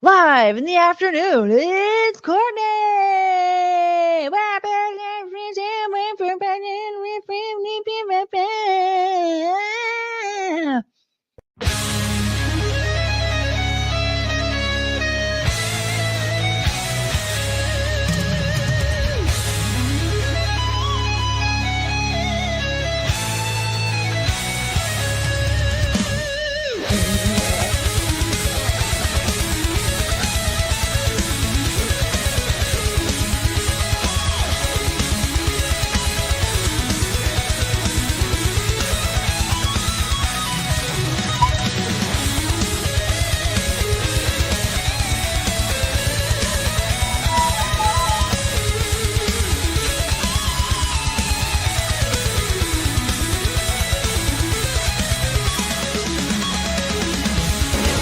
Live in the afternoon, it's Courtney.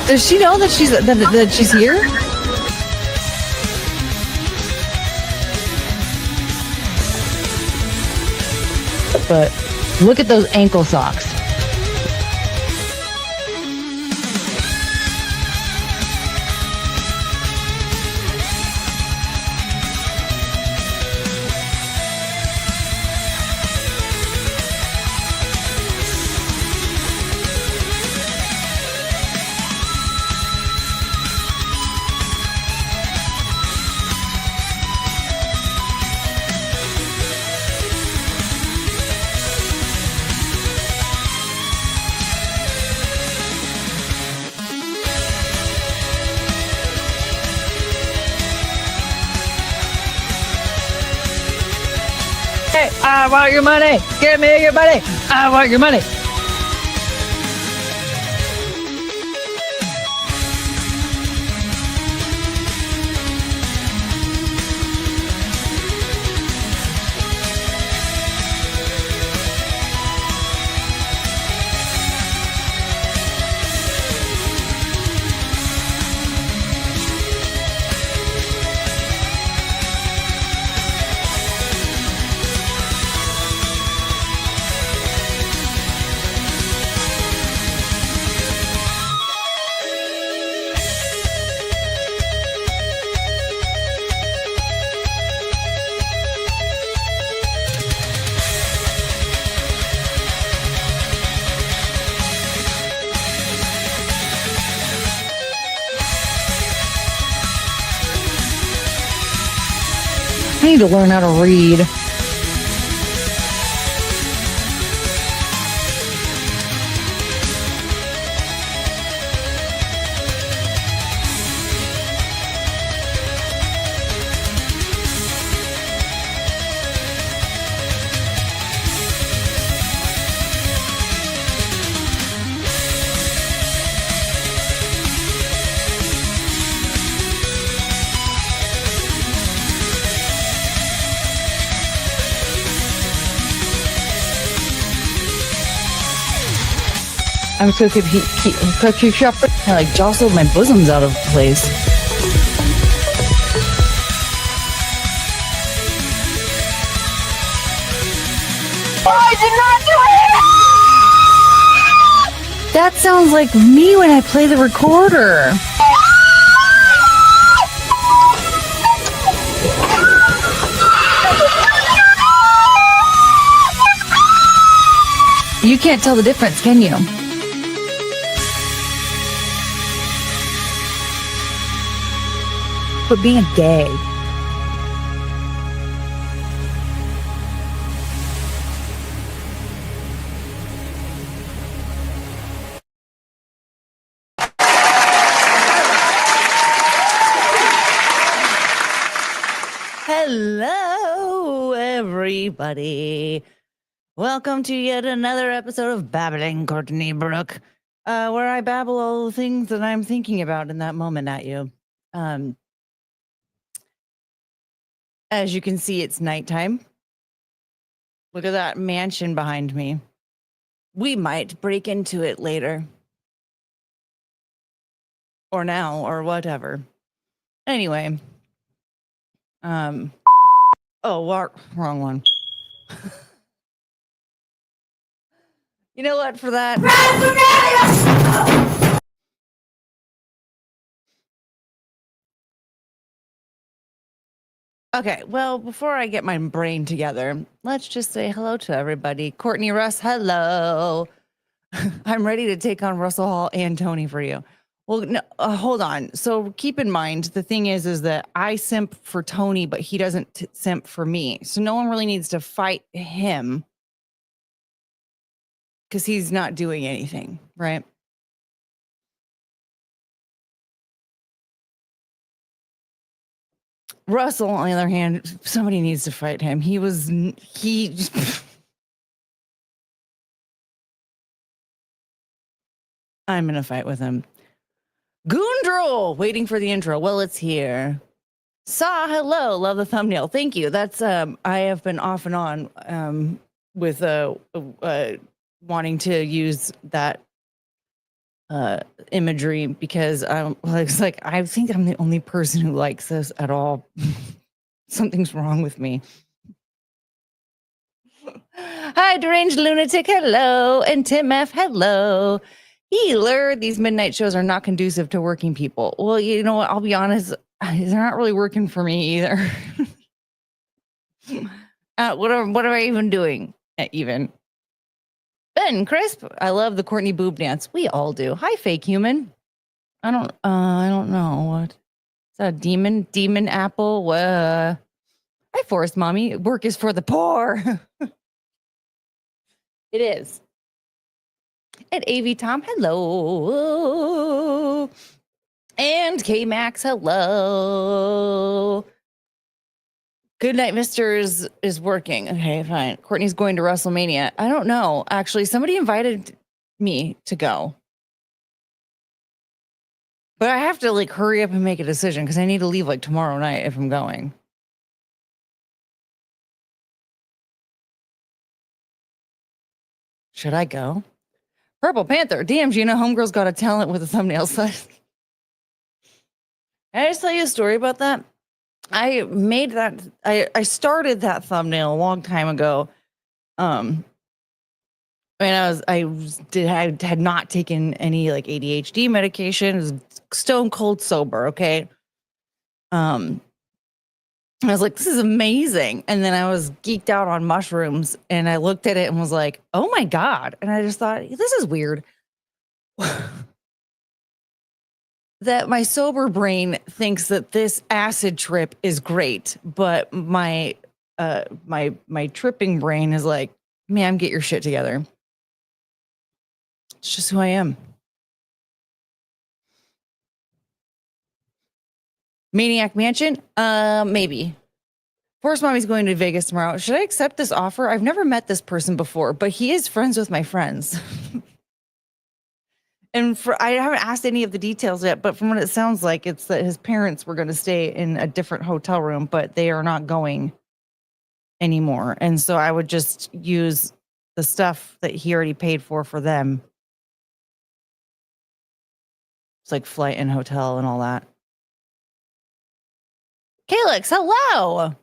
Does she know that she's here? But look at those ankle socks. Hey, I want your money. Give me your money. I want your money. I need to learn how to read. I'm so keep shuffling. I like jostled my bosoms out of place. I did not do it! That sounds like me when I play the recorder. You can't tell the difference, can you? But being gay. Hello, everybody. Welcome to yet another episode of Babbling, Courtney, Brooke, where I babble all the things that I'm thinking about in that moment at you. As you can see, it's nighttime. Look at that mansion behind me. We might break into it later. Or now, or whatever. Anyway. Oh, wrong one. You know what, for that... Okay, well, before I get my brain together, let's just say hello to everybody. Courtney, Russ, hello. I'm ready to take on Russell Hall and Tony for you. Well, no, hold on. So keep in mind, the thing is that I simp for Tony, but he doesn't simp for me. So no one really needs to fight him because he's not doing anything, right? Russell, on the other hand, somebody needs to fight him. I'm going to fight with him. Goondrel, waiting for the intro. Well, it's here. Saw, hello, love the thumbnail. Thank you. That's I have been off and on with wanting to use that imagery because it's like I think I'm the only person who likes this at all. Something's wrong with me. Hi, deranged lunatic. Hello, and Tim F. Hello. Healer, these midnight shows are not conducive to working people. Well, you know what? I'll be honest, they're not really working for me either. What am I even doing? Even Ben Crisp, I love the Courtney boob dance. We all do. Hi, fake human. I don't know what. Is that a demon apple? Hi, Forest Mommy. Work is for the poor. It is. And AV Tom, hello. And K Max, hello. Good Night Misters is working. Okay, fine. Courtney's going to WrestleMania. I don't know. Actually, somebody invited me to go. But I have to like hurry up and make a decision because I need to leave like tomorrow night if I'm going. Should I go? Purple Panther. Damn, Gina, Homegirl's got a talent with a thumbnail site. Can I just tell you a story about that? I made that. I started that thumbnail a long time ago. And I had not taken any like ADHD medication. It was stone cold sober. Okay. I was like, this is amazing. And then I was geeked out on mushrooms and I looked at it and was like, oh my God. And I just thought, this is weird. That my sober brain thinks that this acid trip is great, but my tripping brain is like, man, get your shit together. It's just who I am. Maniac Mansion? Maybe. Force Mommy's going to Vegas tomorrow. Should I accept this offer? I've never met this person before, but he is friends with my friends. And I haven't asked any of the details yet, but from what it sounds like, it's that his parents were going to stay in a different hotel room, but they are not going anymore. And so I would just use the stuff that he already paid for them. It's like flight and hotel and all that. Calix, hello.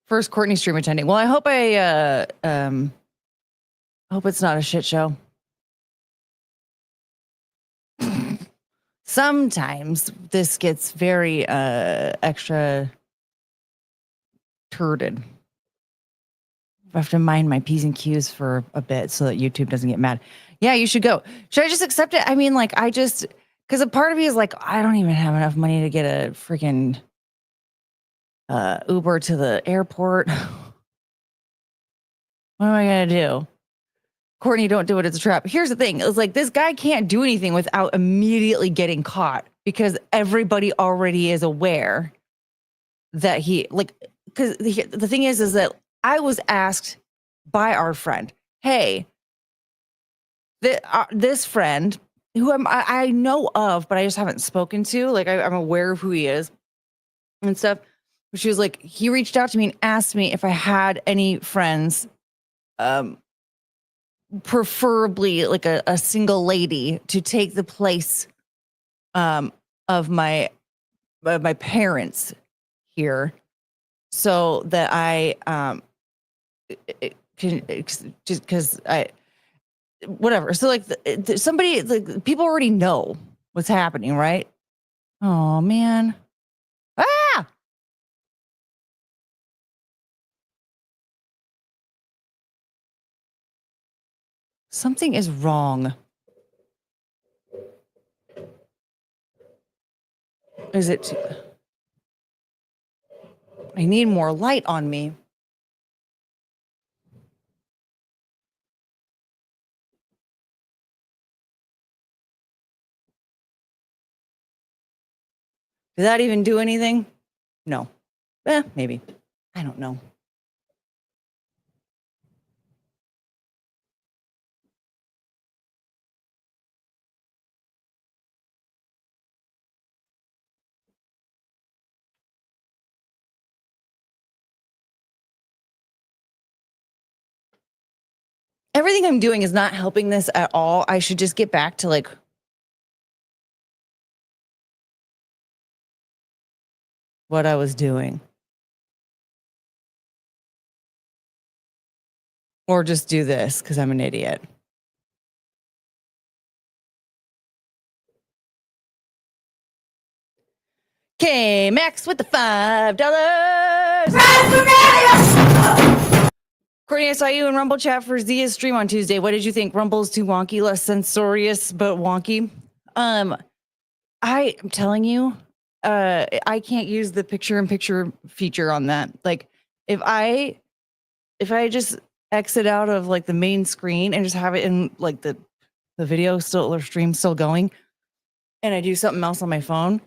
First Courtney stream attending. Well, I hope hope it's not a shit show. Sometimes this gets very extra turded. I have to mind my P's and Q's for a bit so that YouTube doesn't get mad. Yeah, you should go. Should I just accept it? I mean, like, because a part of me is like, I don't even have enough money to get a freaking Uber to the airport. What am I going to do? Courtney, don't do it. It's a trap. Here's the thing. It's like this guy can't do anything without immediately getting caught because everybody already is aware that because the thing is that I was asked by our friend, hey, this friend who I know of, but I just haven't spoken to, like I'm aware of who he is and stuff. But she was like, he reached out to me and asked me if I had any friends, preferably like a single lady to take the place of my parents here so that I can just because whatever. So like somebody, like people already know what's happening, right? Oh man. Ah! Something is wrong. Is it? I need more light on me. Did that even do anything? No. Maybe. I don't know. Everything I'm doing is not helping this at all. I should just get back to like what I was doing. Or just do this because I'm an idiot. Okay, Max with the $5. Courtney, I saw you in Rumble chat for Zia's stream on Tuesday. What did you think? Rumble's too wonky, less censorious, but wonky. I'm telling you, I can't use the picture-in-picture feature on that. Like, if I just exit out of like the main screen and just have it in like the video still or stream still going, and I do something else on my phone,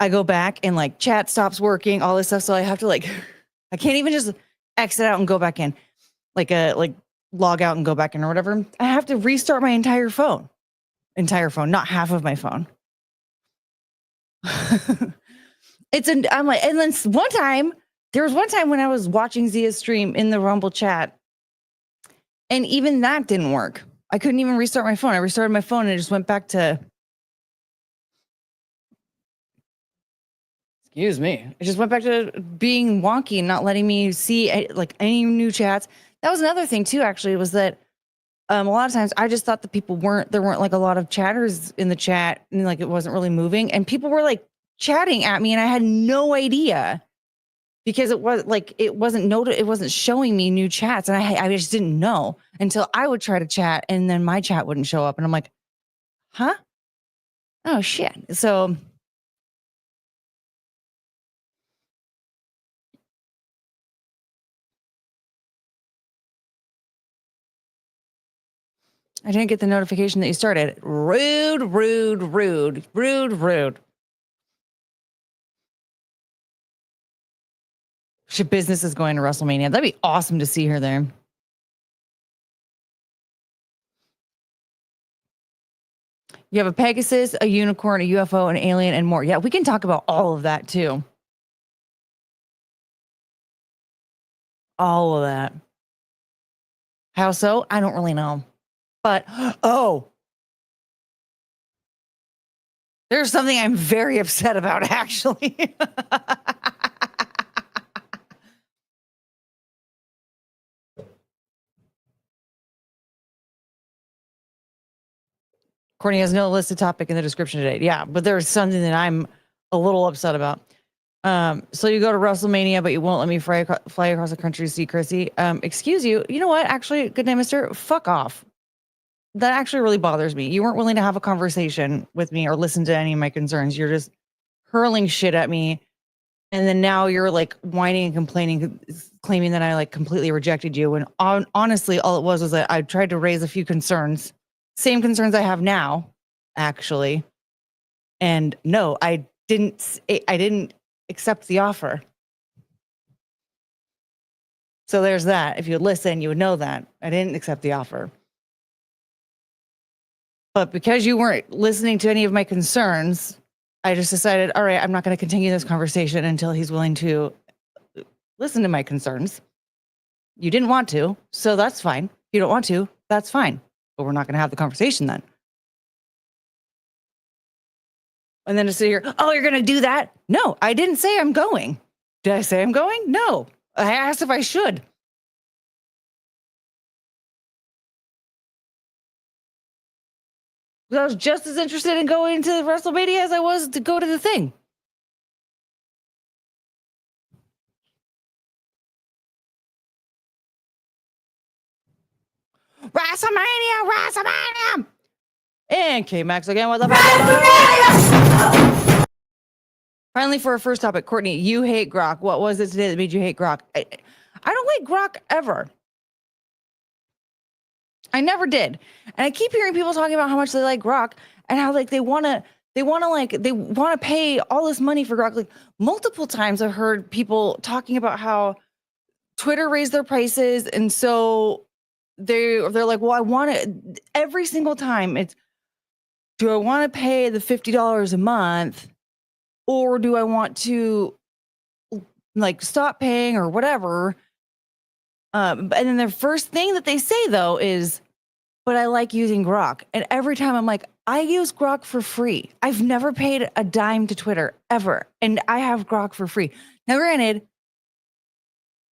I go back and like chat stops working, all this stuff. So I have to like, I can't even just exit out and go back in, like log out and go back in or whatever. I have to restart my entire phone, not half of my phone. I'm like, and then there was one time when I was watching Zia's stream in the Rumble chat, and even that didn't work. I couldn't even restart my phone. I restarted my phone and it just went back to, excuse me, it just went back to being wonky and not letting me see like any new chats. That was another thing too, actually, was that a lot of times I just thought that there weren't like a lot of chatters in the chat and like it wasn't really moving, and people were like chatting at me and I had no idea because it wasn't showing me new chats, and I just didn't know until I would try to chat and then my chat wouldn't show up and I'm like, huh? Oh shit. So I didn't get the notification that you started. Rude, rude, rude, rude, rude. She business is going to WrestleMania. That'd be awesome to see her there. You have a Pegasus, a unicorn, a UFO, an alien, and more. Yeah, we can talk about all of that too. All of that. How so? I don't really know. But, oh, there's something I'm very upset about, actually. Courtney has no listed topic in the description today. Yeah, but there's something that I'm a little upset about. So you go to WrestleMania, but you won't let me fly across the country to see Chrissy. Excuse you. You know what? Actually, good night, mister. Fuck off. That actually really bothers me. You weren't willing to have a conversation with me or listen to any of my concerns. You're just hurling shit at me. And then now you're like whining and complaining, claiming that I like completely rejected you. And honestly, all it was that I tried to raise a few concerns, same concerns I have now, actually. And no, I didn't accept the offer. So there's that. If you would listen, you would know that I didn't accept the offer. But because you weren't listening to any of my concerns, I just decided, all right, I'm not going to continue this conversation until he's willing to listen to my concerns. You didn't want to, so that's fine. If you don't want to, that's fine. But we're not going to have the conversation then. And then to sit here, oh, you're going to do that? No, I didn't say I'm going. Did I say I'm going? No. I asked if I should. I was just as interested in going to WrestleMania as I was to go to the thing. WrestleMania. And K-Max again with the Finally, for our first topic, Courtney, you hate Grok. What was it today that made you hate Grok? I don't like Grok ever. I never did. And I keep hearing people talking about how much they like Grok and how like they want to pay all this money for Grok. Like multiple times I've heard people talking about how Twitter raised their prices, and so they're like, well, I want it every single time. It's, do I want to pay the $50 a month, or do I want to like stop paying or whatever? And then their first thing that they say though is, but I like using Grok. And every time I'm like, I use Grok for free. I've never paid a dime to Twitter ever. And I have Grok for free. Now, granted,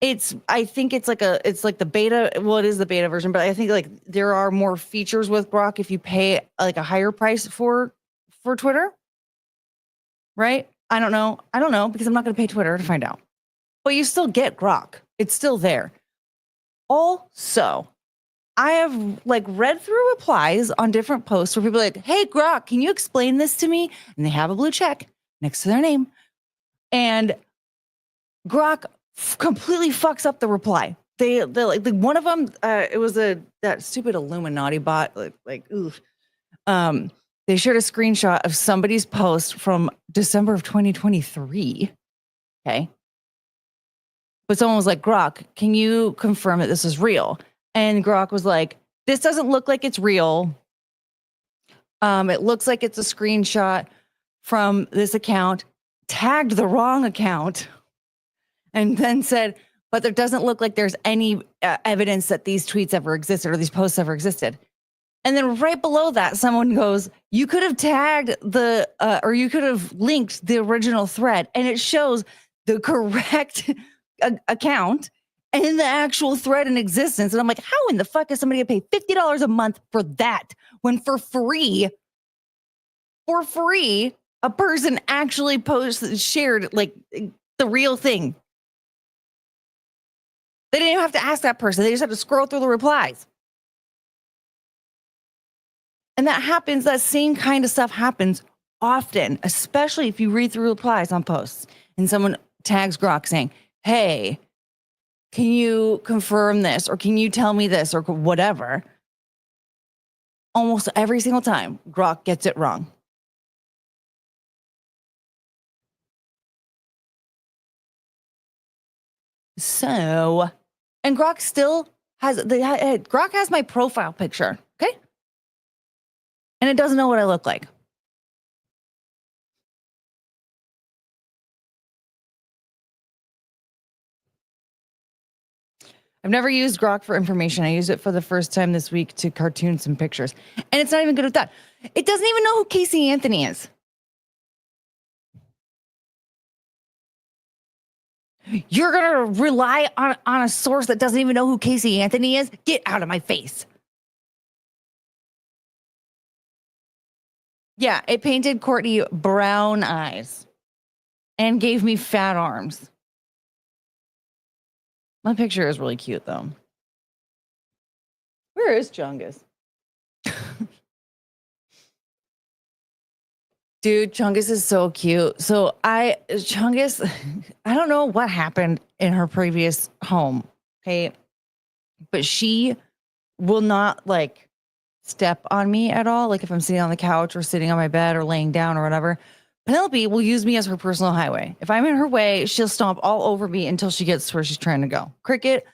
I think it's like the beta. Well, it is the beta version, but I think like there are more features with Grok if you pay like a higher price for Twitter. Right? I don't know because I'm not going to pay Twitter to find out. But you still get Grok. It's still there. Also, I have like read through replies on different posts where people are like, hey, Grok, can you explain this to me? And they have a blue check next to their name. And Grok completely fucks up the reply. They like one of them, it was that stupid Illuminati bot, oof. They shared a screenshot of somebody's post from December of 2023. Okay. But someone was like, Grok, can you confirm that this is real? And Grok was like, this doesn't look like it's real. It looks like it's a screenshot from this account, tagged the wrong account, and then said, but there doesn't look like there's any evidence that these tweets ever existed or these posts ever existed. And then right below that, someone goes, you could have tagged or you could have linked the original thread, and it shows the correct account and the actual thread in existence. And I'm like, how in the fuck is somebody gonna pay $50 a month for that when for free, a person actually shared like the real thing? They didn't even have to ask that person. They just had to scroll through the replies. And that happens, that same kind of stuff happens often, especially if you read through replies on posts and someone tags Grok saying, hey, can you confirm this? Or can you tell me this? Or whatever. Almost every single time, Grok gets it wrong. So, and Grok still has, Grok has my profile picture, okay? And it doesn't know what I look like. I've never used Grok for information. I used it for the first time this week to cartoon some pictures. And it's not even good at that. It doesn't even know who Casey Anthony is. You're going to rely on a source that doesn't even know who Casey Anthony is? Get out of my face. Yeah, it painted Courtney brown eyes and gave me fat arms. My picture is really cute, though. Where is Chungus? Dude, Chungus is so cute. So Chungus, I don't know what happened in her previous home, okay? But she will not like step on me at all. Like if I'm sitting on the couch or sitting on my bed or laying down or whatever, Penelope will use me as her personal highway. If I'm in her way, she'll stomp all over me until she gets to where she's trying to go. Cricket,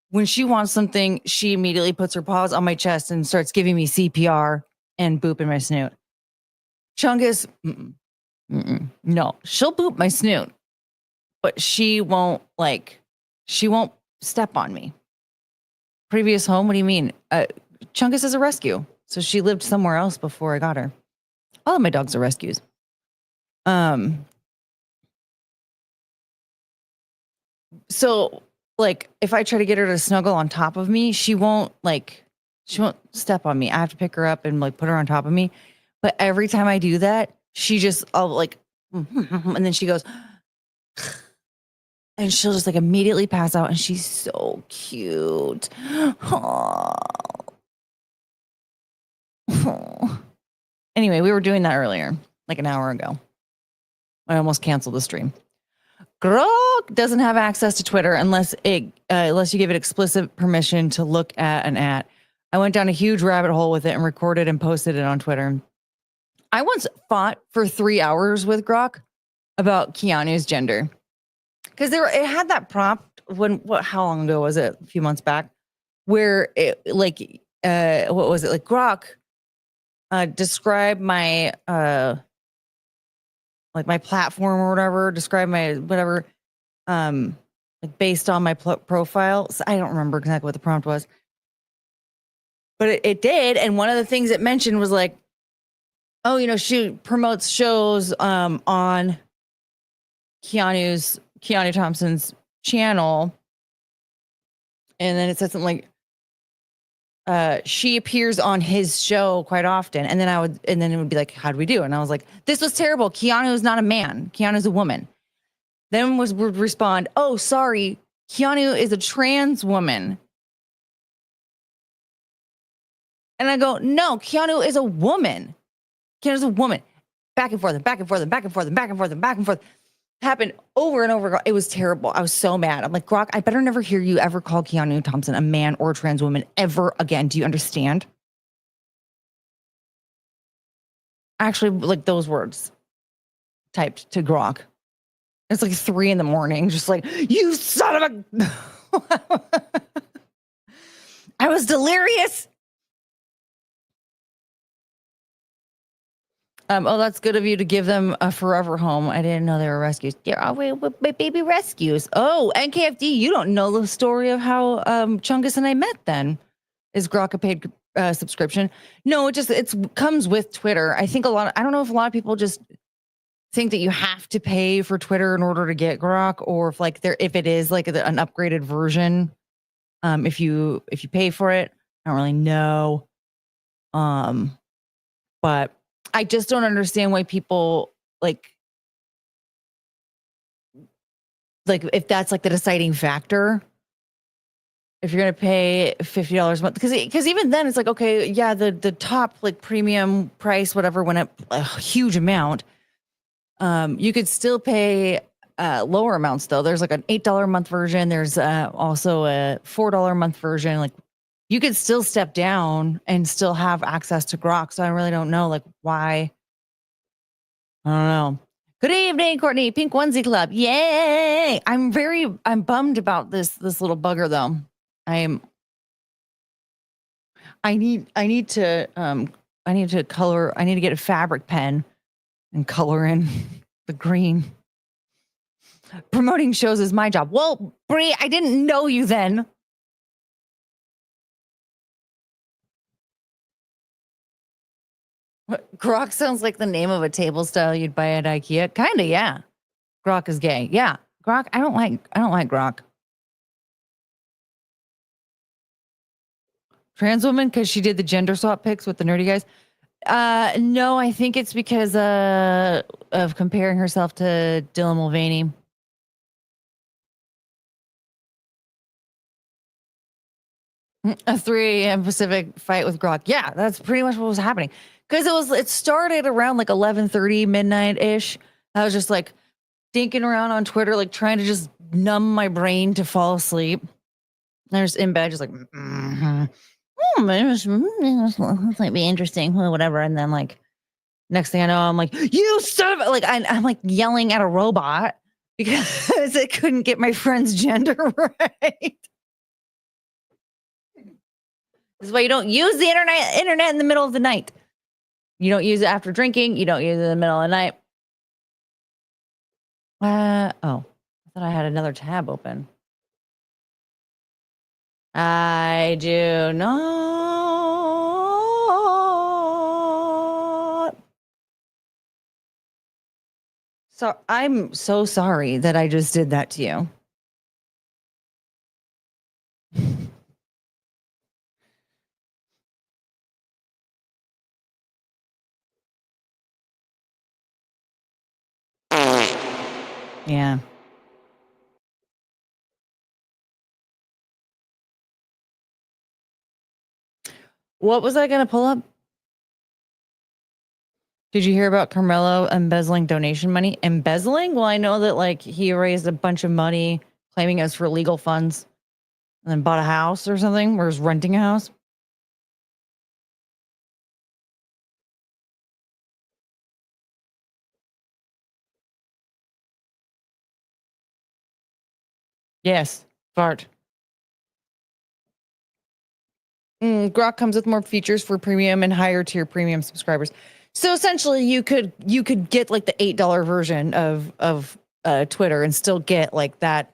when she wants something, she immediately puts her paws on my chest and starts giving me CPR and booping my snoot. Chungus, no, she'll boop my snoot, but she won't step on me. Previous home, what do you mean? Chungus is a rescue. So she lived somewhere else before I got her. All of my dogs are rescues. So like if I try to get her to snuggle on top of me, she won't step on me. I have to pick her up and like put her on top of me. But every time I do that, she just like, and then she goes, and she'll just like immediately pass out. And she's so cute. Anyway, we were doing that earlier, like an hour ago. I almost canceled the stream. Grok doesn't have access to Twitter unless you give it explicit permission to look at an ad. I went down a huge rabbit hole with it and recorded and posted it on Twitter. I once fought for 3 hours with Grok about Keanu's gender because it had that prompt how long ago was it? A few months back, where it what was it like? Grok, describe my like my platform or whatever, describe my whatever, like based on my profile. So I don't remember exactly what the prompt was, but it did. And one of the things it mentioned was like, oh, she promotes shows on Keanu Thompson's channel. And then it said something like, she appears on his show quite often. And then it would be like, how do we do? And I was like, this was terrible. Keanu is not a man. Keanu is a woman. Then would respond, oh, sorry. Keanu is a trans woman. And I go, no, Keanu is a woman. Keanu's a woman. Back and forth and back and forth and back and forth and back and forth and back and forth. Happened over and over. It was terrible. I was so mad. I'm like, Grok, I better never hear you ever call Keanu Thompson a man or a trans woman ever again. Do you understand? Actually, like those words typed to Grok. It's like 3 a.m, just like, you son of a... I was delirious. Oh, that's good of you to give them a forever home. I didn't know they were rescues. Yeah, baby rescues. Oh, NKFD, you don't know the story of how Chungus and I met then. Is Grok a paid subscription? No, it comes with Twitter. I think I don't know if a lot of people just think that you have to pay for Twitter in order to get Grok, or if it is like an upgraded version, if you pay for it. I don't really know. But I just don't understand why people like if that's like the deciding factor. If you're going to pay $50 a month, because even then it's like, okay, yeah, the top like premium price, whatever, went up a huge amount. You could still pay lower amounts though. There's like an $8 a month version. There's also a $4 a month version. Like you could still step down and still have access to Grok. So I really don't know like why. I don't know. Good evening, Courtney. Pink Onesie Club. Yay! I'm bummed about this little bugger though. I need to color. I need to get a fabric pen and color in the green. Promoting shows is my job. Well, Brie, I didn't know you then. Grok sounds like the name of a table style you'd buy at IKEA. Kinda, yeah. Grok is gay. Yeah. Grok, I don't like Grok. Trans woman because she did the gender swap pics with the nerdy guys. No, I think it's because of comparing herself to Dylan Mulvaney. A 3 a.m. Pacific fight with Grok. Yeah, that's pretty much what was happening. Because it started around like 11:30 midnight-ish. I was just like dinking around on Twitter, like trying to just numb my brain to fall asleep. And I was in bed, just like, this might be interesting, whatever. And then like next thing I know, I'm like, you son of a, like I'm like yelling at a robot because it couldn't get my friend's gender right. This is why you don't use the internet in the middle of the night. You don't use it after drinking. You don't use it in the middle of the night. I thought I had another tab open. I do not. So I'm so sorry that I just did that to you. Yeah. What was I going to pull up? Did you hear about Carmelo embezzling donation money? Embezzling? Well, I know that like he raised a bunch of money claiming it was for legal funds and then bought a house or something or is renting a house. Yes. Fart. Grok comes with more features for premium and higher tier premium subscribers. So essentially you could get like the $8 version of Twitter and still get like that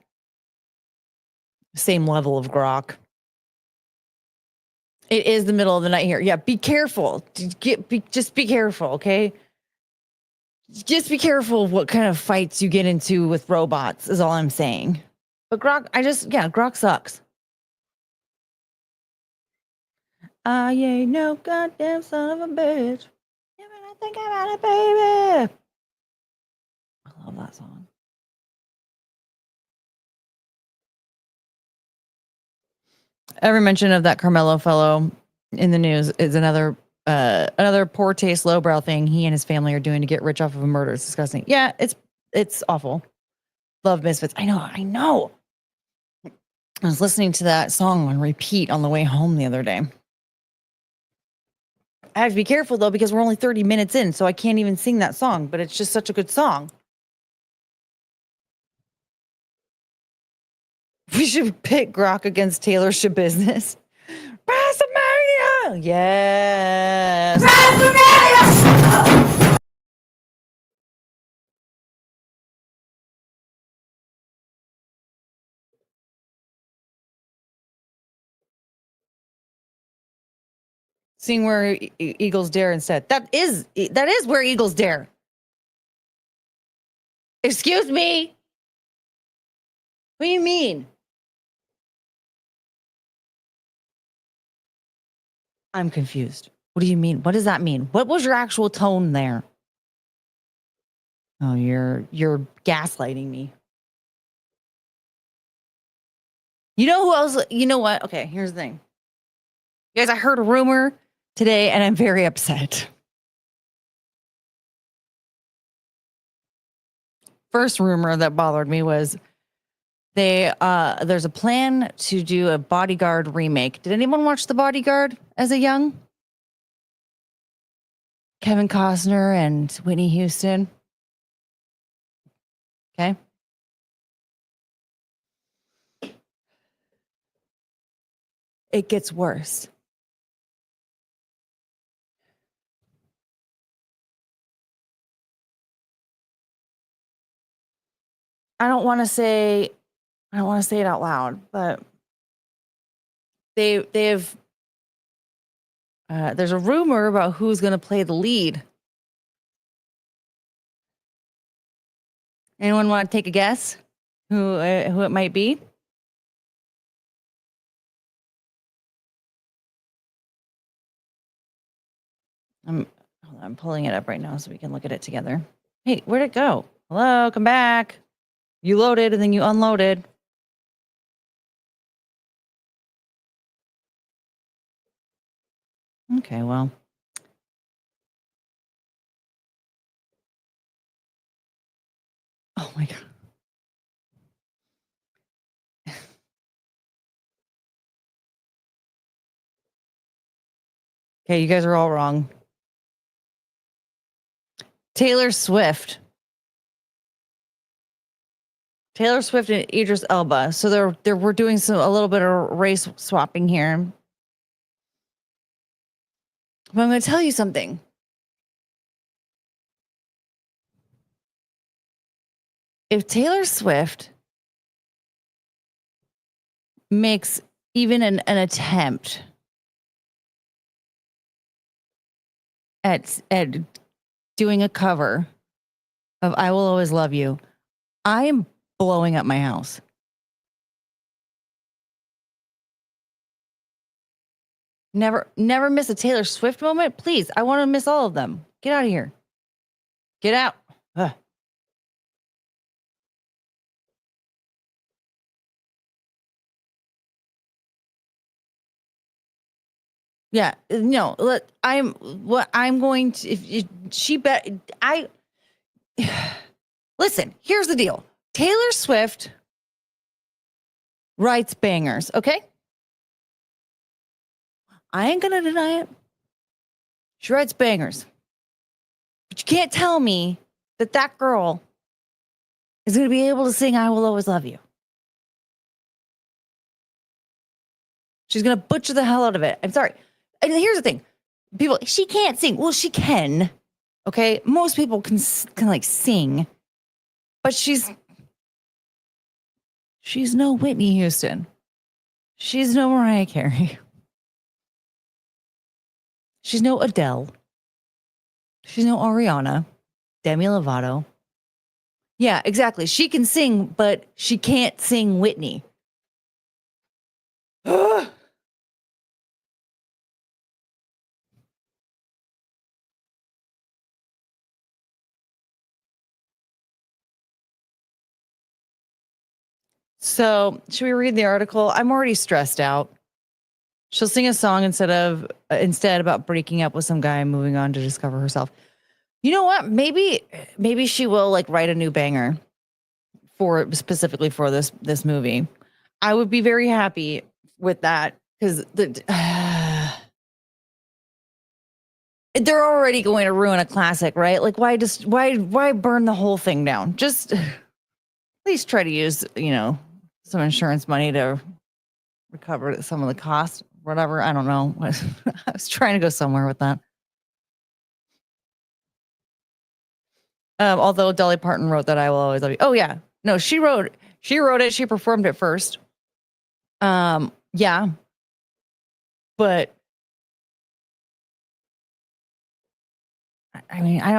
same level of Grok. It is the middle of the night here. Yeah, be careful. Just be careful, okay? Just be careful of what kind of fights you get into with robots is all I'm saying. But Grok, Grok sucks. I ain't no goddamn son of a bitch. Even I think about it, baby. I love that song. Every mention of that Carmelo fellow in the news is another poor taste, lowbrow thing he and his family are doing to get rich off of a murder. It's disgusting. Yeah, it's awful. Love Misfits. I know. I was listening to that song on repeat on the way home the other day. I have to be careful though because we're only 30 minutes in, so I can't even sing that song, but it's just such a good song. We should pit Grok against Taylor Shabusiness. WrestleMania! Yes. WrestleMania! Seeing where Eagles dare instead. That is where Eagles dare. Excuse me. What do you mean? I'm confused. What do you mean? What does that mean? What was your actual tone there? Oh, you're gaslighting me. You know who else? You know what? Okay, here's the thing. You guys, I heard a rumor today and I'm very upset. First rumor that bothered me was there's a plan to do a Bodyguard remake. Did anyone watch The Bodyguard as a young? Kevin Costner and Whitney Houston. Okay. It gets worse. I don't want to say it out loud, but they've there's a rumor about who's going to play the lead. Anyone want to take a guess who it might be? I'm pulling it up right now so we can look at it together. Hey, where'd it go? Hello, come back. You loaded and then you unloaded. Okay, well. Oh my God. Okay, you guys are all wrong. Taylor Swift. Taylor Swift and Idris Elba. So we're doing a little bit of race swapping here. But I'm going to tell you something. If Taylor Swift makes even an attempt at doing a cover of I Will Always Love You, I am blowing up my house. Never miss a Taylor Swift moment. Please, I want to miss all of them. Get out of here. Get out. Ugh. Yeah, no. I'm going to. If she bet I listen. Here's the deal. Taylor Swift writes bangers. Okay, I ain't gonna deny it. She writes bangers, but you can't tell me that girl is gonna be able to sing "I Will Always Love You." She's gonna butcher the hell out of it. I'm sorry. And here's the thing. People, she can't sing. Well, she can. Okay. Most people can like sing, but she's no Whitney Houston. She's no Mariah Carey. She's no Adele. She's no Ariana, Demi Lovato. Yeah, exactly. She can sing, but she can't sing Whitney. So, should we read the article? I'm already stressed out. She'll sing a song instead about breaking up with some guy and moving on to discover herself. You know what? Maybe she will like write a new banger specifically for this movie. I would be very happy with that because they're already going to ruin a classic, right? Like why burn the whole thing down? Just at least try to use, some insurance money to recover some of the cost, whatever. I don't know. I was trying to go somewhere with that. Although Dolly Parton wrote that "I Will Always Love You." Oh yeah, no, she wrote it. She performed it first. Yeah, but I mean, I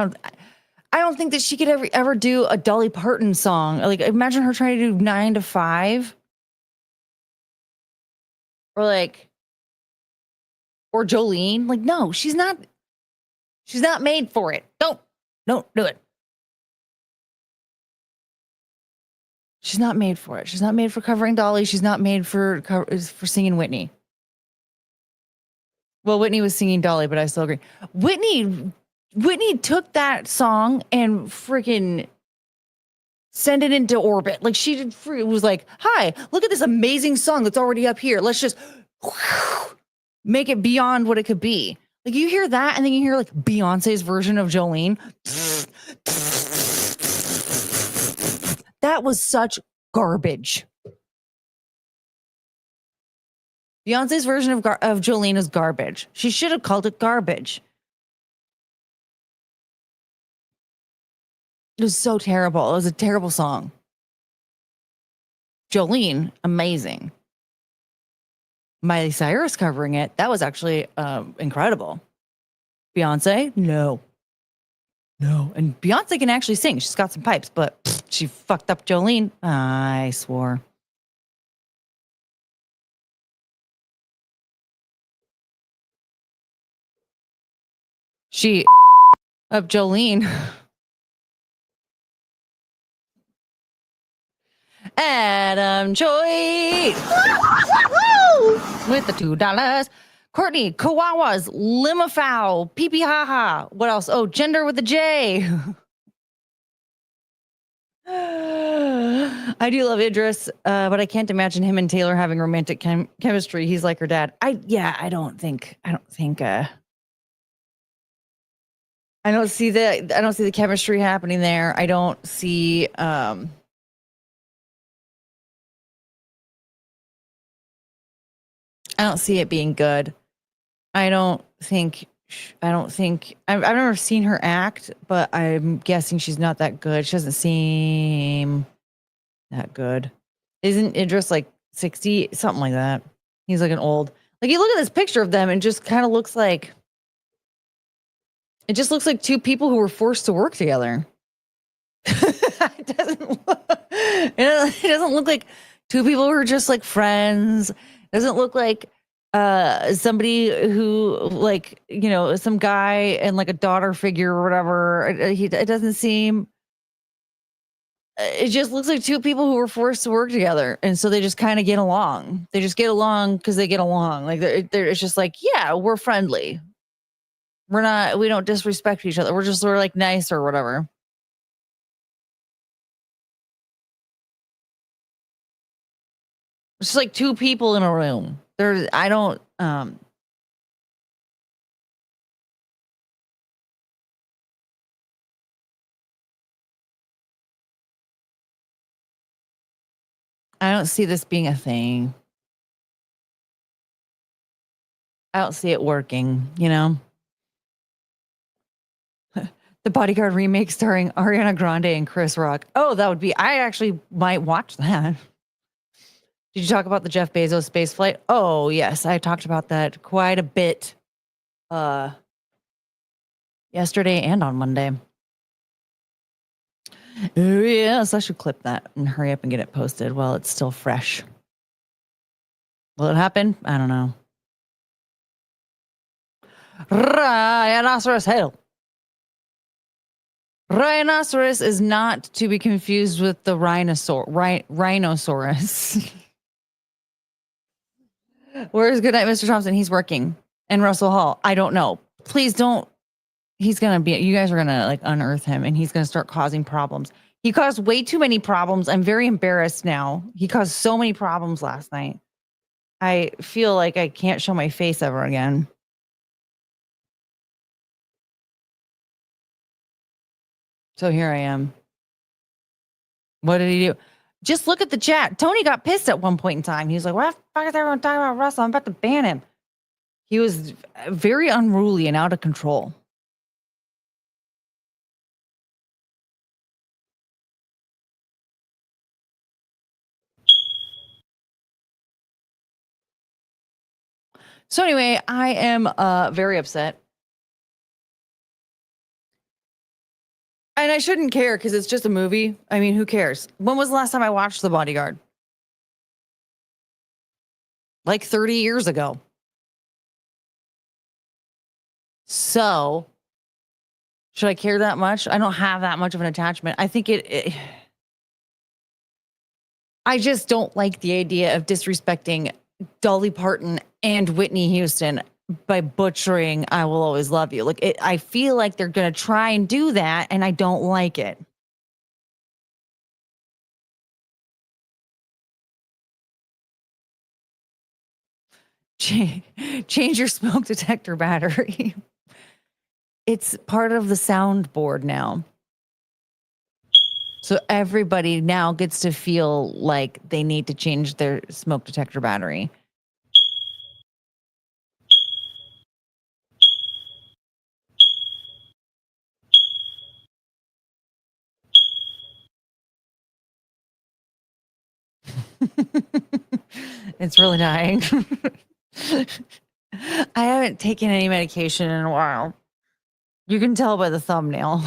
don't think that she could ever do a Dolly Parton song. Like, imagine her trying to do 9 to 5, or Jolene. Like, no, she's not made for it. Don't do it. She's not made for it. She's not made for covering Dolly. She's not made for singing Whitney. Well, Whitney was singing Dolly, but I still agree. Whitney took that song and freaking sent it into orbit. Like was like, "Hi, look at this amazing song that's already up here. Let's just make it beyond what it could be." Like, you hear that, and then you hear like Beyonce's version of Jolene. That was such garbage. Beyonce's version of Jolene is garbage. She should have called it garbage. It was so terrible. It was a terrible song. Jolene, amazing. Miley Cyrus covering it, that was actually incredible. Beyonce, no. And Beyonce can actually sing. She's got some pipes, but she fucked up Jolene. I swore. She of Jolene. Adam Joy with the $2. Courtney, Kawawas, Limafow, Pee Pee Ha Ha. What else? Oh, Gender with a J. I do love Idris, but I can't imagine him and Taylor having romantic chemistry. He's like her dad. I don't think I don't see the chemistry happening there. I don't see it being good. I've never seen her act, but I'm guessing she's not that good. She doesn't seem that good. Isn't Idris like 60, something like that? He's like an old, like, you look at this picture of them and just kind of looks like, it just looks like two people who were forced to work together. It doesn't look like two people who are just like friends. It doesn't look like somebody who, like, some guy and like a daughter figure or whatever. It doesn't seem it just looks like two people who were forced to work together, and so they just kind of get along. They just get along because they get along. Like it's just like, yeah, we're friendly. We don't disrespect each other. We're just sort of like nice or whatever. It's just like two people in a room. I don't see this being a thing. I don't see it working, you know? The Bodyguard remake starring Ariana Grande and Chris Rock. Oh, that would be, I actually might watch that. Did you talk about the Jeff Bezos space flight? Oh, yes. I talked about that quite a bit yesterday and on Monday. Yes, I should clip that and hurry up and get it posted while it's still fresh. Will it happen? I don't know. Rhinoceros hail. Rhinoceros is not to be confused with the rhinoceros. Where's Goodnight, Mr. Thompson? He's working. And Russell Hall. I don't know. Please don't. You guys are going to like unearth him and he's going to start causing problems. He caused way too many problems. I'm very embarrassed now. He caused so many problems last night. I feel like I can't show my face ever again. So here I am. What did he do? Just look at the chat. Tony got pissed at one point in time. He was like, what the fuck is everyone talking about Russell? I'm about to ban him. He was very unruly and out of control. So anyway, I am very upset. And I shouldn't care because it's just a movie. I mean, who cares? When was the last time I watched The Bodyguard? Like 30 years ago. So, should I care that much? I don't have that much of an attachment. I think I just don't like the idea of disrespecting Dolly Parton and Whitney Houston by butchering I Will Always Love You. Like I feel like they're going to try and do that and I don't like it. Change your smoke detector battery. It's part of the soundboard now. So everybody now gets to feel like they need to change their smoke detector battery. It's really dying. I haven't taken any medication in a while. You can tell by the thumbnail.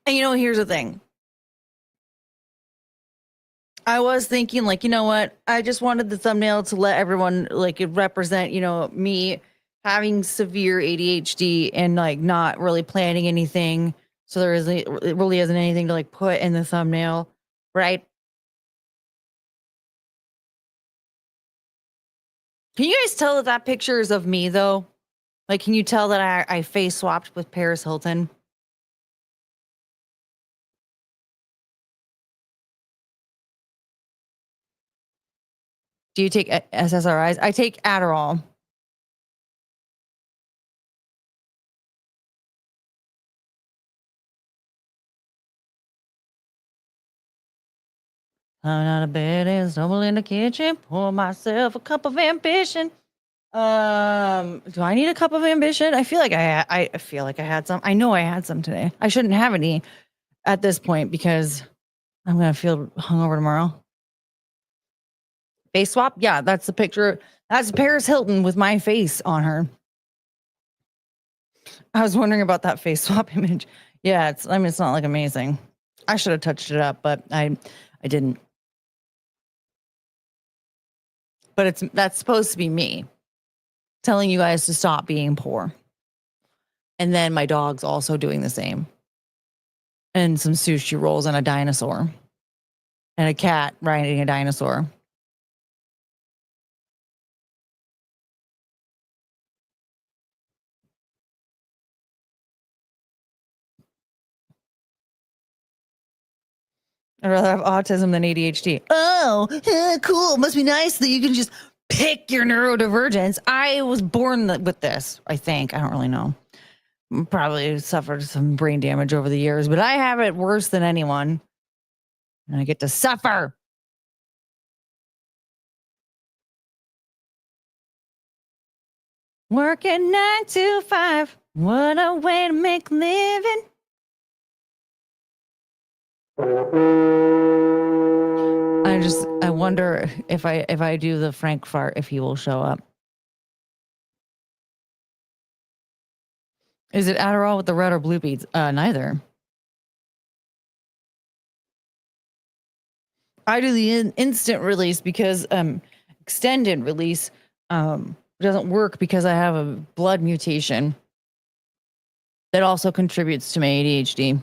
And here's the thing. I was thinking, like, you know what? I just wanted the thumbnail to let everyone, like, it represent, me having severe ADHD and, like, not really planning anything. So it really isn't anything to, like, put in the thumbnail, right? Can you guys tell that picture is of me, though? Like, can you tell that I face swapped with Paris Hilton? Do you take SSRIs? I take Adderall. I'm out of bed and stumble in the kitchen, pour myself a cup of ambition. Do I need a cup of ambition? I feel like I feel like I had some. I know I had some today. I shouldn't have any at this point because I'm gonna feel hungover tomorrow. Face swap? Yeah, that's the picture. That's Paris Hilton with my face on her. I was wondering about that face swap image. Yeah, it's not like amazing. I should have touched it up, but I didn't. but that's supposed to be me telling you guys to stop being poor. And then my dog's also doing the same. And some sushi rolls and a dinosaur. And a cat riding a dinosaur. I'd rather have autism than ADHD. Oh, cool. Must be nice that you can just pick your neurodivergence. I was born with this, I think. I don't really know. Probably suffered some brain damage over the years, but I have it worse than anyone. And I get to suffer. Working 9 to 5. What a way to make a living. I wonder if I do the Frank fart, if he will show up. Is it Adderall with the red or blue beads? Neither. I do the instant release because extended release doesn't work because I have a blood mutation that also contributes to my ADHD.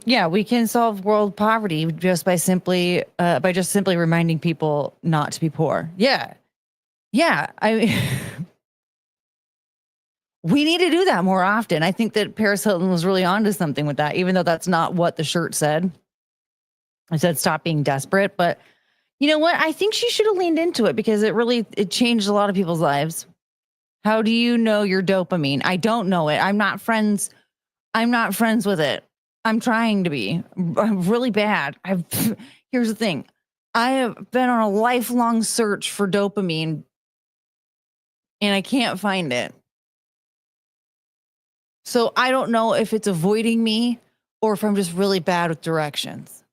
Yeah, we can solve world poverty just by simply reminding people not to be poor. Yeah. We need to do that more often. I think that Paris Hilton was really onto something with that, even though that's not what the shirt said. It said stop being desperate, but you know what? I think she should have leaned into it because it changed a lot of people's lives. How do you know your dopamine? I don't know it. I'm not friends with it. I'm trying to be. I'm really bad. Here's the thing. I have been on a lifelong search for dopamine and I can't find it. So I don't know if it's avoiding me or if I'm just really bad with directions.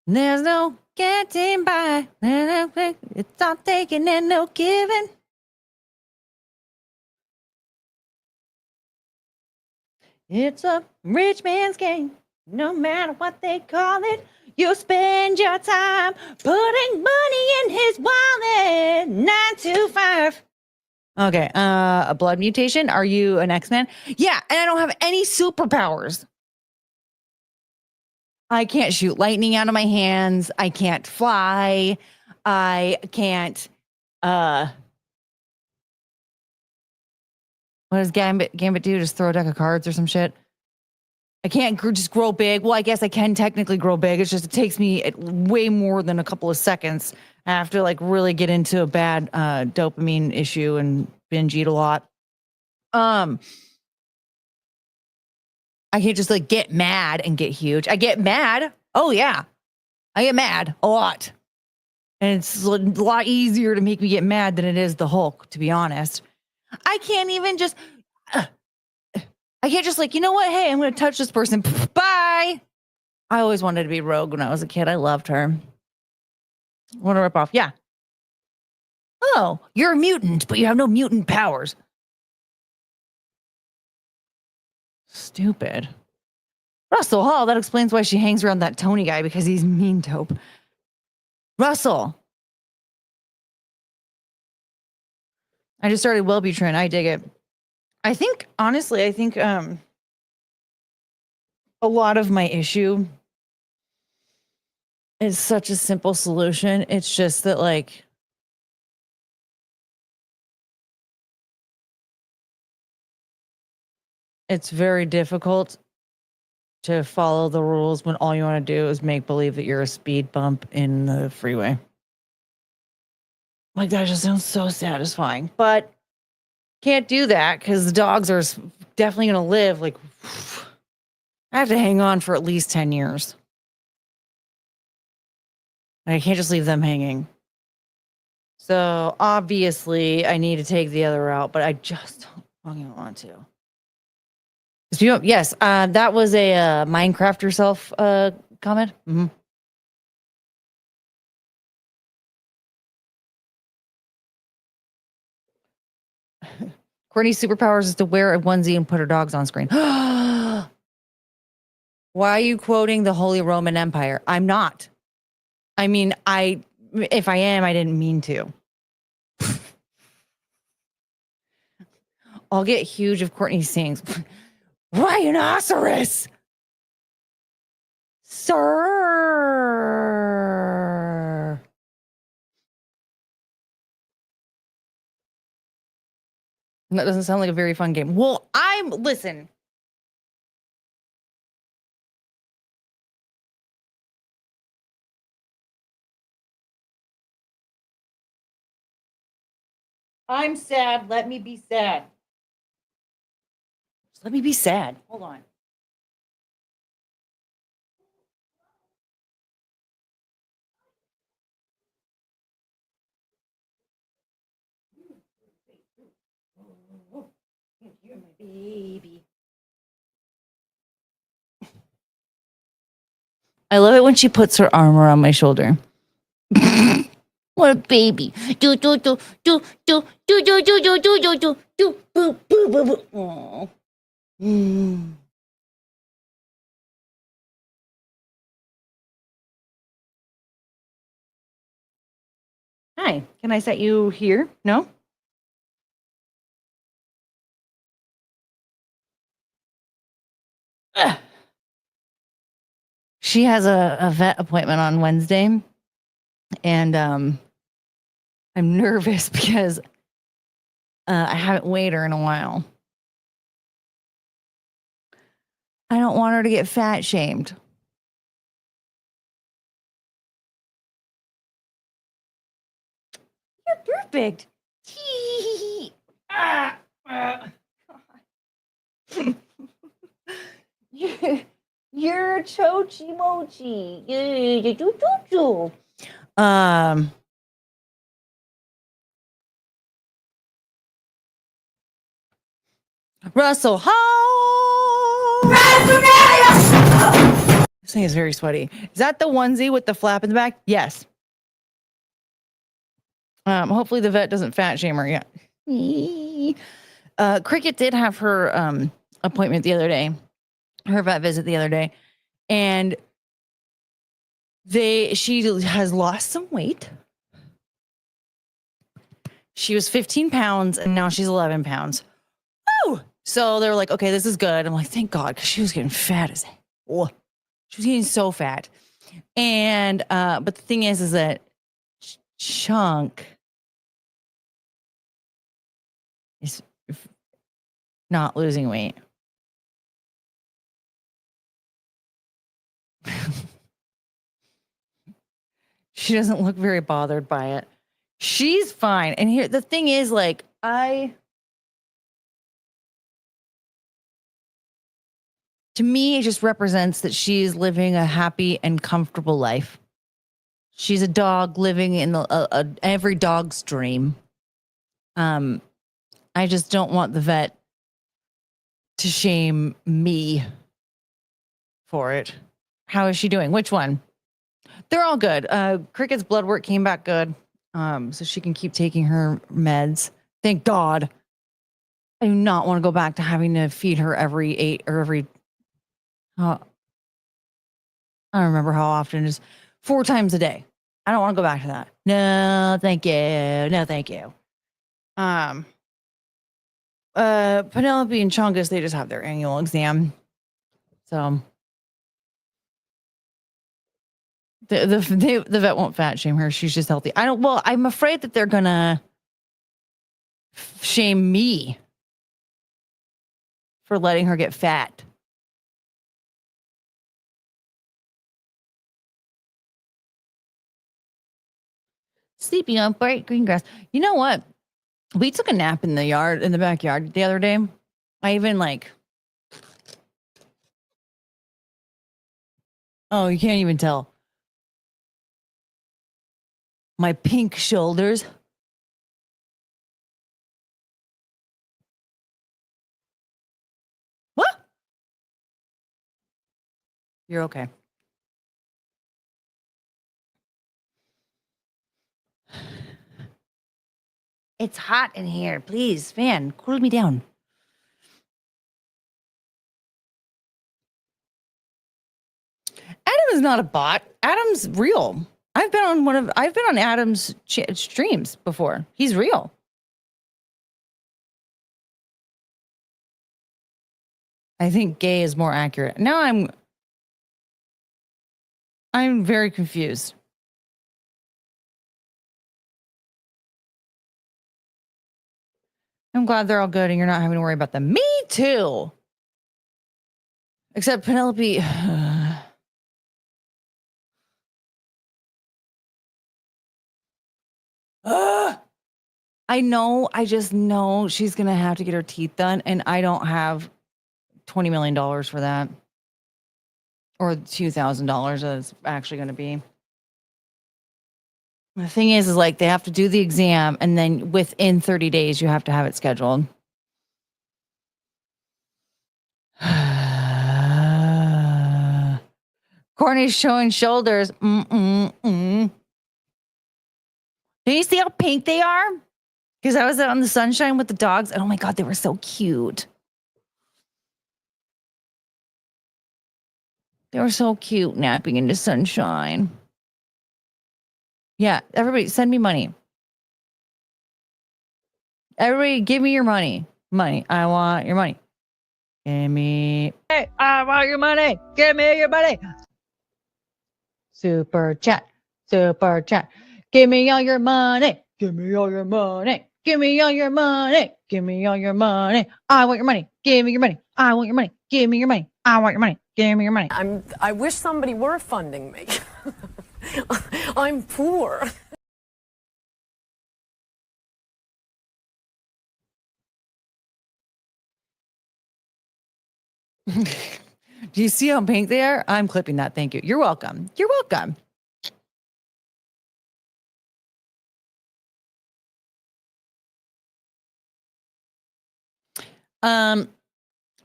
There's no getting by. It's all taking and no giving. It's a rich man's game. No matter what they call it, you spend your time putting money in his wallet. 9 to 5. Okay, a blood mutation. Are you an X-Man? Yeah, and I don't have any superpowers. I can't shoot lightning out of my hands. I can't fly. I can't. What does Gambit do? Just throw a deck of cards or some shit? I can't just grow big. Well, I guess I can technically grow big. It's just it takes me way more than a couple of seconds. I have to like really get into a bad dopamine issue and binge eat a lot. I can't just like get mad and get huge. I get mad. Oh yeah. I get mad a lot. And it's a lot easier to make me get mad than it is the Hulk, to be honest. I can't even just I can't just like, you know what? Hey, I'm going to touch this person. Bye. I always wanted to be Rogue when I was a kid. I loved her. Want to rip off. Yeah. Oh, you're a mutant, but you have no mutant powers. Stupid. Russell Hall, that explains why she hangs around that Tony guy because he's mean dope. Russell. I just started Wellbutrin. I dig it. I think, honestly, a lot of my issue is such a simple solution. It's just that, like, it's very difficult to follow the rules when all you want to do is make believe that you're a speed bump in the freeway. Like, that just sounds so satisfying. But can't do that because the dogs are definitely going to live. Like, I have to hang on for at least 10 years. I can't just leave them hanging. So obviously I need to take the other route, but I just don't Walking on to. Yes, that was a Minecraft yourself comment. Mm-hmm. Courtney's superpowers is to wear a onesie and put her dogs on screen. Why are you quoting the Holy Roman Empire? I'm not. I mean, if I am, I didn't mean to. I'll get huge if Courtney sings. Rhinoceros! Sir! That doesn't sound like a very fun game. Well, listen. I'm sad. Let me be sad. Just let me be sad. Hold on. You're my baby. I love it when she puts her arm around my shoulder. What a baby. Do do do do do do do do do do do do do boo boo boo boo. Aww. Hi, can I set you here? No? Ugh. She has a vet appointment on Wednesday, and I'm nervous because I haven't weighed her in a while. I don't want her to get fat shamed. You're perfect. You're chochi mochi. Russell Hall. This thing is very sweaty. Is that the onesie with the flap in the back? Yes. Hopefully the vet doesn't fat shame her yet. Cricket did have her appointment the other day, her vet visit the other day, and she has lost some weight. She was 15 pounds and now she's 11 pounds. Woo! So they were like, okay, this is good. I'm like, thank God, because she was getting fat as hell. She was getting so fat. And but the thing is that Chunk is not losing weight. She doesn't look very bothered by it. She's fine. And here, the thing is, like, to me, it just represents that she's living a happy and comfortable life. She's a dog living in every dog's dream. I just don't want the vet to shame me for it. How is she doing? Which one? They're all good. Cricket's blood work came back good. So she can keep taking her meds. Thank God. I do not want to go back to having to feed her every 8 or every I don't remember how often, just 4 times a day. I don't want to go back to that. No, thank you. No, thank you. Penelope and Chungus, they just have their annual exam. So the vet won't fat shame her. She's just healthy. I'm afraid that they're gonna shame me for letting her get fat. Sleeping on bright green grass. You know what? We took a nap in the backyard the other day. I even oh, you can't even tell. My pink shoulders. You're okay. It's hot in here. Please, fan, cool me down. Adam is not a bot. Adam's real. I've been on Adam's streams before. He's real. I think gay is more accurate. Now I'm very confused. I'm glad they're all good and you're not having to worry about them. Me too. Except Penelope. I know. I just know she's going to have to get her teeth done. And I don't have $20 million for that. Or $2,000 that's actually going to be. The thing is like they have to do the exam. And then within 30 days, you have to have it scheduled. Courtney's showing shoulders. Do you see how pink they are? Because I was out in the sunshine with the dogs, and oh my God, they were so cute. They were so cute napping in the sunshine. Yeah, everybody send me money. Everybody give me your money. Money. I want your money. Give me. Hey, I want your money. Give me your money. Super chat. Super chat. Give me all your money. Give me all your money. Give me all your money. Give me all your money. I want your money. Give me your money. I want your money. Give me your money. I want your money. Give me your money. I wish somebody were funding me. I'm poor. Do you see how pink they are? I'm clipping that. Thank you. You're welcome. You're welcome.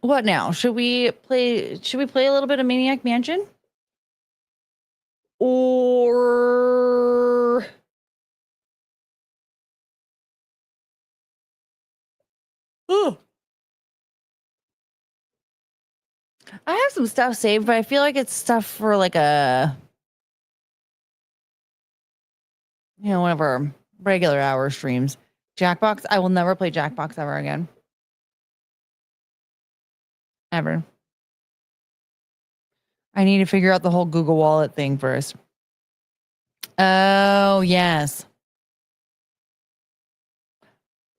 What now? Should we play a little bit of Maniac Mansion? Or oh. I have some stuff saved, but I feel like it's stuff for like one of our regular hour streams. Jackbox. I will never play Jackbox ever again. Ever. I need to figure out the whole Google Wallet thing first. Oh, yes.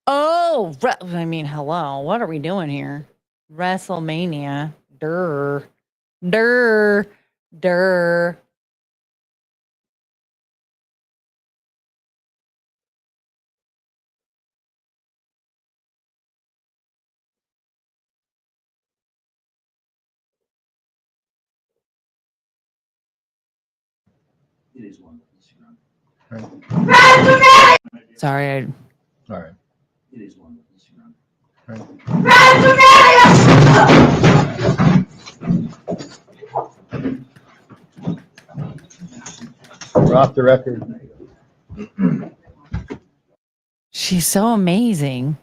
Oh, I mean, hello. What are we doing here? WrestleMania. Durr. Durr. Durr. It is one. Sorry. All right. It is one. We're off the record. She's so amazing.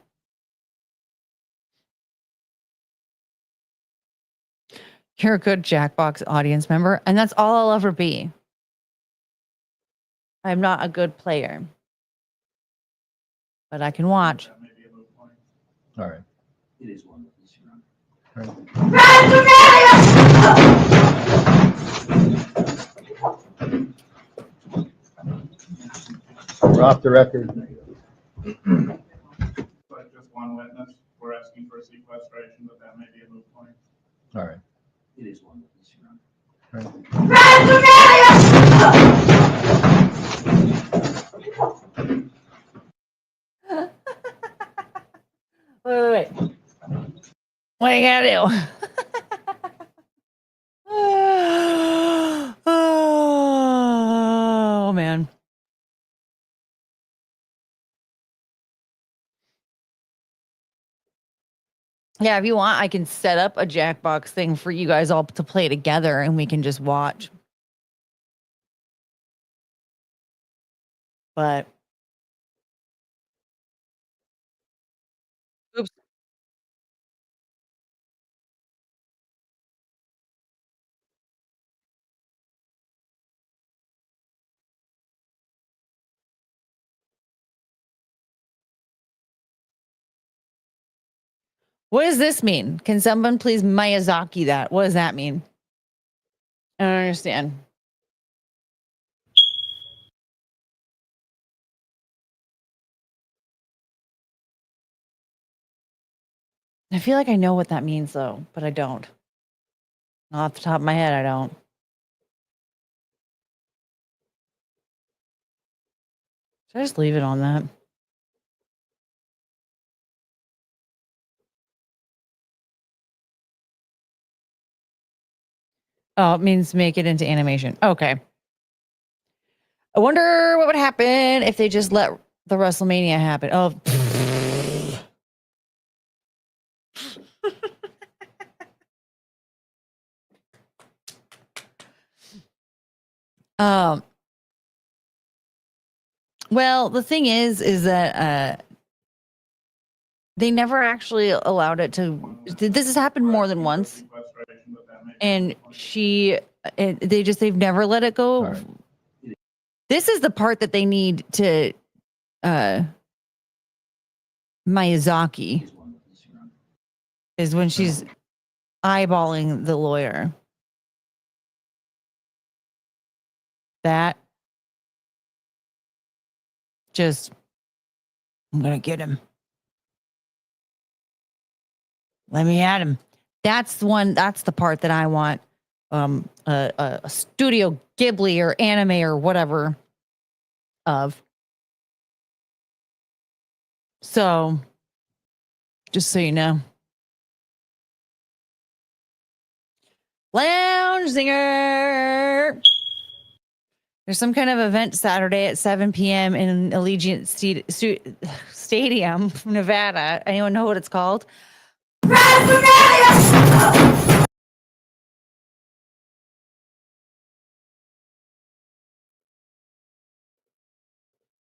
You're a good Jackbox audience member, and that's all I'll ever be. I'm not a good player, but I can watch. All right. It is one. All right. We're off the record. But just one witness. We're asking for sequestration, but that may be a moot point. All right. It is one. All right. Wait. What do you gotta do? Oh, man. Yeah, if you want, I can set up a Jackbox thing for you guys all to play together and we can just watch. But oops. What does this mean? Can someone please Miyazaki that? What does that mean? I don't understand. I feel like I know what that means though, but I don't. Off the top of my head, I don't. Should I just leave it on that? Oh, it means make it into animation. Okay. I wonder what would happen if they just let the WrestleMania happen. Oh. um. Well, the thing is that they never actually allowed it to. This has happened more than once, and they've never let it go. All right. This is the part that they need to Miyazaki is when she's eyeballing the lawyer. That just, I'm gonna get him. Let me at him. That's the one. That's the part that I want. A Studio Ghibli or anime or whatever of. So, just so you know, Lounge Singer. There's some kind of event Saturday at 7 p.m. in Allegiant Stadium, Nevada. Anyone know what it's called?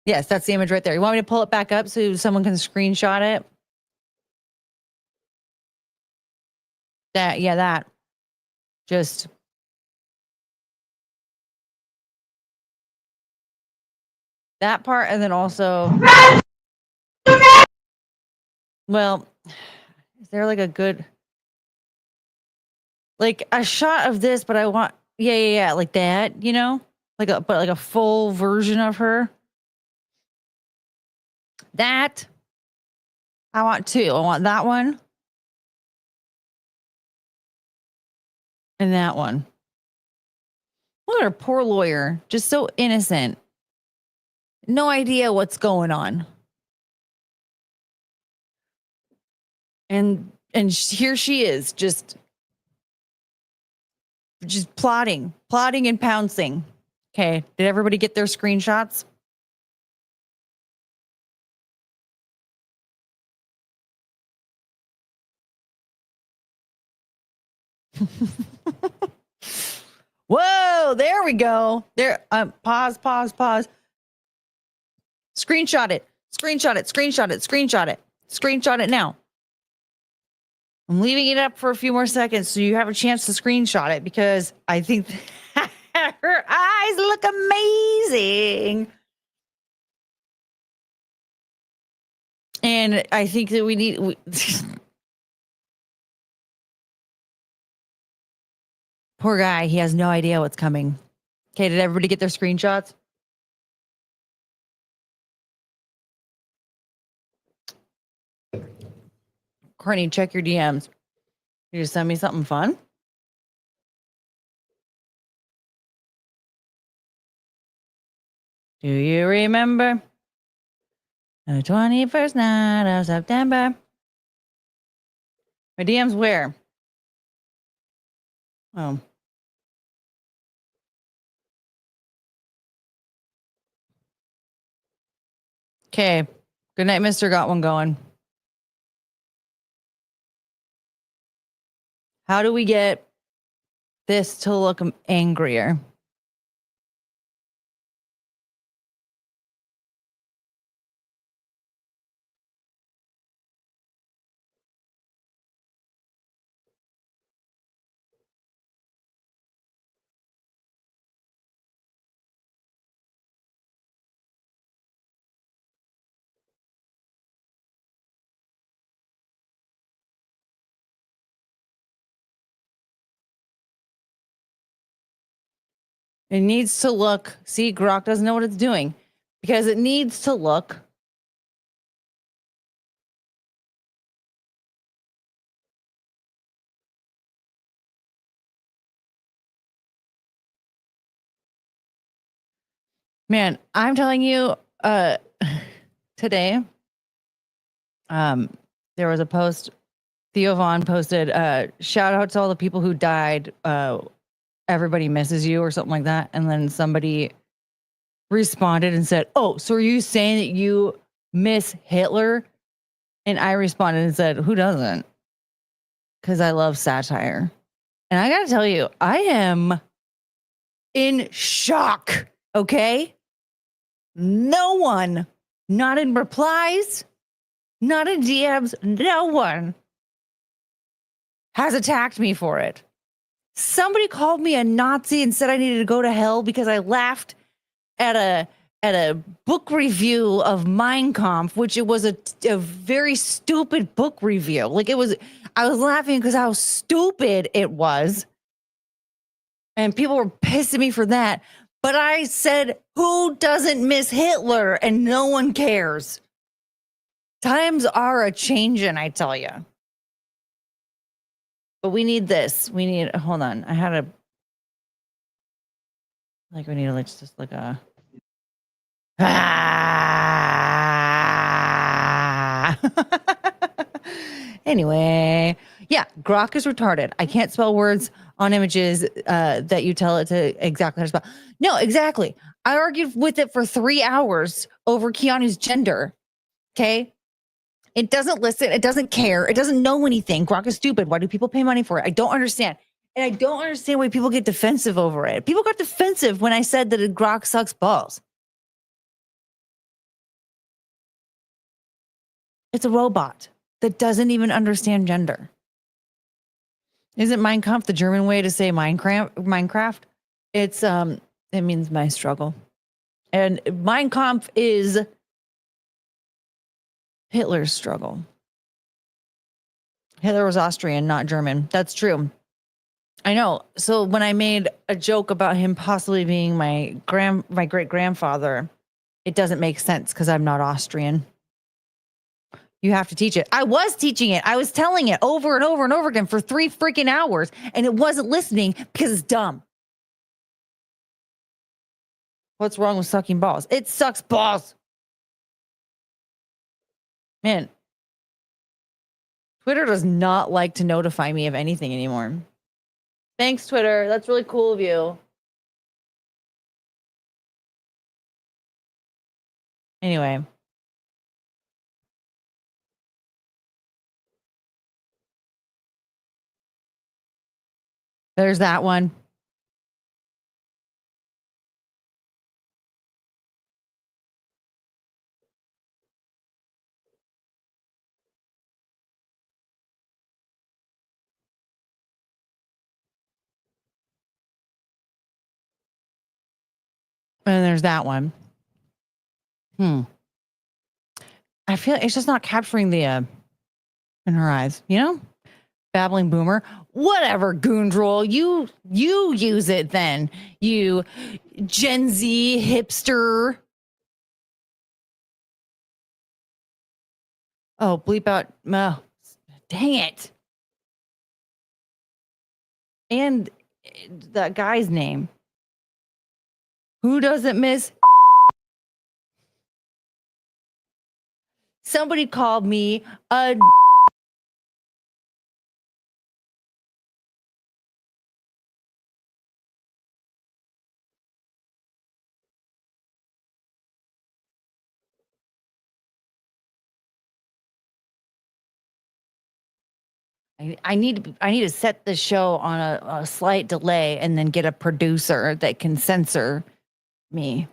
Yes, that's the image right there. You want me to pull it back up so someone can screenshot it? That. Just that part, and then also, well, is there like a good, like a shot of this? But I want, yeah, like that, like a full version of her. That I want two. I want that one and that one. Look at her, poor lawyer, just so innocent, no idea what's going on, and here she is, just plotting and pouncing. Okay, did everybody get their screenshots? Whoa, there we go. There, pause. Screenshot it. Screenshot it now. I'm leaving it up for a few more seconds so you have a chance to screenshot it because I think her eyes look amazing. And I think that we need poor guy, he has no idea what's coming. Okay, did everybody get their screenshots? Courtney, check your DMs. You just send me something fun? Do you remember the 21st night of September? My DMs where? Oh. Okay. Good night, Mr. Got one going. How do we get this to look angrier? It needs to look, see, Grok doesn't know what it's doing because it needs to look man, I'm telling you, today, there was a post, Theo Vaughn posted, shout out to all the people who died. Everybody misses you or something like that. And then somebody responded and said, oh, so are you saying that you miss Hitler? And I responded and said, who doesn't? Because I love satire. And I got to tell you, I am in shock. Okay. No one, not in replies, not in DMs, no one has attacked me for it. Somebody called me a Nazi and said I needed to go to hell because I laughed at a book review of Mein Kampf, which it was a very stupid book review. Like I was laughing because how stupid it was. And people were pissing me for that. But I said, who doesn't miss Hitler? And no one cares. Times are a changing, I tell you. But we need this. We need, hold on. I had we need to just like a. Anyway, yeah, Grok is retarded. I can't spell words on images that you tell it to exactly how to spell. No, exactly. I argued with it for 3 hours over Keanu's gender. Okay. It doesn't listen. It doesn't care. It doesn't know anything. Grok is stupid. Why do people pay money for it? I don't understand. And I don't understand why people get defensive over it. People got defensive when I said that Grok sucks balls. It's a robot that doesn't even understand gender. Isn't Mein Kampf the German way to say Minecraft? It's it means my struggle. And Mein Kampf is Hitler's struggle. Hitler was Austrian, not German. That's true. I know. So when I made a joke about him possibly being my great grandfather, it doesn't make sense because I'm not Austrian. You have to teach it. I was teaching it. I was telling it over and over and over again for 3 freaking hours, and it wasn't listening because it's dumb. What's wrong with sucking balls? It sucks balls. Man, Twitter does not like to notify me of anything anymore. Thanks, Twitter. That's really cool of you. Anyway. There's that one. And there's that one. I feel it's just not capturing the in her eyes, you know? Babbling boomer. Whatever, Goondroll. You use it then. You Gen Z hipster. Oh, bleep out. Oh, dang it. And that guy's name. Who doesn't miss? Somebody called me a I need to set the show on a slight delay and then get a producer that can censor me.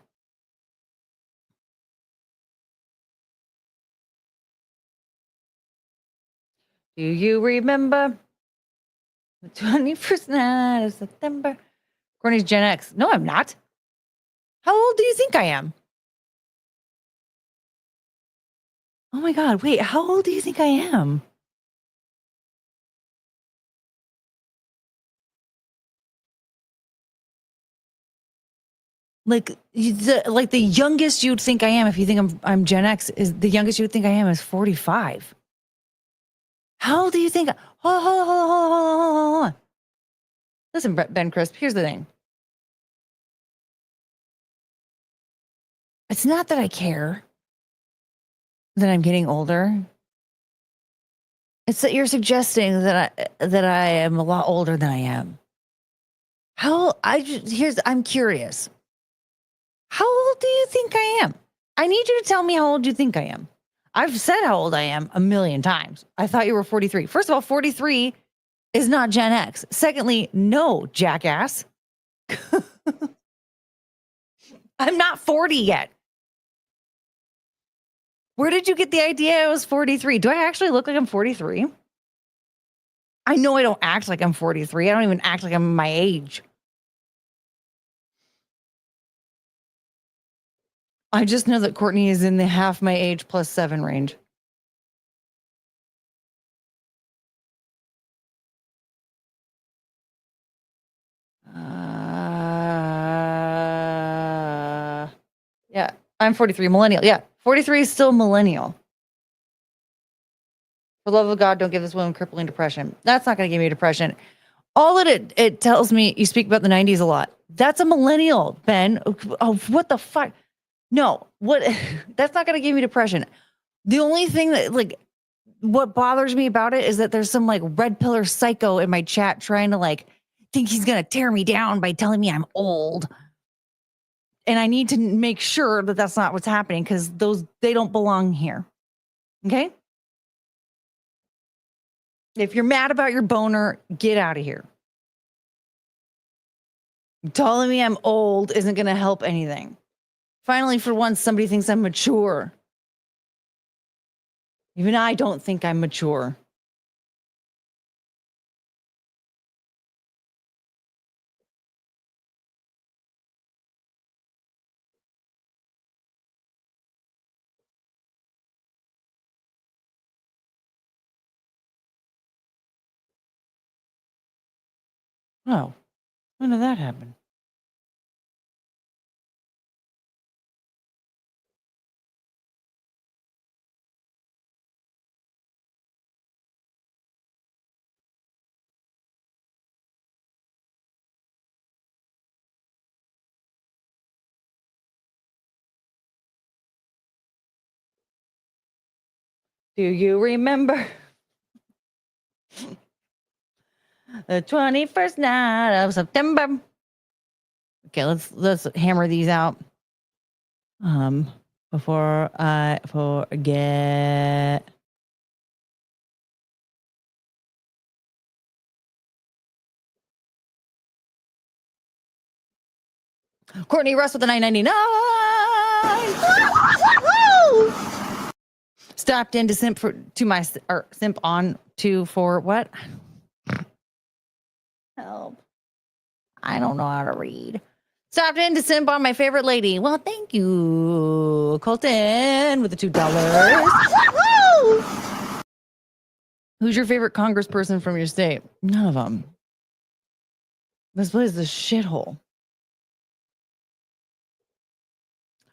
Do you remember the 21st night of September? Courtney's Gen X. No, I'm not. How old do you think I am? Oh my God, wait, how old do you think I am? Like the youngest you'd think I am, if you think I'm Gen X, is the youngest you'd think I am is 45. How old do you think? Hold on. Listen, Ben Crisp, here's the thing. It's not that I care that I'm getting older. It's that you're suggesting that I am a lot older than I am. I'm curious. How old do you think I am? I need you to tell me how old you think I am. I've said how old I am a million times. I thought you were 43. First of all, 43 is not Gen X. Secondly, no, jackass. I'm not 40 yet. Where did you get the idea I was 43? Do I actually look like I'm 43? I know I don't act like I'm 43. I don't even act like I'm my age. I just know that Courtney is in the half my age plus 7 range. Yeah, I'm 43, millennial. Yeah, 43 is still millennial. For the love of God, don't give this woman crippling depression. That's not going to give me depression. All that it tells me, you speak about the 90s a lot. That's a millennial, Ben. Oh, what the fuck? No, what? That's not going to give me depression. The only thing that, like, what bothers me about it is that there's some, like, red pillar psycho in my chat trying to, like, think he's going to tear me down by telling me I'm old. And I need to make sure that that's not what's happening, because they don't belong here. Okay? If you're mad about your boner, get out of here. Telling me I'm old isn't going to help anything. Finally, for once, somebody thinks I'm mature. Even I don't think I'm mature. Oh, when did that happen? Do you remember the 21st night of September? Okay, let's hammer these out. Before I forget. Courtney Russ with the $9.99. Stopped in to simp for what? Help. I don't know how to read. Stopped in to simp on my favorite lady. Well, thank you, Colton, with the $2. Who's your favorite congressperson from your state? None of them. This place is a shithole.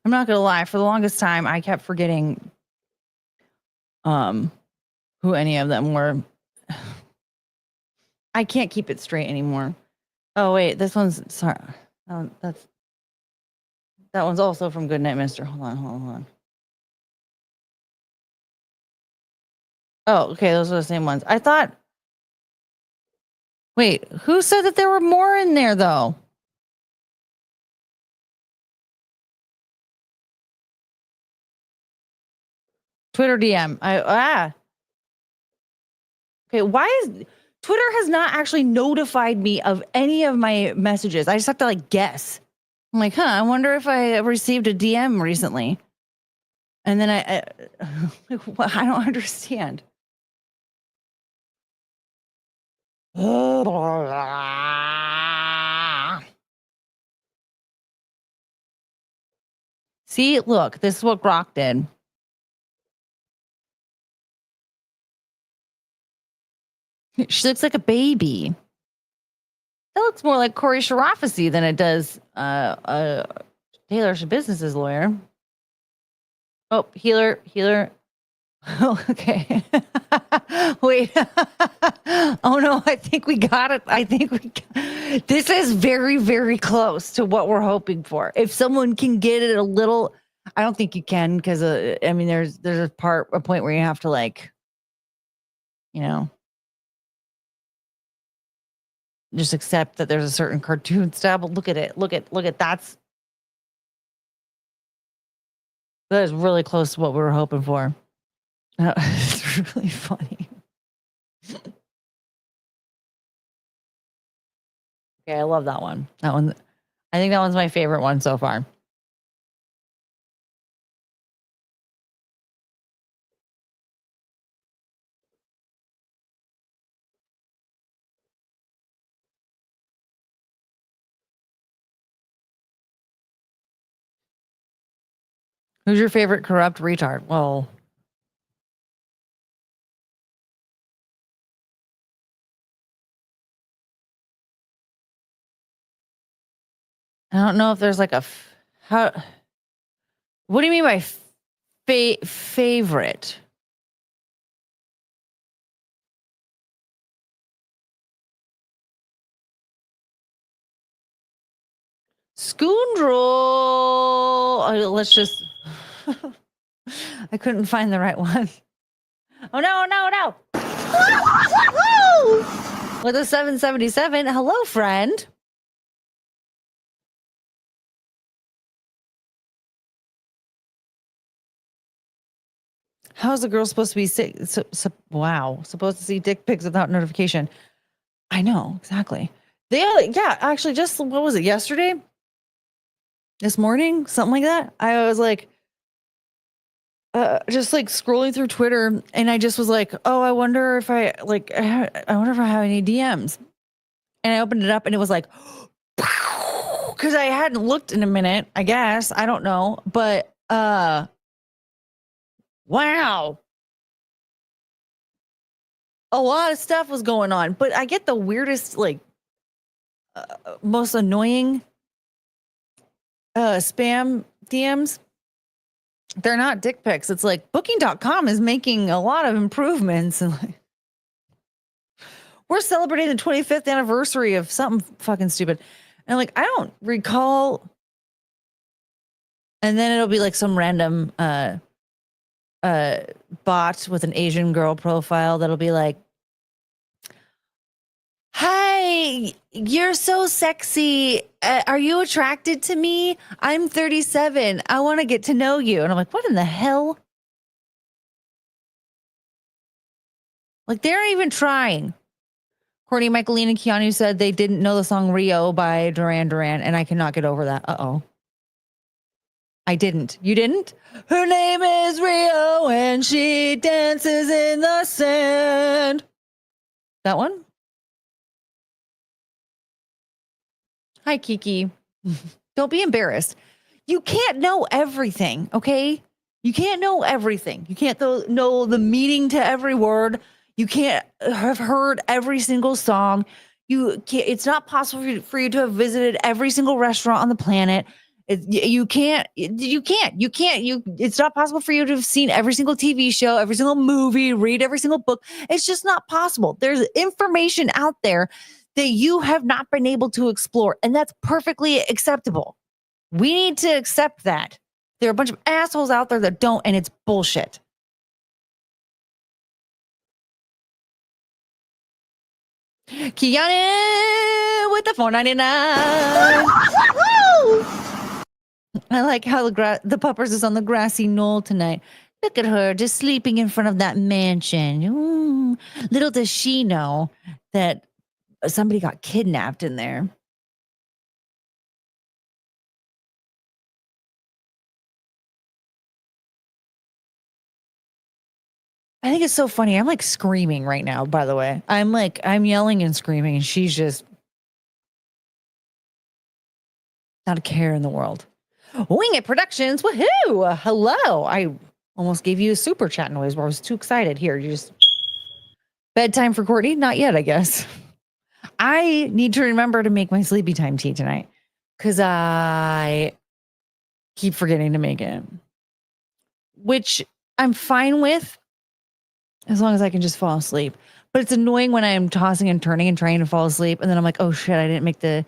I'm not gonna lie. For the longest time, I kept forgetting who any of them were. I can't keep it straight anymore. Oh wait, this one's sorry. That one's also from Goodnight Mister. Hold on. Oh, okay, those are the same ones. I thought. Wait, who said that there were more in there though? Twitter DM. Okay, why is Twitter has not actually notified me of any of my messages? I just have to like guess. I'm like, I wonder if I received a DM recently. And then I don't understand. See, look, this is what Grok did. She looks like a baby. That looks more like Corey Sharafacy than it does Taylor Business's lawyer. Oh, healer. Oh, okay. Wait. Oh no, I think we got it. This is very, very close to what we're hoping for. If someone can get it a little, I don't think you can because I mean, there's a point where you have to like, just accept that there's a certain cartoon style. But look at it. Look at that is really close to what we were hoping for. It's really funny. Okay, I love that one. I think that one's my favorite one so far. Who's your favorite corrupt retard? Well, I don't know if there's like what do you mean by favorite? Scoundrel. Let's just. I couldn't find the right one. Oh no! With a 777. Hello, friend. How's a girl supposed to be sick? Supposed to see dick pics without notification. I know, exactly. Actually, just what was it, yesterday? This morning? Something like that. I was like, just like scrolling through Twitter, and I just was like, oh, I wonder if I have any DMs. And I opened it up, and it was like, because I hadn't looked in a minute, I guess. I don't know. But wow. A lot of stuff was going on, but I get the weirdest, like, most annoying spam DMs. They're not dick pics. It's like booking.com is making a lot of improvements. And like, we're celebrating the 25th anniversary of something fucking stupid. And like, I don't recall. And then it'll be like some random bot with an Asian girl profile that'll be like, hi, you're so sexy. Are you attracted to me? I'm 37. I want to get to know you. And I'm like, what in the hell? Like, they're not even trying. Courtney, Michaeline, and Keanu said they didn't know the song Rio by Duran Duran, and I cannot get over that. Uh-oh. I didn't. You didn't? Her name is Rio, and she dances in the sand. That one? Hi, Kiki. Don't be embarrassed. You can't know everything, okay? You can't know everything. You can't know the meaning to every word. You can't have heard every single song. It's not possible for you to have visited every single restaurant on the planet. It's not possible for you to have seen every single TV show, every single movie, read every single book. It's just not possible. There's information out there that you have not been able to explore, and that's perfectly acceptable. We need to accept that. There are a bunch of assholes out there that don't, and it's bullshit. Kiana with the $4.99. I like how the puppers is on the grassy knoll tonight. Look at her just sleeping in front of that mansion. Ooh. Little does she know that somebody got kidnapped in there. I think it's so funny. I'm like screaming right now, by the way. I'm yelling and screaming, and she's just not a care in the world. Wing It Productions, woohoo! Hello. I almost gave you a super chat noise where I was too excited. Here, you just bedtime for Courtney? Not yet, I guess. I need to remember to make my sleepy time tea tonight because I keep forgetting to make it, which I'm fine with as long as I can just fall asleep. But it's annoying when I'm tossing and turning and trying to fall asleep. And then I'm like, oh shit, I didn't make the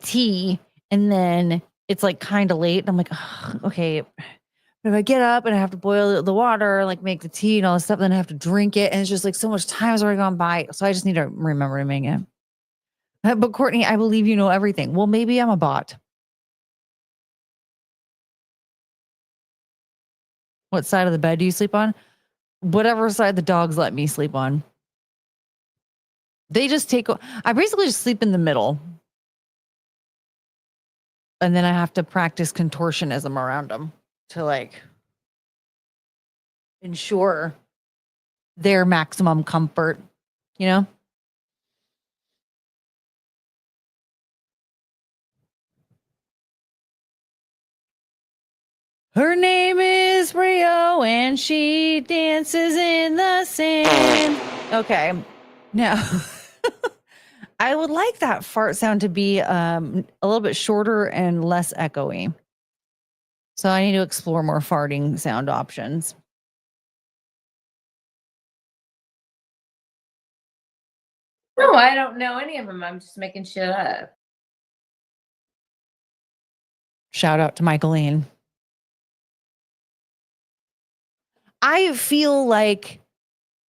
tea. And then it's like kind of late. And I'm like, oh, okay. But if I get up and I have to boil the water, like make the tea and all this stuff, then I have to drink it. And it's just like so much time has already gone by. So I just need to remember to make it. But Courtney, I believe you know everything. Well, maybe I'm a bot. What side of the bed do you sleep on? Whatever side the dogs let me sleep on. They just I basically just sleep in the middle. And then I have to practice contortionism around them to like ensure their maximum comfort, you know? Her name is Rio and she dances in the sand. Okay. Now, I would like that fart sound to be a little bit shorter and less echoey. So I need to explore more farting sound options. No, I don't know any of them. I'm just making shit up. Shout out to Michaeline. I feel like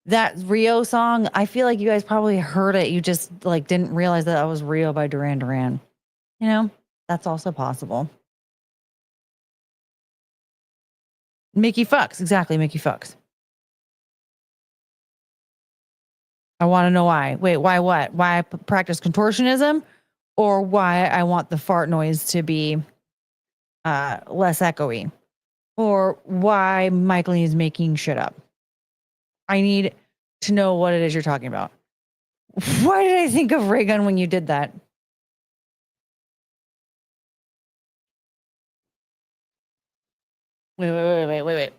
that Rio song, I feel like you guys probably heard it. You just like didn't realize that was Rio by Duran Duran. You know, that's also possible. Mickey fucks. Exactly. Mickey fucks. I want to know why. Wait, why what? Why I practice contortionism or why I want the fart noise to be less echoey or why Michaeline is making shit up. I need to know what it is you're talking about. Why did I think of Ray Gun when you did that? Wait. Okay,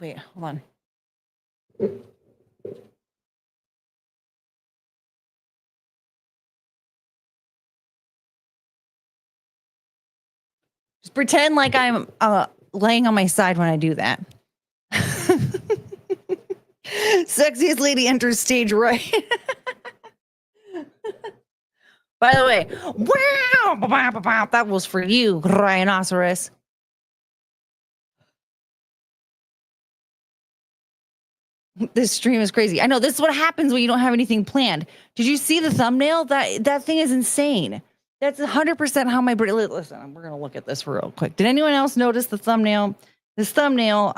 wait, hold on. Just pretend like I'm laying on my side when I do that. Sexiest lady enters stage right. By the way, wow, that was for you, rhinoceros. This stream is crazy. I know this is what happens when you don't have anything planned. Did you see the thumbnail? That thing is insane. That's 100% how my brain. Listen, we're gonna look at this real quick. Did anyone else notice the thumbnail? This thumbnail,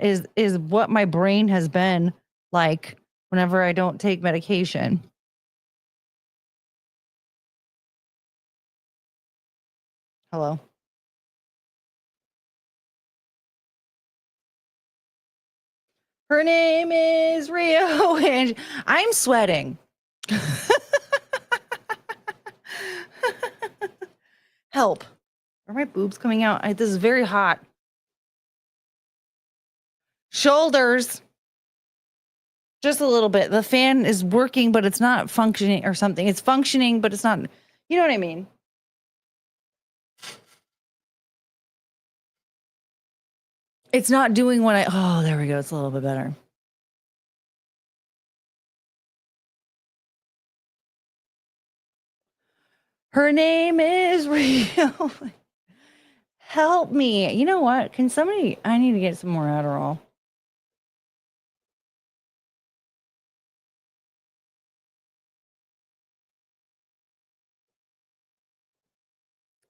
is what my brain has been like whenever I don't take medication. Hello. Her name is Rio, and I'm sweating. Help. Are my boobs coming out? This is very hot. Shoulders. Just a little bit. The fan is working, but it's not functioning or something. It's functioning, but it's not. You know what I mean? It's not doing what oh, there we go. It's a little bit better. Her name is Rio. Help me. You know what? Can somebody, I need to get some more Adderall.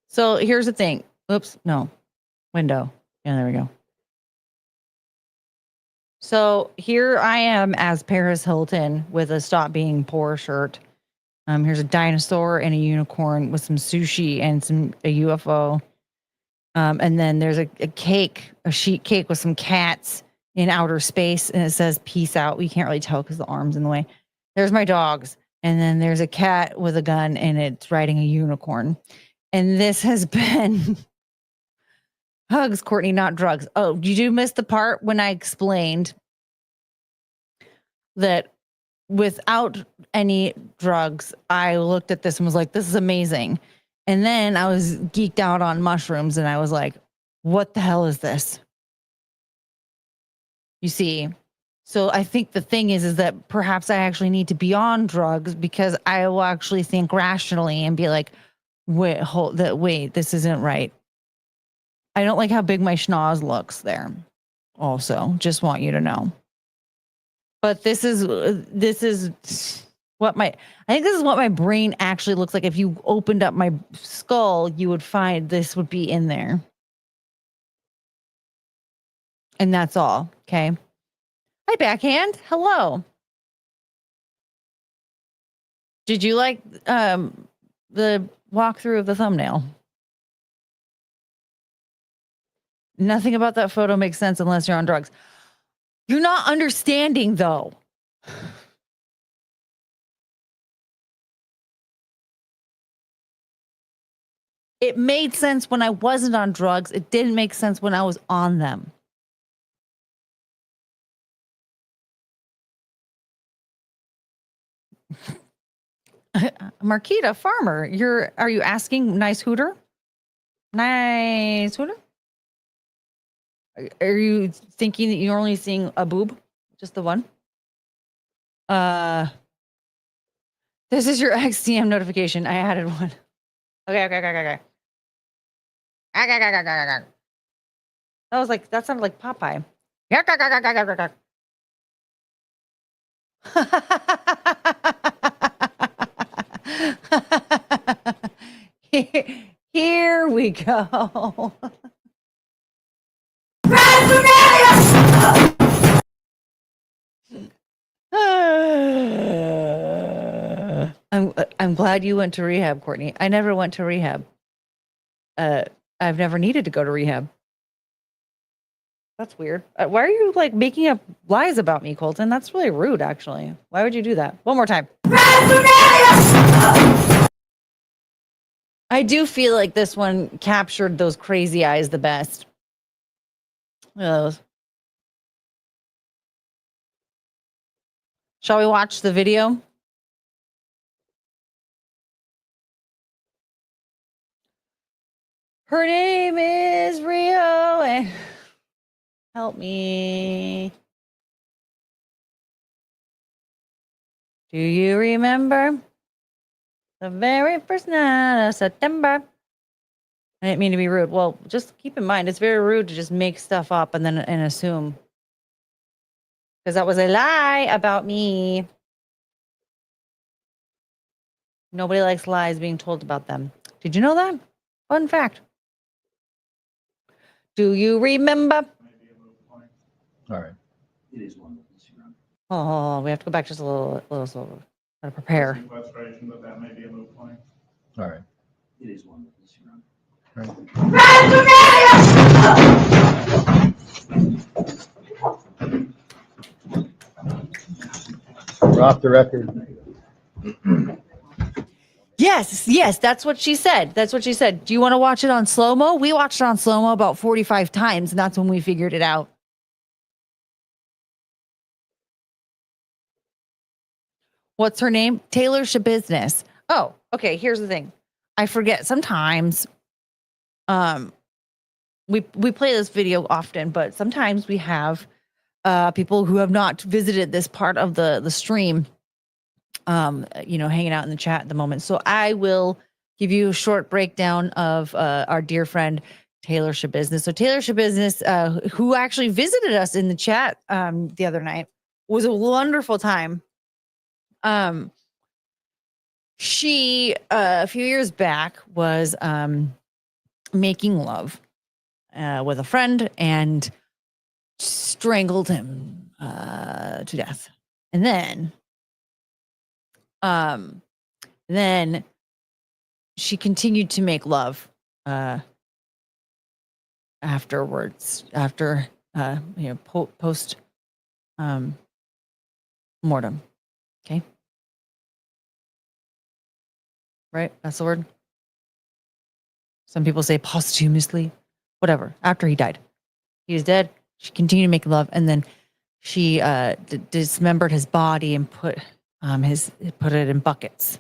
So here's the thing. Oops, no. Window. Yeah, there we go. So here I am as Paris Hilton with a Stop Being Poor shirt. Here's a dinosaur and a unicorn with some sushi and a UFO. And then there's a cake, a sheet cake with some cats in outer space, and it says "Peace out." We can't really tell because the arm's in the way. There's my dogs, and then there's a cat with a gun, and it's riding a unicorn. And this has been hugs, Courtney, not drugs. Oh, did you miss the part when I explained that without any drugs, I looked at this and was like, this is amazing. And then I was geeked out on mushrooms and I was like, what the hell is this? You see, so I think the thing is that perhaps I actually need to be on drugs because I will actually think rationally and be like, wait, this isn't right. I don't like how big my schnoz looks there. Also, just want you to know. But this is what I think this is what my brain actually looks like. If you opened up my skull, you would find this would be in there. And that's all. Okay. Hi, backhand. Hello. Did you like the walkthrough of the thumbnail? Nothing about that photo makes sense unless you're on drugs. You're not understanding, though. It made sense when I wasn't on drugs. It didn't make sense when I was on them. Marquita Farmer, are you asking nice hooter? Nice hooter? Are you thinking that you're only seeing a boob? Just the one? This is your XDM notification. I added one. Okay. That sounded like Popeye. Here we go. I'm glad you went to rehab, Courtney. I never went to rehab. I've never needed to go to rehab. That's weird. Why are you like making up lies about me, Colton? That's really rude, actually. Why would you do that? One more time. I do feel like this one captured those crazy eyes the best. Shall we watch the video? Her name is Rio. And help me. Do you remember the very first night of September? I didn't mean to be rude. Well, just keep in mind, it's very rude to just make stuff up and then assume. Because that was a lie about me. Nobody likes lies being told about them. Did you know that? Fun fact. Do you remember? All right. It is one of these. Oh, we have to go back just a little slower. Gotta prepare. Sequestration, but that may be a moot point. All right. It is one of these. All right. We're off the record. Yes, that's what she said. Do you want to watch it on slow-mo? We watched it on slow-mo about 45 times, and that's when we figured it out. What's her name? Taylor Shabusiness. Oh, okay, here's the thing. I forget sometimes we play this video often, but sometimes we have people who have not visited this part of the stream hanging out in the chat at the moment. So I will give you a short breakdown of our dear friend Taylor Shabusiness. So Taylor Shabusiness, who actually visited us in the chat the other night, was a wonderful time. She a few years back was making love with a friend and strangled him to death. And then she continued to make love afterwards, after post mortem. Okay. Right? That's the word. Some people say posthumously, whatever, after he died. He was dead. She continued to make love, and then she dismembered his body and put it in buckets.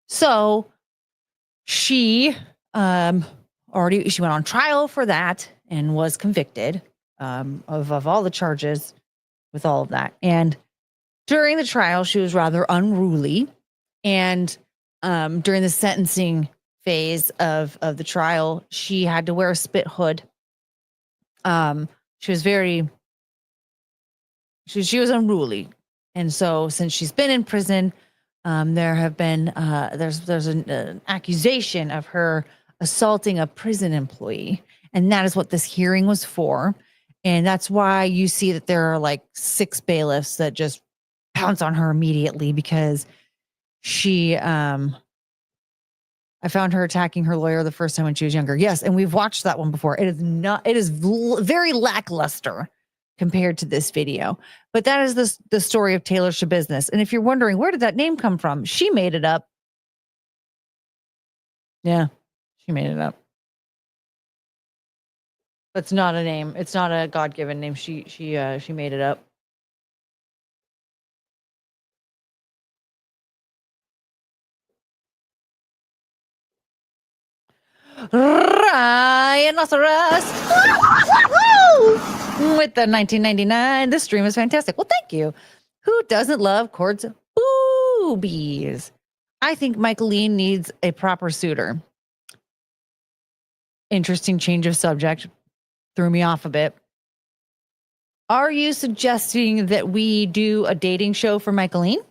So she she went on trial for that and was convicted of all the charges with all of that. And during the trial, she was rather unruly. And during the sentencing phase of the trial, she had to wear a spit hood. She was she was unruly. And so since she's been in prison, there have been there's an accusation of her assaulting a prison employee, and that is what this hearing was for. And that's why you see that there are like 6 bailiffs that just pounce on her immediately, because she I found her attacking her lawyer the first time when she was younger. Yes, and we've watched that one before. It is very lackluster compared to this video. But that is the story of Taylor Schabusiness. And if you're wondering, where did that name come from? She made it up. Yeah, she made it up. It's not a name. It's not a God-given name. She made it up. Rhinoceros with the 1999. This stream is fantastic. Well, thank you. Who doesn't love Cord's boobies? I think Michaeline needs a proper suitor. Interesting change of subject. Threw me off a bit. Are you suggesting that we do a dating show for Michaeline?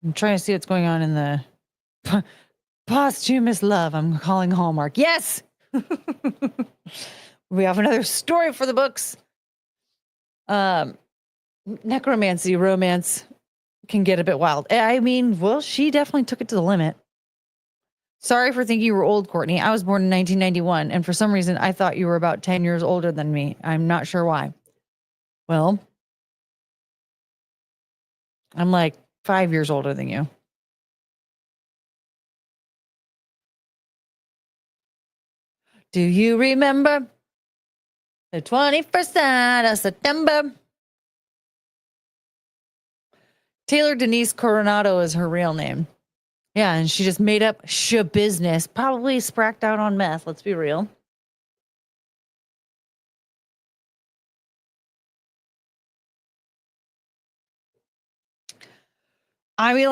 I'm trying to see what's going on in the posthumous love. I'm calling Hallmark. Yes. We have another story for the books. Necromancy romance can get a bit wild. I mean, well, she definitely took it to the limit. Sorry for thinking you were old, Courtney. I was born in 1991, and for some reason, I thought you were about 10 years older than me. I'm not sure why. Well, I'm like 5 years older than you. Do you remember the 21st night of September? Taylor Denise Coronado is her real name. Yeah, and she just made up Schabusiness, probably spracked out on meth. Let's be real. I mean,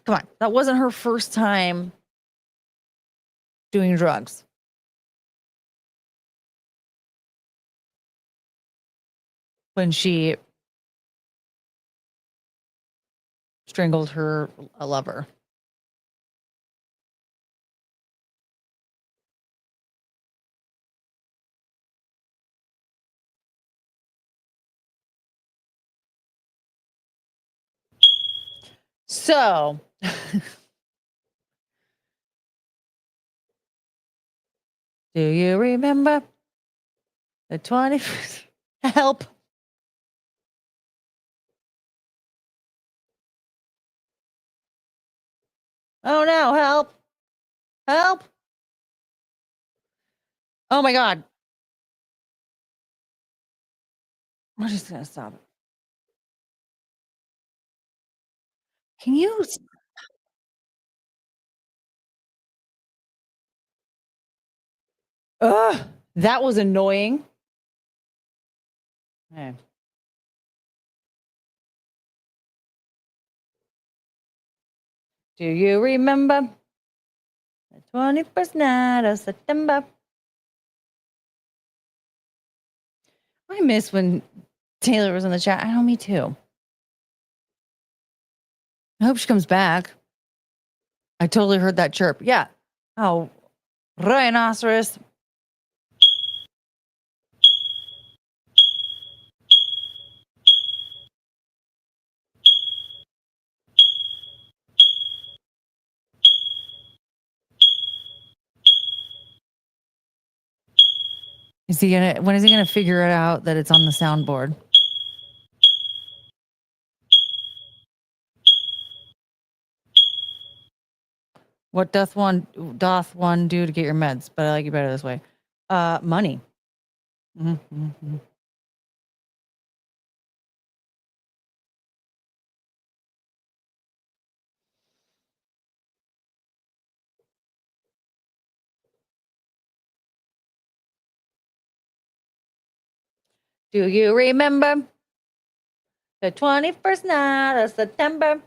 come on. That wasn't her first time doing drugs. When she strangled her lover. So, do you remember the 21st? Help. Oh no, help. Help. Oh my God. I'm just going to stop it. Can you? That was annoying. Okay. Do you remember the 21st night of September? I miss when Taylor was in the chat. I know, me too. I hope she comes back. I totally heard that chirp. Yeah. Oh, rhinoceros. When is he gonna figure it out that it's on the soundboard? What doth one do to get your meds? But I like it better this way. Money. Mm-hmm. Do you remember the 21st night of September?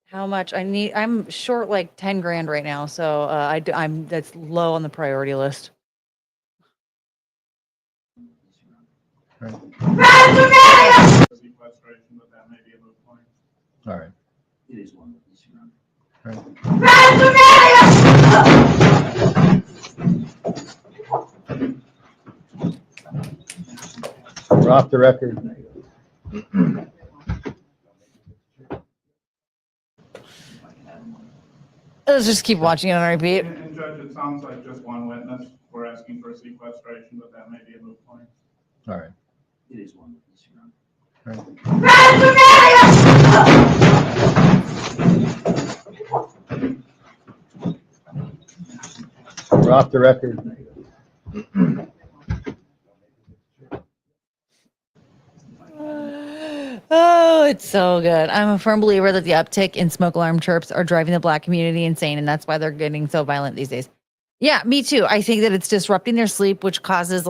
How much I need? I'm short like 10 grand right now, so I'm that's low on the priority list. All right. Sequestration, but that may be a moot point. All right. It is one of these, Your Honor. All right. We're off the record. Let's just keep watching it on repeat. And Judge, it sounds like just one witness. We're asking for sequestration, but that may be a moot point. All right. It is one of these, Your Honor. All right. We're off the record. Oh, it's so good. I'm a firm believer that the uptick in smoke alarm chirps are driving the Black community insane, and that's why they're getting so violent these days. Yeah, me too. I think that it's disrupting their sleep, which causes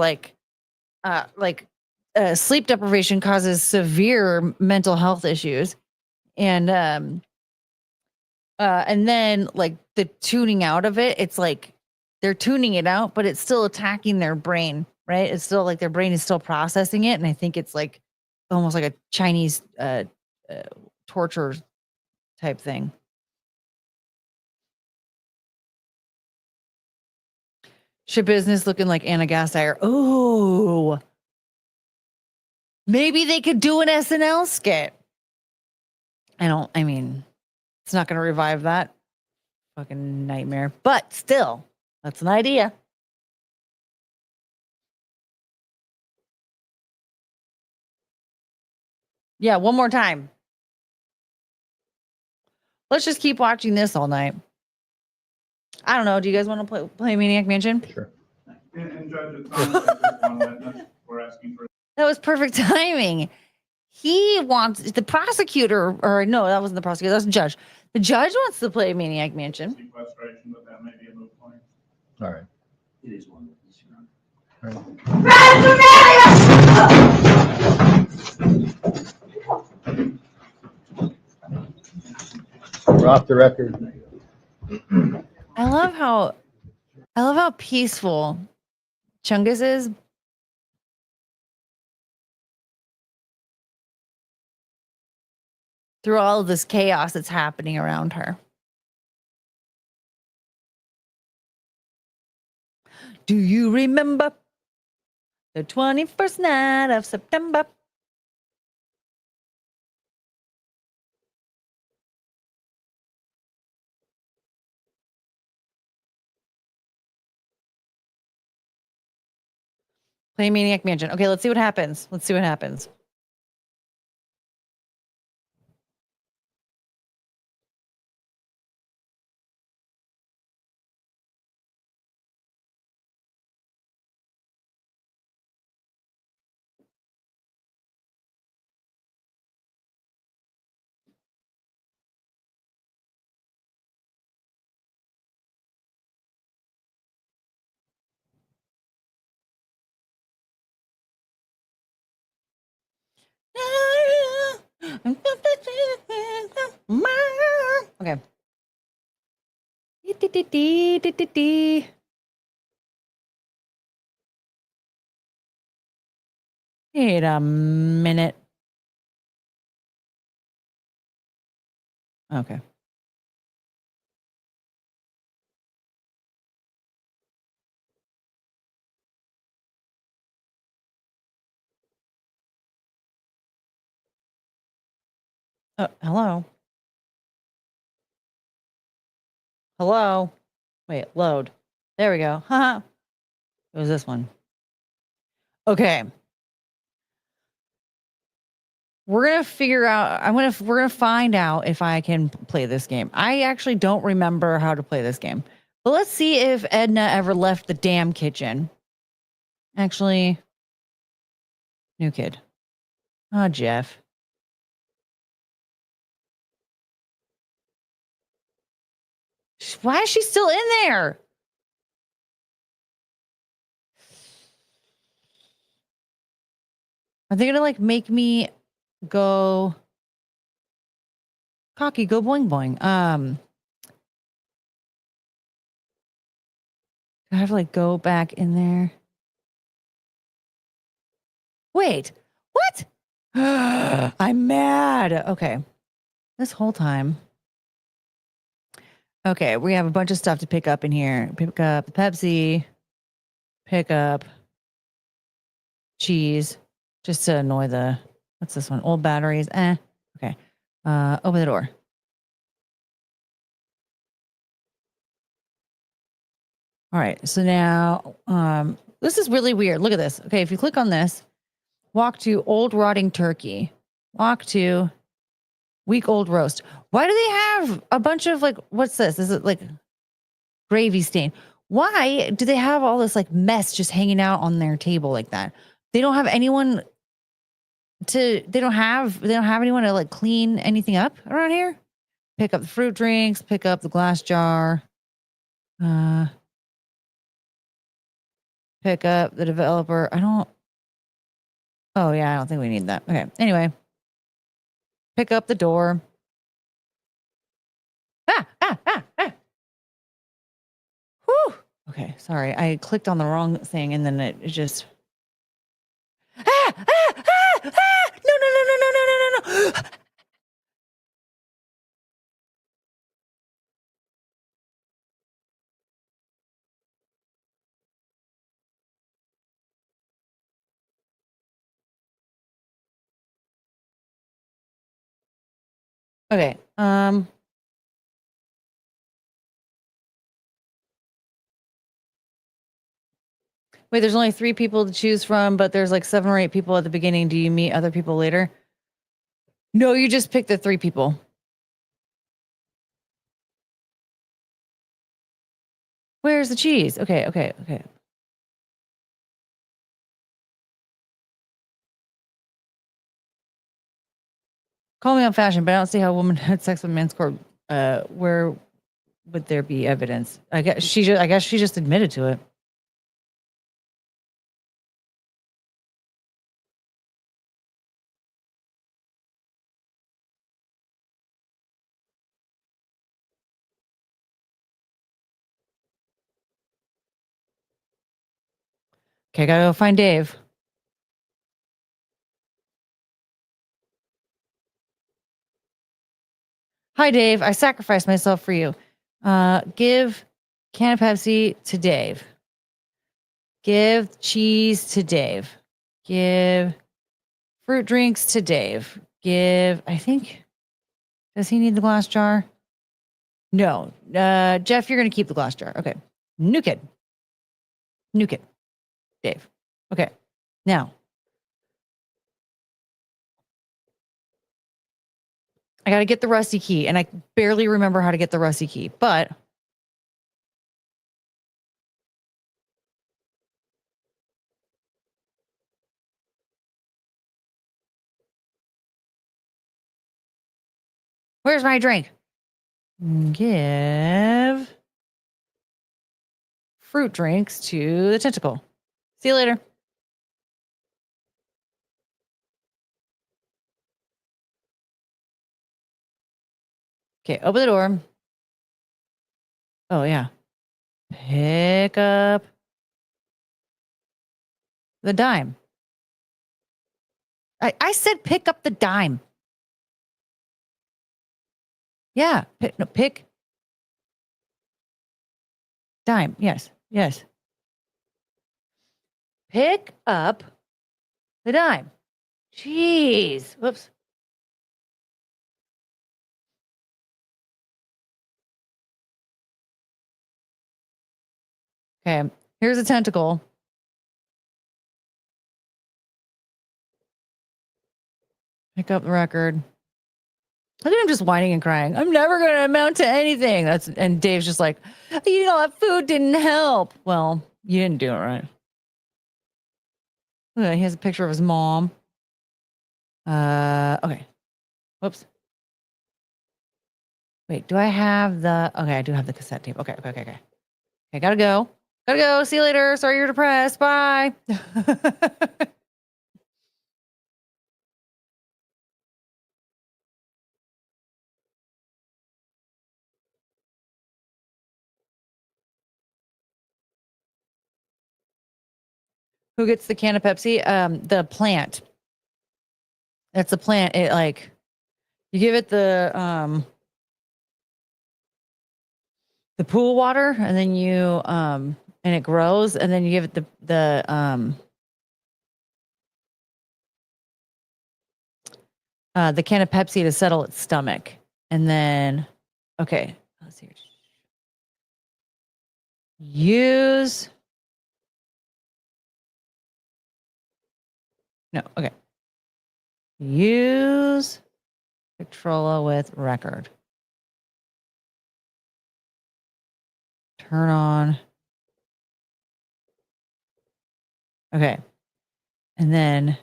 sleep deprivation causes severe mental health issues, and then like the tuning out of it, it's like they're tuning it out, but it's still attacking their brain, right? It's still like their brain is still processing it, and I think it's like almost like a Chinese torture type thing. Ship business looking like Anna Gasteyer. Oh, maybe they could do an SNL skit. I mean, it's not going to revive that fucking nightmare, but still, that's an idea. Yeah, one more time. Let's just keep watching this all night. I don't know. Do you guys want to play Maniac Mansion? Sure. And Judge, it sounds like just one witness. We're asking for That was perfect timing. He wants the prosecutor, or no, that wasn't the prosecutor. That was the judge. The judge wants to play Maniac Mansion. sequestration, but that may be a moot point. All right. It is one of these, Your Honor. All right. We're off the record. I love how peaceful Chungus is. Through all of this chaos that's happening around her. Do you remember the 21st night of September? Play Maniac Mansion. Okay, let's see what happens. Let's see what happens. Okay. Dee-dee-dee-dee-dee-dee-dee. Wait a minute. Okay. Hello. Hello. Wait, load. There we go. Haha. It was this one. Okay. We're gonna figure out. We're gonna find out if I can play this game. I actually don't remember how to play this game. But let's see if Edna ever left the damn kitchen. Actually, new kid. Oh, Jeff. Why is she still in there? Are they gonna like make me go cocky, go boing boing? Do I have to like go back in there? Wait, what? I'm mad. Okay. This whole time. Okay, we have a bunch of stuff to pick up in here. Pick up the Pepsi. Pick up cheese. Just to annoy the, what's this one? Old batteries. Okay. Open the door. All right. So now, this is really weird. Look at this. Okay. If you click on this, walk to old rotting turkey. Walk to week old roast. Why do they have a bunch of like, what's this? Is it like gravy stain? Why do they have all this like mess just hanging out on their table like that? They don't have anyone they don't have anyone to like clean anything up around here. Pick up the fruit drinks, pick up the glass jar. Pick up the developer. Oh yeah, I don't think we need that. Okay. Anyway. Pick up the door. Whew. Okay, sorry. I clicked on the wrong thing and then it just. No, no, no, no, no, no, no, no, no. Okay. Wait, there's only 3 people to choose from, but there's like 7 or 8 people at the beginning. Do you meet other people later? No, you just pick the 3 people. Where's the cheese? Okay, okay, okay. Call me on fashion, but I don't see how a woman had sex with a man's corpse. Where would there be evidence? I guess she just admitted to it. Okay, gotta go find Dave. Hi, Dave. I sacrificed myself for you. Give can of Pepsi to Dave. Give cheese to Dave. Give fruit drinks to Dave. I think, does he need the glass jar? No. Jeff, you're going to keep the glass jar. Okay. New kid. Dave. Okay. Now, I got to get the rusty key, and I barely remember how to get the rusty key, but where's my drink? Give fruit drinks to the tentacle. See you later. Okay, open the door. Oh, yeah. Pick up the dime. I said pick up the dime. Yeah. Pick dime. Yes. Yes. Pick up the dime. Jeez. Whoops. Okay. Here's a tentacle. Pick up the record. Look at him just whining and crying. I'm never going to amount to anything. And Dave's just like, you know, that food didn't help. Well, you didn't do it right. Look, he has a picture of his mom. Okay. Whoops. Wait, do I have the? Okay, I do have the cassette tape. Okay. Okay, gotta go. Gotta go. See you later. Sorry you're depressed. Bye. Who gets the can of Pepsi? The plant. That's the plant. It like you give it the pool water, and then you and it grows, and then you give it the can of Pepsi to settle its stomach, and then okay, let's see. Use no okay. Use Victrola with record. Turn on. Okay. And then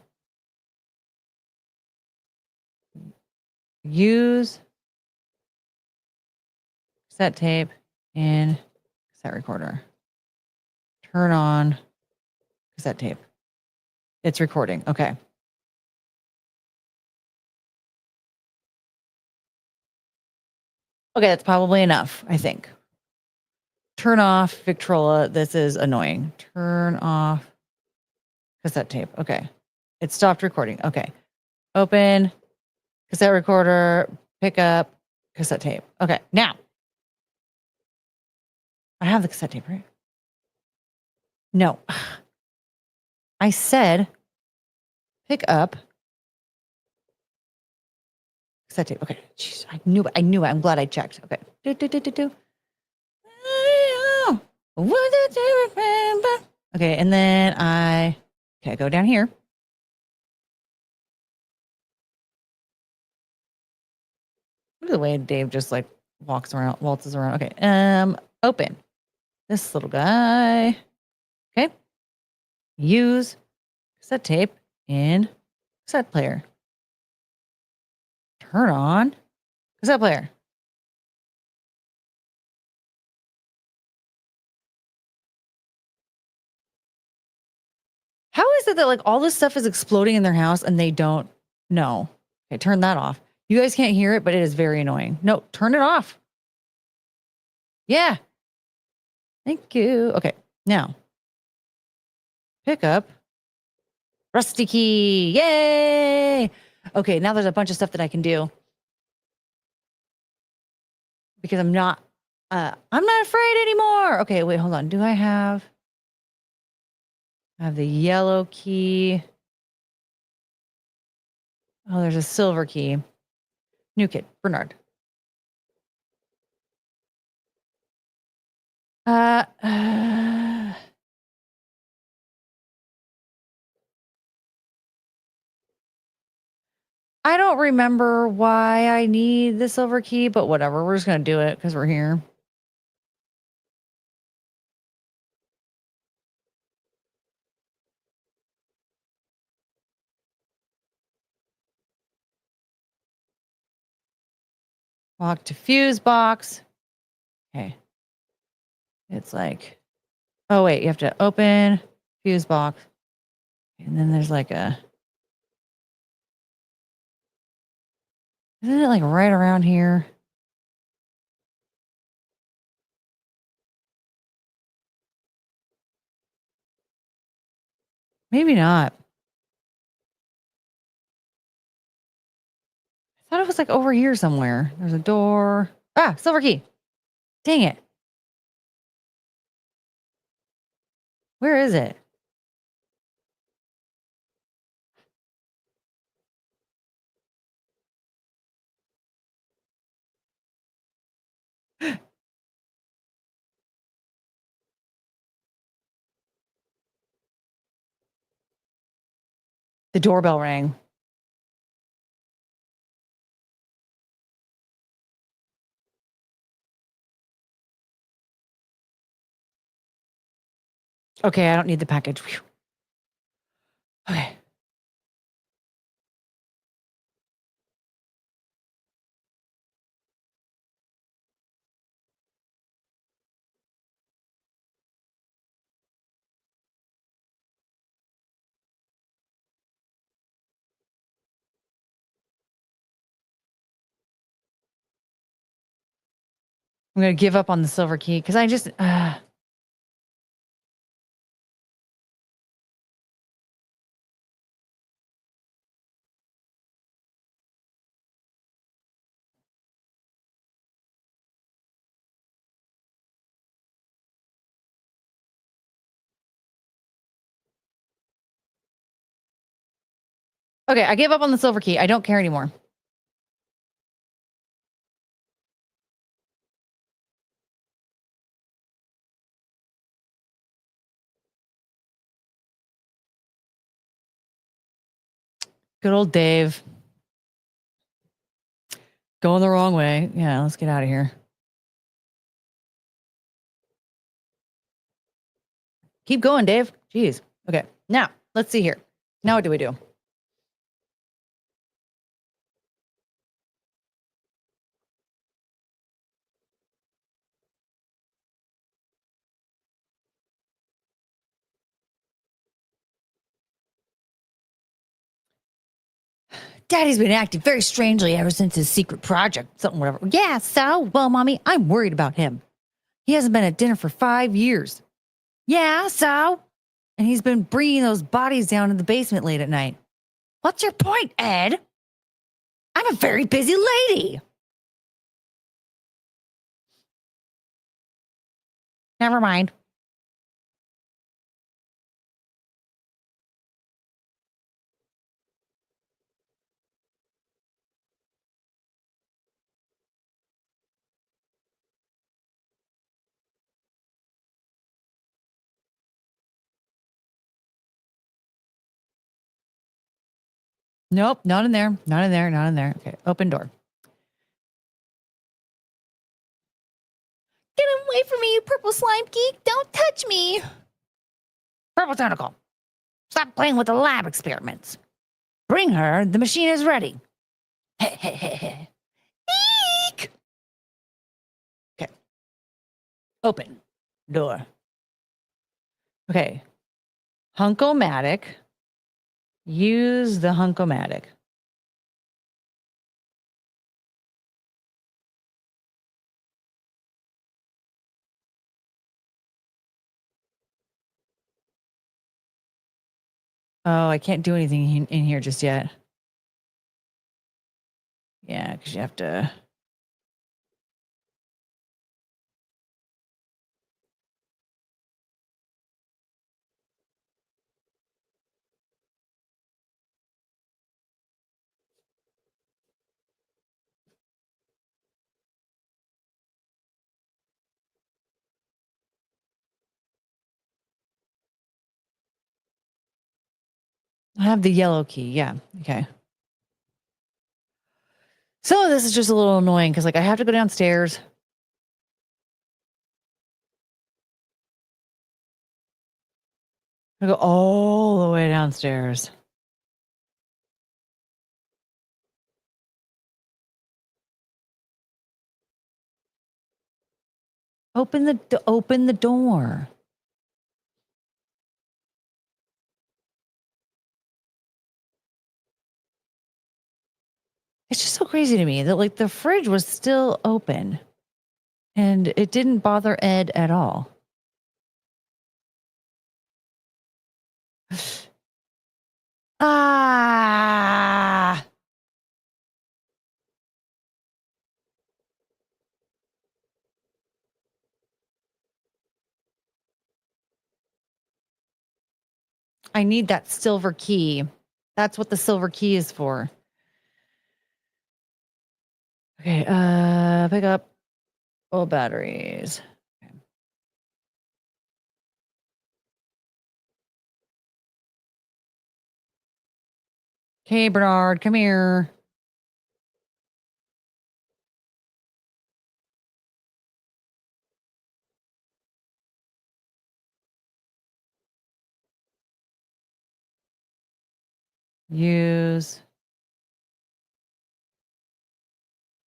use cassette tape in cassette recorder. Turn on cassette tape. It's recording. Okay. Okay, that's probably enough, I think. Turn off Victrola. This is annoying. Turn off cassette tape. Okay. It stopped recording. Okay. Open cassette recorder. Pick up cassette tape. Okay. Now, I have the cassette tape, right? No. I said pick up cassette tape. Okay. Jeez, I knew it. I'm glad I checked. Okay. Okay, and then I go down here. Look at the way Dave just like waltzes around. Okay. Open this little guy. Okay. Use cassette tape in cassette player. Turn on cassette player. How is it that like all this stuff is exploding in their house and they don't know? Okay, turn that off. You guys can't hear it, but it is very annoying. No, turn it off. Yeah. Thank you. Okay, now pick up rusty key. Yay. Okay, now there's a bunch of stuff that I can do because I'm not afraid anymore. Okay, wait, hold on. Do I have the yellow key? Oh, there's a silver key. New kid, Bernard. I don't remember why I need the silver key, but whatever. We're just going to do it because we're here. Walk to fuse box. Okay. It's like, oh, wait, you have to open fuse box. And then there's like isn't it like right around here? Maybe not. I thought it was like over here somewhere. There's a door. Ah, silver key. Dang it. Where is it? The doorbell rang. Okay, I don't need the package. Whew. Okay. I'm going to give up on the silver key because I just. Okay, I gave up on the silver key. I don't care anymore. Good old Dave. Going the wrong way. Yeah, let's get out of here. Keep going, Dave. Jeez. Okay, now let's see here. Now what do we do? Daddy's been acting very strangely ever since his secret project, something, whatever. Yeah, so? Well, Mommy, I'm worried about him. He hasn't been at dinner for 5 years. Yeah, so? And he's been bringing those bodies down in the basement late at night. What's your point, Ed? I'm a very busy lady. Never mind. Nope, not in there. Not in there. Not in there. Okay, open door. Get away from me, you purple slime geek. Don't touch me. Purple tentacle. Stop playing with the lab experiments. Bring her. The machine is ready. Eek! Okay. Open. Door. Okay. Hunkomatic. Use the Hunkomatic. Oh, I can't do anything in here just yet. Yeah, because you have to. I have the yellow key. Yeah. Okay. Some of this is just a little annoying because, like, I have to go downstairs. I go all the way downstairs. Open the door. It's just so crazy to me that, like, the fridge was still open and it didn't bother Ed at all. Ah. I need that silver key. That's what the silver key is for. Okay, pick up old batteries. Okay, Bernard, come here. Use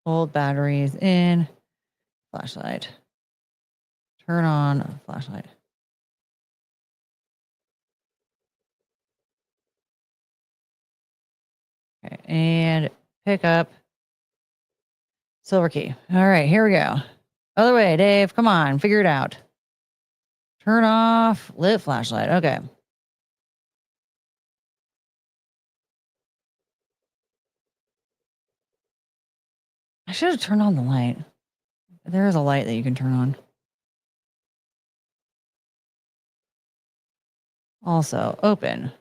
old batteries in flashlight. Turn on flashlight. Okay, and pick up silver key. All right, here we go. Other way, Dave. Come on, figure it out. Turn off lit flashlight. Okay. I should have turned on the light. There is a light that you can turn on. Also, open.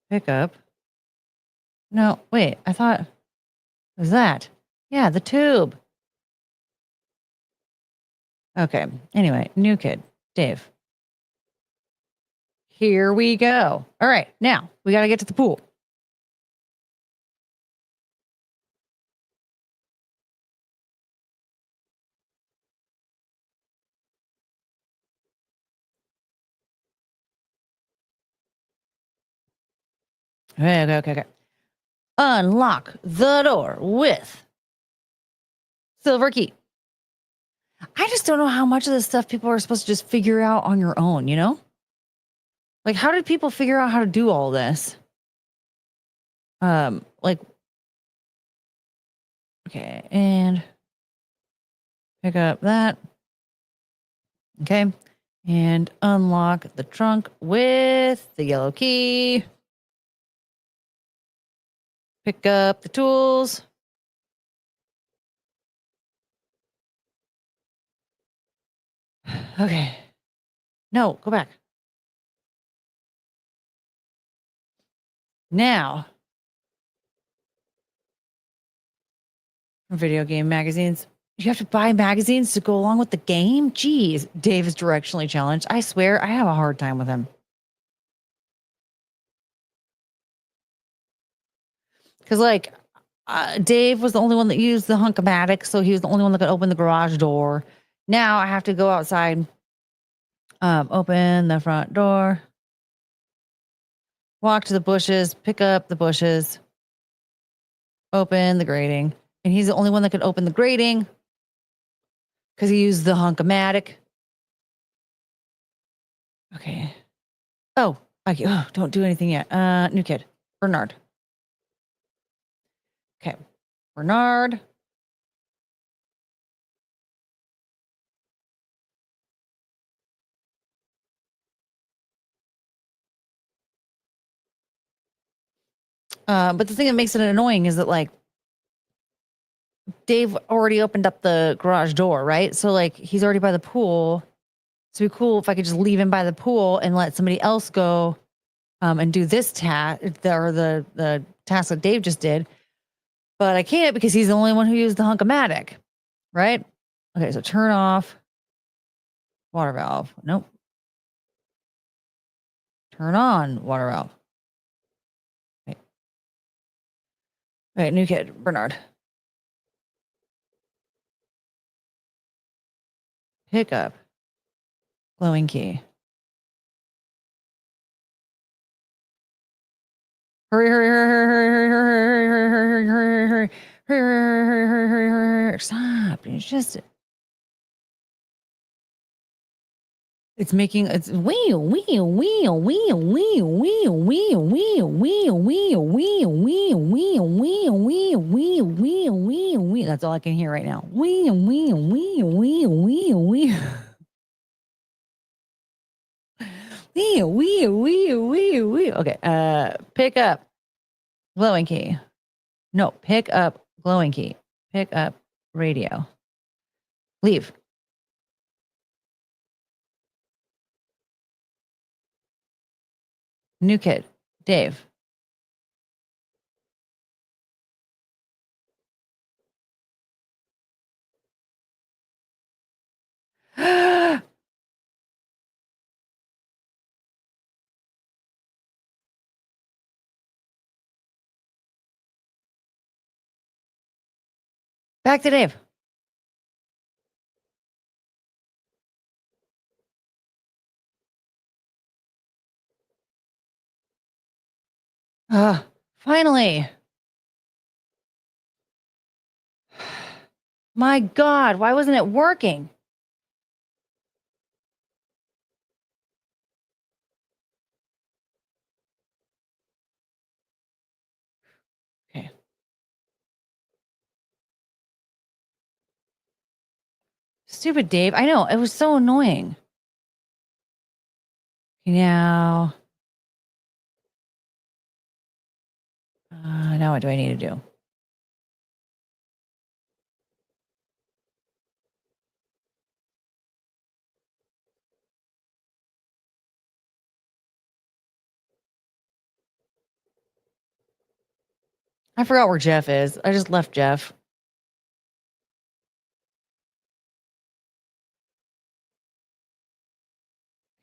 Pick up. No, wait, I thought, was that? Yeah, the tube. Okay, anyway, new kid, Dave. Here we go. All right, now we got to get to the pool. Okay. Unlock the door with silver key. I just don't know how much of this stuff people are supposed to just figure out on your own, you know? Like, how did people figure out how to do all this? Like, okay, and pick up that. Okay, and unlock the trunk with the yellow key. Pick up the tools. Okay. No, go back. Now, video game magazines. You have to buy magazines to go along with the game? Jeez, Dave is directionally challenged. I swear, I have a hard time with him. Because, like, Dave was the only one that used the Hunk-O-Matic, so he was the only one that could open the garage door. Now I have to go outside, open the front door, walk to the bushes, pick up the bushes, open the grating. And he's the only one that could open the grating because he used the Hunk-O-Matic. Okay. Oh, don't do anything yet. New kid, Bernard. Okay, Bernard. But the thing that makes it annoying is that, like, Dave already opened up the garage door, right? So, like, he's already by the pool. So it'd be cool if I could just leave him by the pool and let somebody else go and do this task, or the task that Dave just did. But I can't because he's the only one who used the Hunk-O-Matic, right? Okay, so turn off water valve. Nope. Turn on water valve. Okay. All right, new kid, Bernard. Pick up glowing key. Hurry. Stop. It's just, it's making, it's wheel. That's all I can hear right now. Okay. Pick up glowing key. No, pick up glowing key. Pick up radio. Leave. New kid. Dave. Back to Dave. Finally. My God, why wasn't it working? Okay. Stupid Dave. I know. It was so annoying. Now, now what do I need to do? I forgot where Jeff is. I just left Jeff.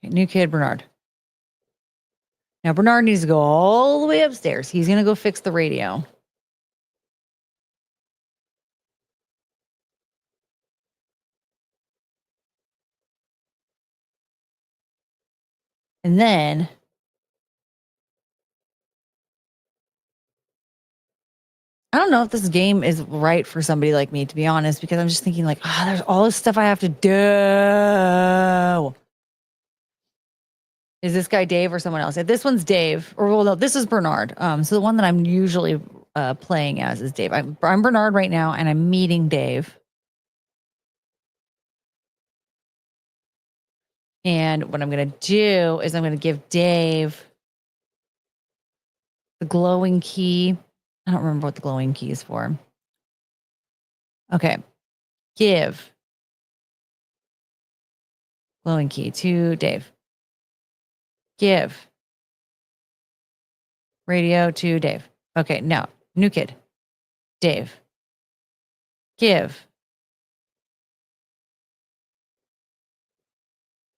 Okay, new kid, Bernard. Now, Bernard needs to go all the way upstairs. He's going to go fix the radio. And then I don't know if this game is right for somebody like me, to be honest, because I'm just thinking like, there's all this stuff I have to do. Is this guy Dave or someone else? This one's Dave, or well, no, this is Bernard. So the one that I'm usually playing as is Dave. I'm Bernard right now, and I'm meeting Dave. And what I'm going to do is I'm going to give Dave the glowing key. I don't remember what the glowing key is for. Okay. Give glowing key to Dave. Give radio to Dave. Okay, now, new kid. Dave. Give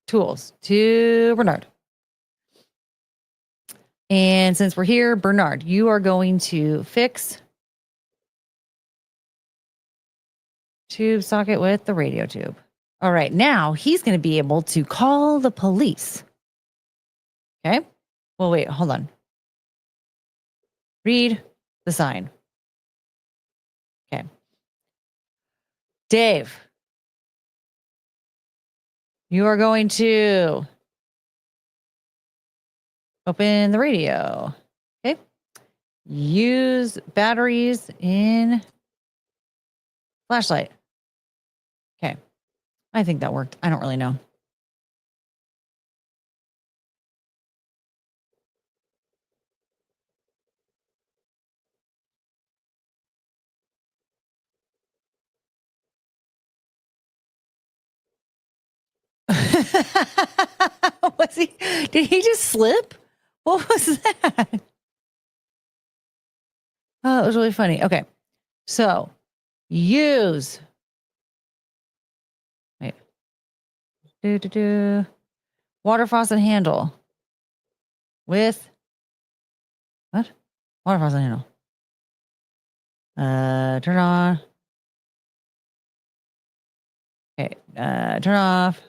tools to Bernard. And since we're here, Bernard, you are going to fix tube socket with the radio tube. All right, now he's going to be able to call the police. Okay. Well, wait, hold on. Read the sign. Okay. Dave, you are going to open the radio. Okay. Use batteries in flashlight. Okay. I think that worked. I don't really know. Was he? Did he just slip? What was that? Oh, it was really funny. Okay. So use. Wait. Water faucet handle. With. What? Water faucet handle. Turn on. Okay. Turn off.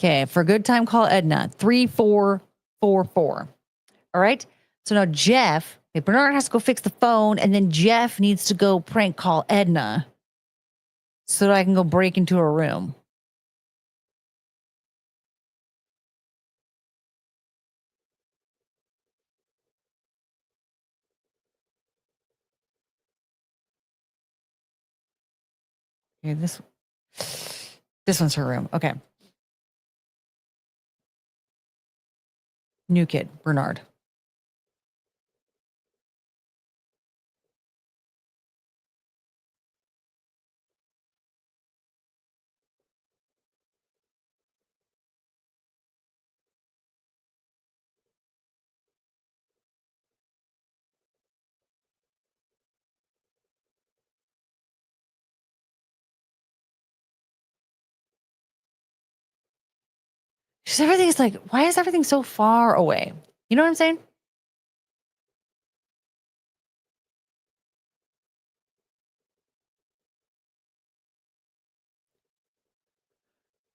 Okay. For good time, call Edna. 3444. All right. So now Jeff, Bernard has to go fix the phone, and then Jeff needs to go prank call Edna so that I can go break into her room. Okay, this one's her room. Okay. New kid, Bernard. Just everything's like, why is everything so far away? You know what I'm saying?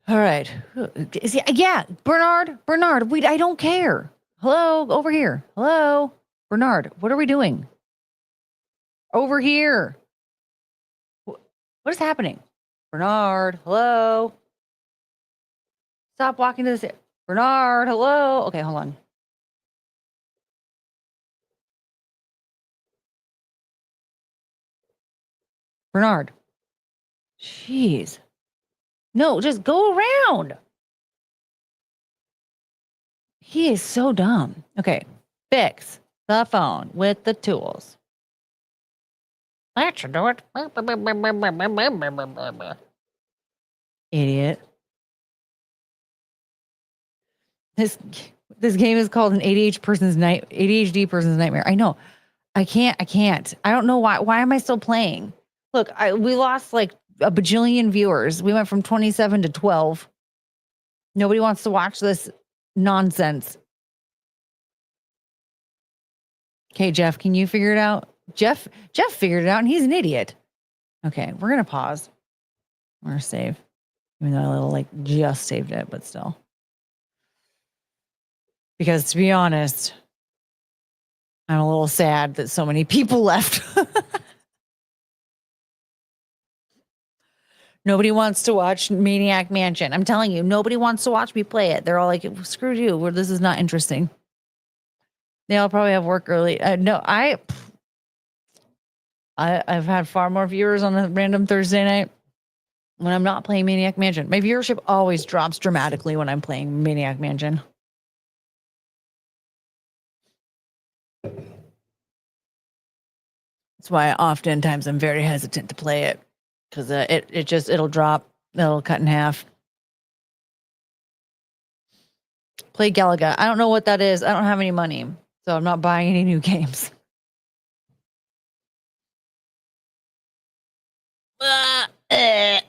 All right. Yeah, Bernard, I don't care. Hello, over here. Hello, Bernard, what are we doing? Over here. What is happening? Bernard, hello. Stop walking to this. Bernard, hello. Okay, hold on. Bernard. Jeez. No, just go around. He is so dumb. Okay. Fix the phone with the tools. That should do it. Idiot. This game is called an ADHD person's nightmare. I know. I can't. I don't know why. Why am I still playing? Look, we lost like a bajillion viewers. We went from 27 to 12. Nobody wants to watch this nonsense. Okay, Jeff, can you figure it out? Jeff figured it out and he's an idiot. Okay, we're going to pause. We're going to save. Even though I like just saved it, but still. Because to be honest, I'm a little sad that so many people left. Nobody wants to watch Maniac Mansion. I'm telling you, nobody wants to watch me play it. They're all like, screw you. This is not interesting. They all probably have work early. No, I've had far more viewers on a random Thursday night when I'm not playing Maniac Mansion. My viewership always drops dramatically when I'm playing Maniac Mansion. That's why oftentimes I'm very hesitant to play it because it'll drop, it'll cut in half. Play Galaga. I don't know what that is. I don't have any money, so I'm not buying any new games. Look at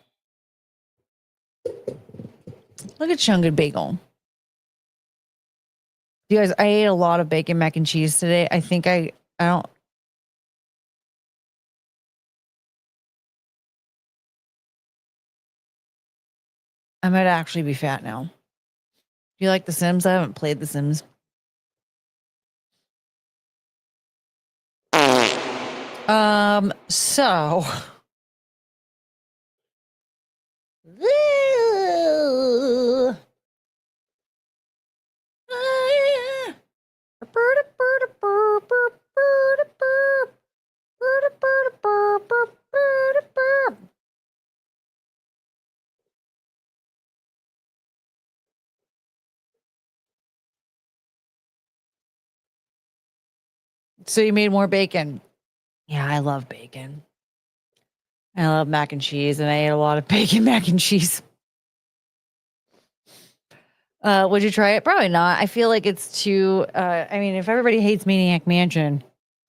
Chunga Bagel. You guys, I ate a lot of bacon mac and cheese today. I think I don't. I might actually be fat now. Do you like The Sims? I haven't played The Sims. So. So you made more bacon. Yeah, I love bacon. I love mac and cheese, and I ate a lot of bacon mac and cheese. Would you try it? Probably not. I feel like it's too. I mean, if everybody hates Maniac Mansion,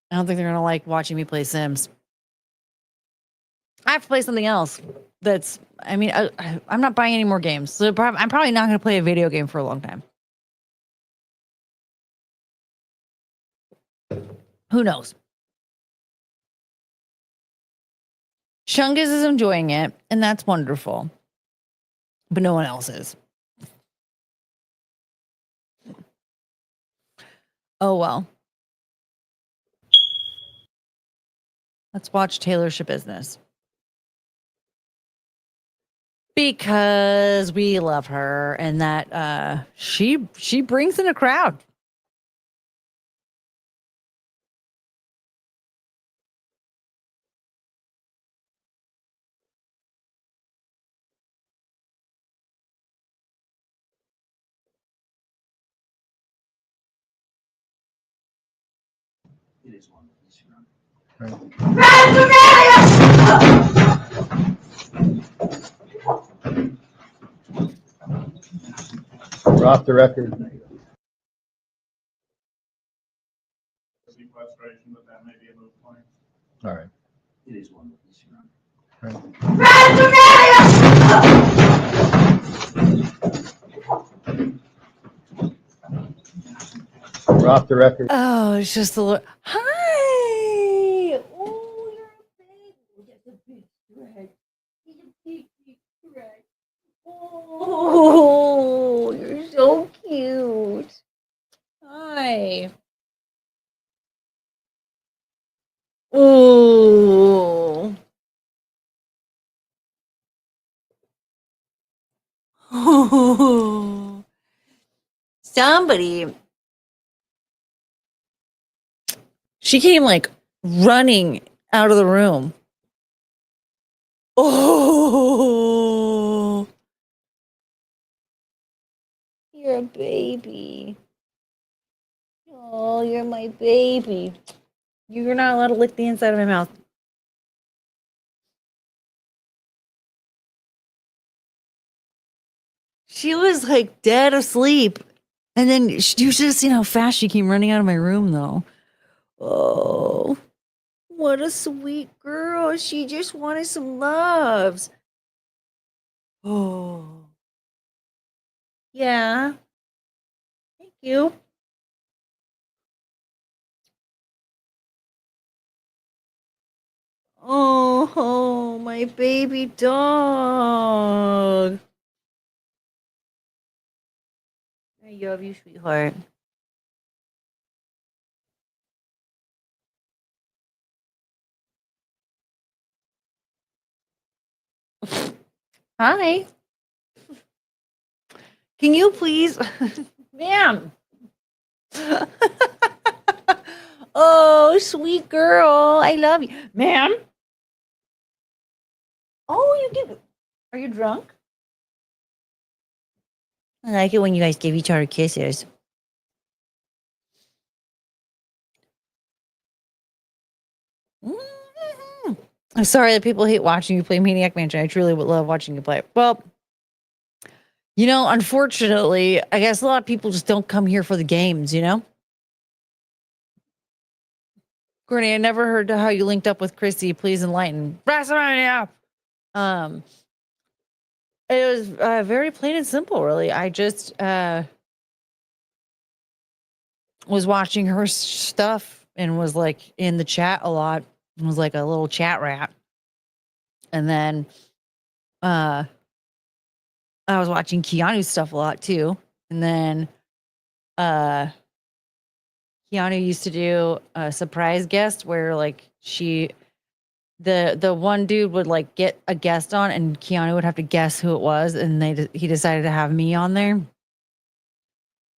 I don't think they're gonna like watching me play Sims. I have to play something else. That's. I mean, I'm not buying any more games, so I'm probably not gonna play a video game for a long time. Who knows? Chungus is enjoying it, and that's wonderful. But no one else is. Oh well. Let's watch Taylor Business. Because we love her and that she brings in a crowd. It is one, yes, Your Honor. We're off the record. Sequestration, but that may be a moot point. All right. It is one, yes, Your Honor. All right. We're off the record. Oh, it's just a little. Hi. Oh, you're a baby. That's a big stretch. He's a big stretch. Oh, you're so cute. Hi. Oh. Oh. Somebody. She came like running out of the room. Oh. You're a baby. Oh, you're my baby. You're not allowed to lick the inside of my mouth. She was like dead asleep. And then you should have seen how fast she came running out of my room, though. Oh, what a sweet girl. She just wanted some loves. Oh, yeah. Thank you. Oh, my baby dog. I love you, sweetheart. Hi. Can you please, ma'am? Oh, sweet girl. I love you. Ma'am? Oh, you give. Are you drunk? I like it when you guys give each other kisses. Mhm. I'm sorry that people hate watching you play Maniac Mansion. I truly would love watching you play. Well, unfortunately, I guess a lot of people just don't come here for the games, Courtney, I never heard how you linked up with Chrissy. Please enlighten. WrestleMania! It was very plain and simple, really. I just was watching her stuff and was like in the chat a lot and was like a little chat rat. And then I was watching Keanu's stuff a lot too. And then Keanu used to do a surprise guest where like the one dude would like get a guest on and Keanu would have to guess who it was, and he decided to have me on there.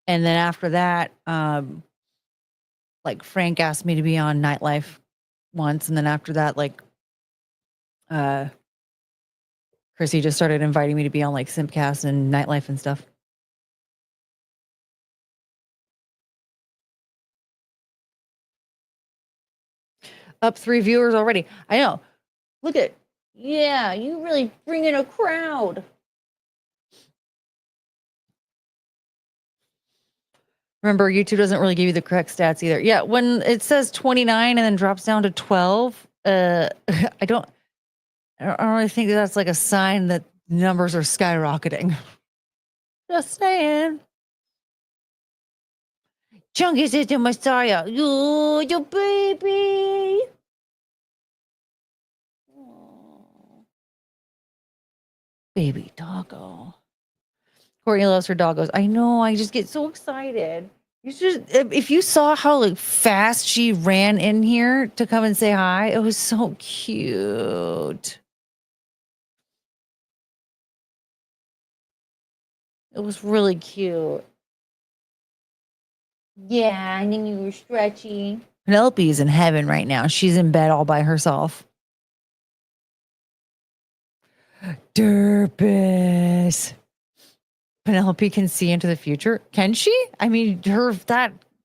And then after that, like Frank asked me to be on Nightlife once, and then after that, like Chrissy just started inviting me to be on like Simpcast and Nightlife and stuff. Up 3 viewers already. I know. Look at, yeah, you really bring in a crowd. Remember, YouTube doesn't really give you the correct stats either. Yeah, when it says 29 and then drops down to 12, I don't really think that's like a sign that numbers are skyrocketing. Just saying. Chunky is the Messiah. You, your baby. Aww. Baby doggo. Courtney loves her doggos. I know. I just get so excited. You should, if you saw how like fast she ran in here to come and say hi, it was so cute. It was really cute. Yeah, and then you were stretchy. Penelope is in heaven right now. She's in bed all by herself. Derpus. Penelope can see into the future. Can she? I mean,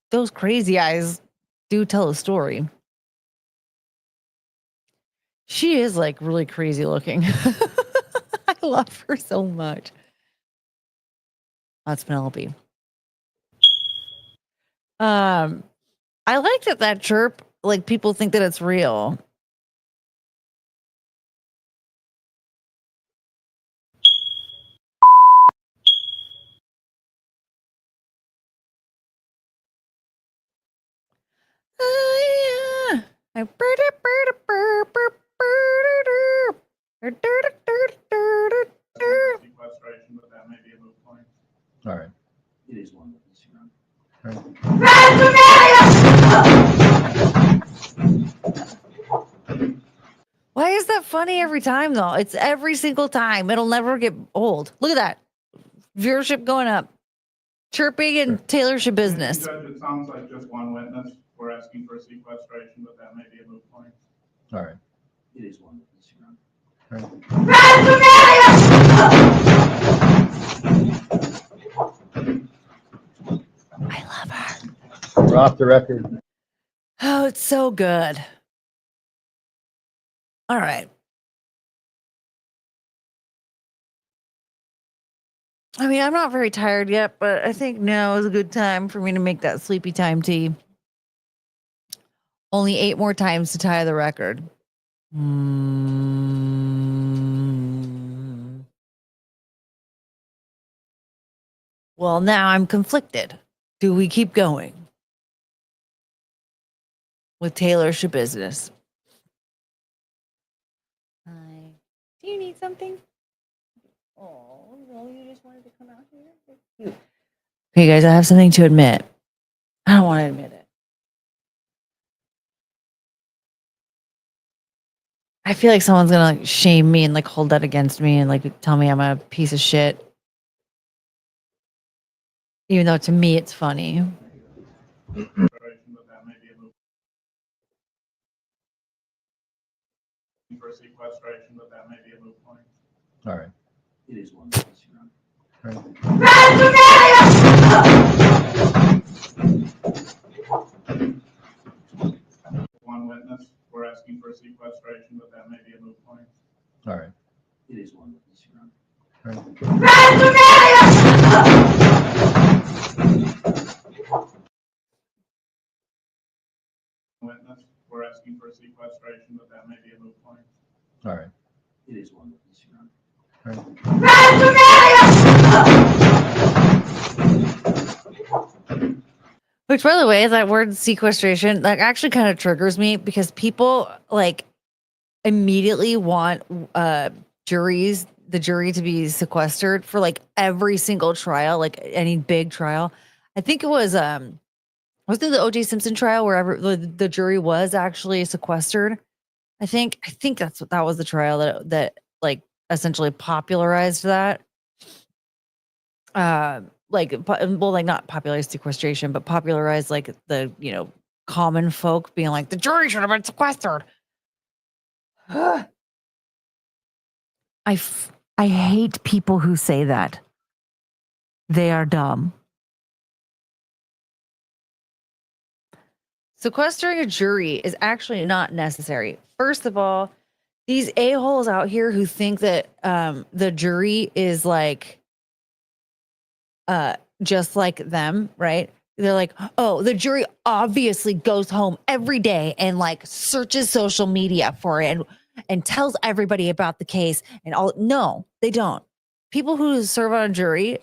those crazy eyes do tell a story. She is like really crazy looking. I love her so much. That's Penelope. I like that chirp. Like people think that it's real. Oh, yeah. Sequestration, but that may be a moot point. All right. It is one witness, Your Honor. Why is that funny every time though? It's every single time. It'll never get old. Look at that. Viewership going up. Chirping and Taylorship business. Judge, it sounds like just one witness. We're asking for sequestration, but that may be a moot point. All right. It is one witness, Your Honor. I love her. We're off the record. Oh, it's so good. All right. I mean, I'm not very tired yet, but I think now is a good time for me to make that sleepy time tea. Only 8 more times to tie the record. Well, now I'm conflicted. Do we keep going with Taylorship business? Hi. Do you need something? Oh, no, you just wanted to come out here? Cute. Okay, guys, I have something to admit. I don't want to admit it. I feel like someone's gonna like shame me and like hold that against me and like tell me I'm a piece of shit. Even though to me it's funny. Sequestration, but that may be a moot point. For sequestration, but that may be a moot point. All right. It is one witness, Your Honor. One witness. We're asking for sequestration, but that may be a moot point. All right. It is one witness, Your Honor. Witness. We're asking for sequestration, but that may be a moot point. All right. It is one witness, Your Honor. Which, by the way, that word sequestration, like actually kind of triggers me because people like immediately want the jury to be sequestered for like every single trial, like any big trial. I think it was wasn't it the O.J. Simpson trial where the jury was actually sequestered? I think that was the trial that like essentially popularized that. Like not popularized sequestration, but popularized like the common folk being like the jury should have been sequestered. I hate people who say that. They are dumb. Sequestering a jury is actually not necessary. First of all, these a-holes out here who think that the jury is like just like them, right? They're like, oh, the jury obviously goes home every day and like searches social media for it and tells everybody about the case and all. No, they don't. People who serve on a jury,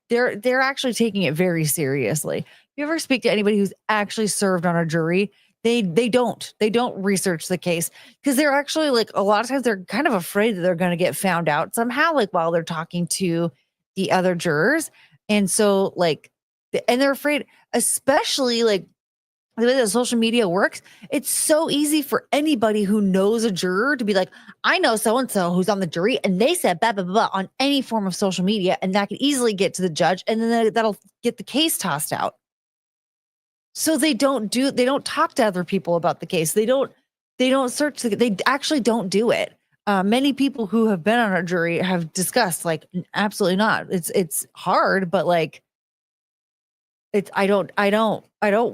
they're actually taking it very seriously. If you ever speak to anybody who's actually served on a jury, they don't research the case because they're actually like a lot of times they're kind of afraid that they're going to get found out somehow, like while they're talking to the other jurors. And so like, and they're afraid, especially like the way that social media works. It's so easy for anybody who knows a juror to be like, I know so-and-so who's on the jury and they said blah, blah, blah on any form of social media. And that could easily get to the judge and then that'll get the case tossed out. So they don't talk to other people about the case. They don't search. They actually don't do it. Many people who have been on a jury have discussed like, absolutely not. It's hard, but like, I don't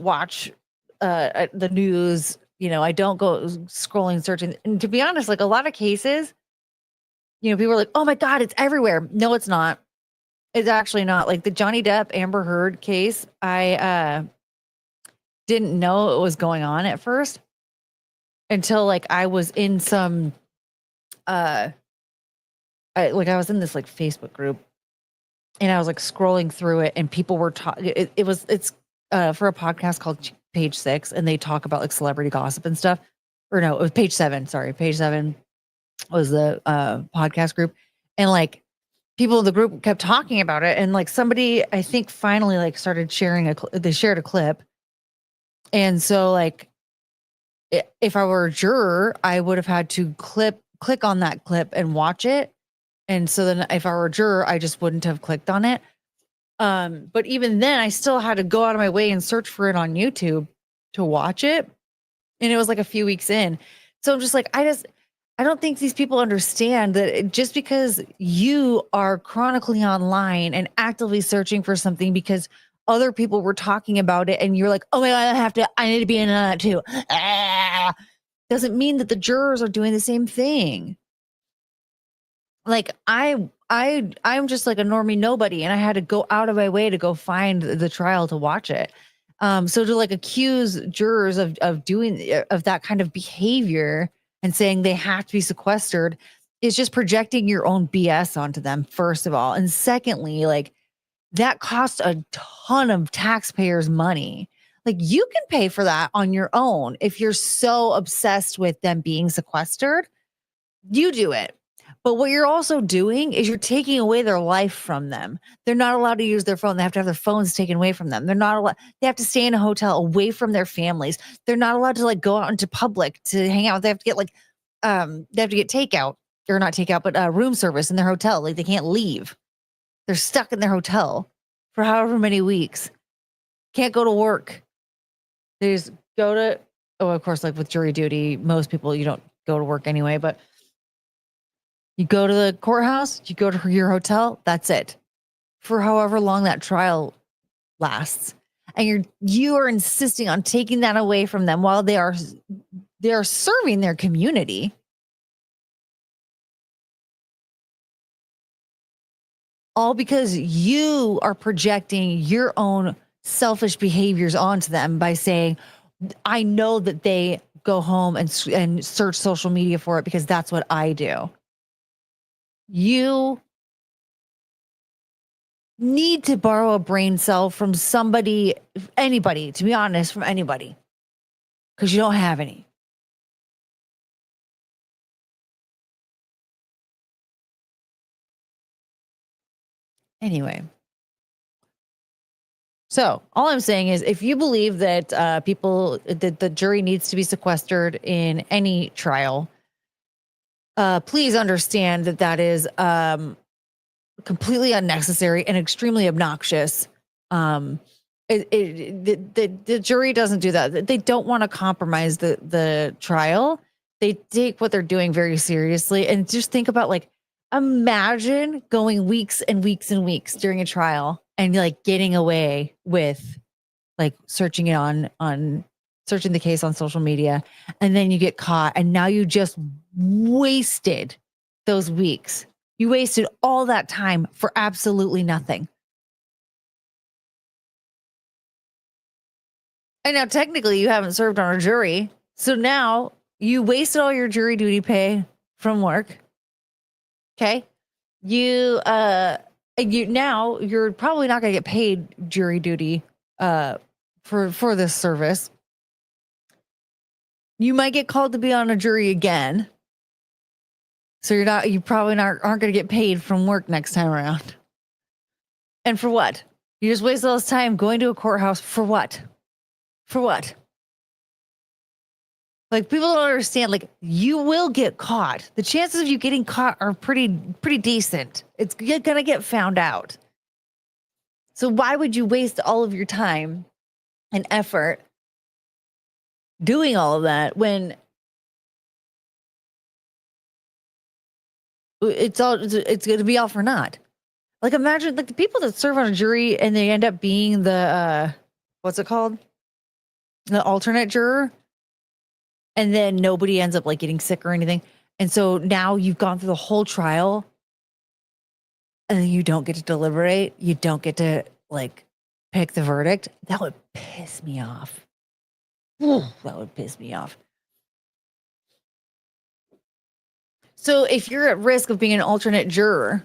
watch the news. You know, I don't go scrolling, searching. And to be honest, like a lot of cases, you know, people are like, oh my God, it's everywhere. No, it's not. It's actually not. Like the Johnny Depp Amber Heard case, I didn't know it was going on at first until like I was in some I was in this like Facebook group and I was like scrolling through it and people were talking it's for a podcast called Page 6 and they talk about like celebrity gossip and stuff. Or no, it was Page 7, sorry. Page 7 was the podcast group. And like people in the group kept talking about it and like somebody I think finally like started sharing they shared a clip. And so like if I were a juror, I would have had to click on that clip and watch it. And so then if I were a juror, I just wouldn't have clicked on it. But even then I still had to go out of my way and search for it on YouTube to watch it. And it was like a few weeks in. So I'm just like, I don't think these people understand that just because you are chronically online and actively searching for something because other people were talking about it and you're like, oh my God, I need to be in on that too. Doesn't mean that the jurors are doing the same thing. Like I'm just like a normie nobody and I had to go out of my way to go find the trial to watch it. So to like accuse jurors of doing of that kind of behavior and saying they have to be sequestered is just projecting your own BS onto them, first of all. And secondly, like that costs a ton of taxpayers' money. Like you can pay for that on your own. If you're so obsessed with them being sequestered, you do it. But what you're also doing is you're taking away their life from them. They're not allowed to use their phone. They have to have their phones taken away from them. They're not allowed. They have to stay in a hotel away from their families. They're not allowed to like go out into public to hang out. They have to get like, they have to get takeout or not takeout, but room service in their hotel. Like they can't leave. They're stuck in their hotel for however many weeks. Can't go to work. They just go to, oh, of course, like with jury duty, most people, you don't go to work anyway, but you go to the courthouse, you go to your hotel, that's it. For however long that trial lasts. And you are insisting on taking that away from them while they are serving their community. All because you are projecting your own selfish behaviors onto them by saying, I know that they go home and search social media for it because that's what I do. You need to borrow a brain cell from somebody, anybody, to be honest, from anybody, because you don't have any. Anyway. So all I'm saying is if you believe that that the jury needs to be sequestered in any trial, please understand that that is completely unnecessary and extremely obnoxious. The jury doesn't do that. They don't want to compromise the trial. They take what they're doing very seriously. And just think about like, imagine going weeks and weeks and weeks during a trial and like getting away with like searching it on searching the case on social media. And then you get caught and now you just wasted those weeks. You wasted all that time for absolutely nothing. And now technically you haven't served on a jury. So now you wasted all your jury duty pay from work. Okay. You're probably not going to get paid jury duty for this service. You might get called to be on a jury again. So you probably aren't going to get paid from work next time around. And for what? You just wasted all this time going to a courthouse for what? For what? Like people don't understand, like you will get caught. The chances of you getting caught are pretty decent. It's going to get found out. So why would you waste all of your time and effort doing all of that when it's going to be all for naught? Like imagine like the people that serve on a jury and they end up being the what's it called? the alternate juror, and then nobody ends up like getting sick or anything. And so now you've gone through the whole trial and then you don't get to deliberate. You don't get to like pick the verdict. That would piss me off. That would piss me off. So if you're at risk of being an alternate juror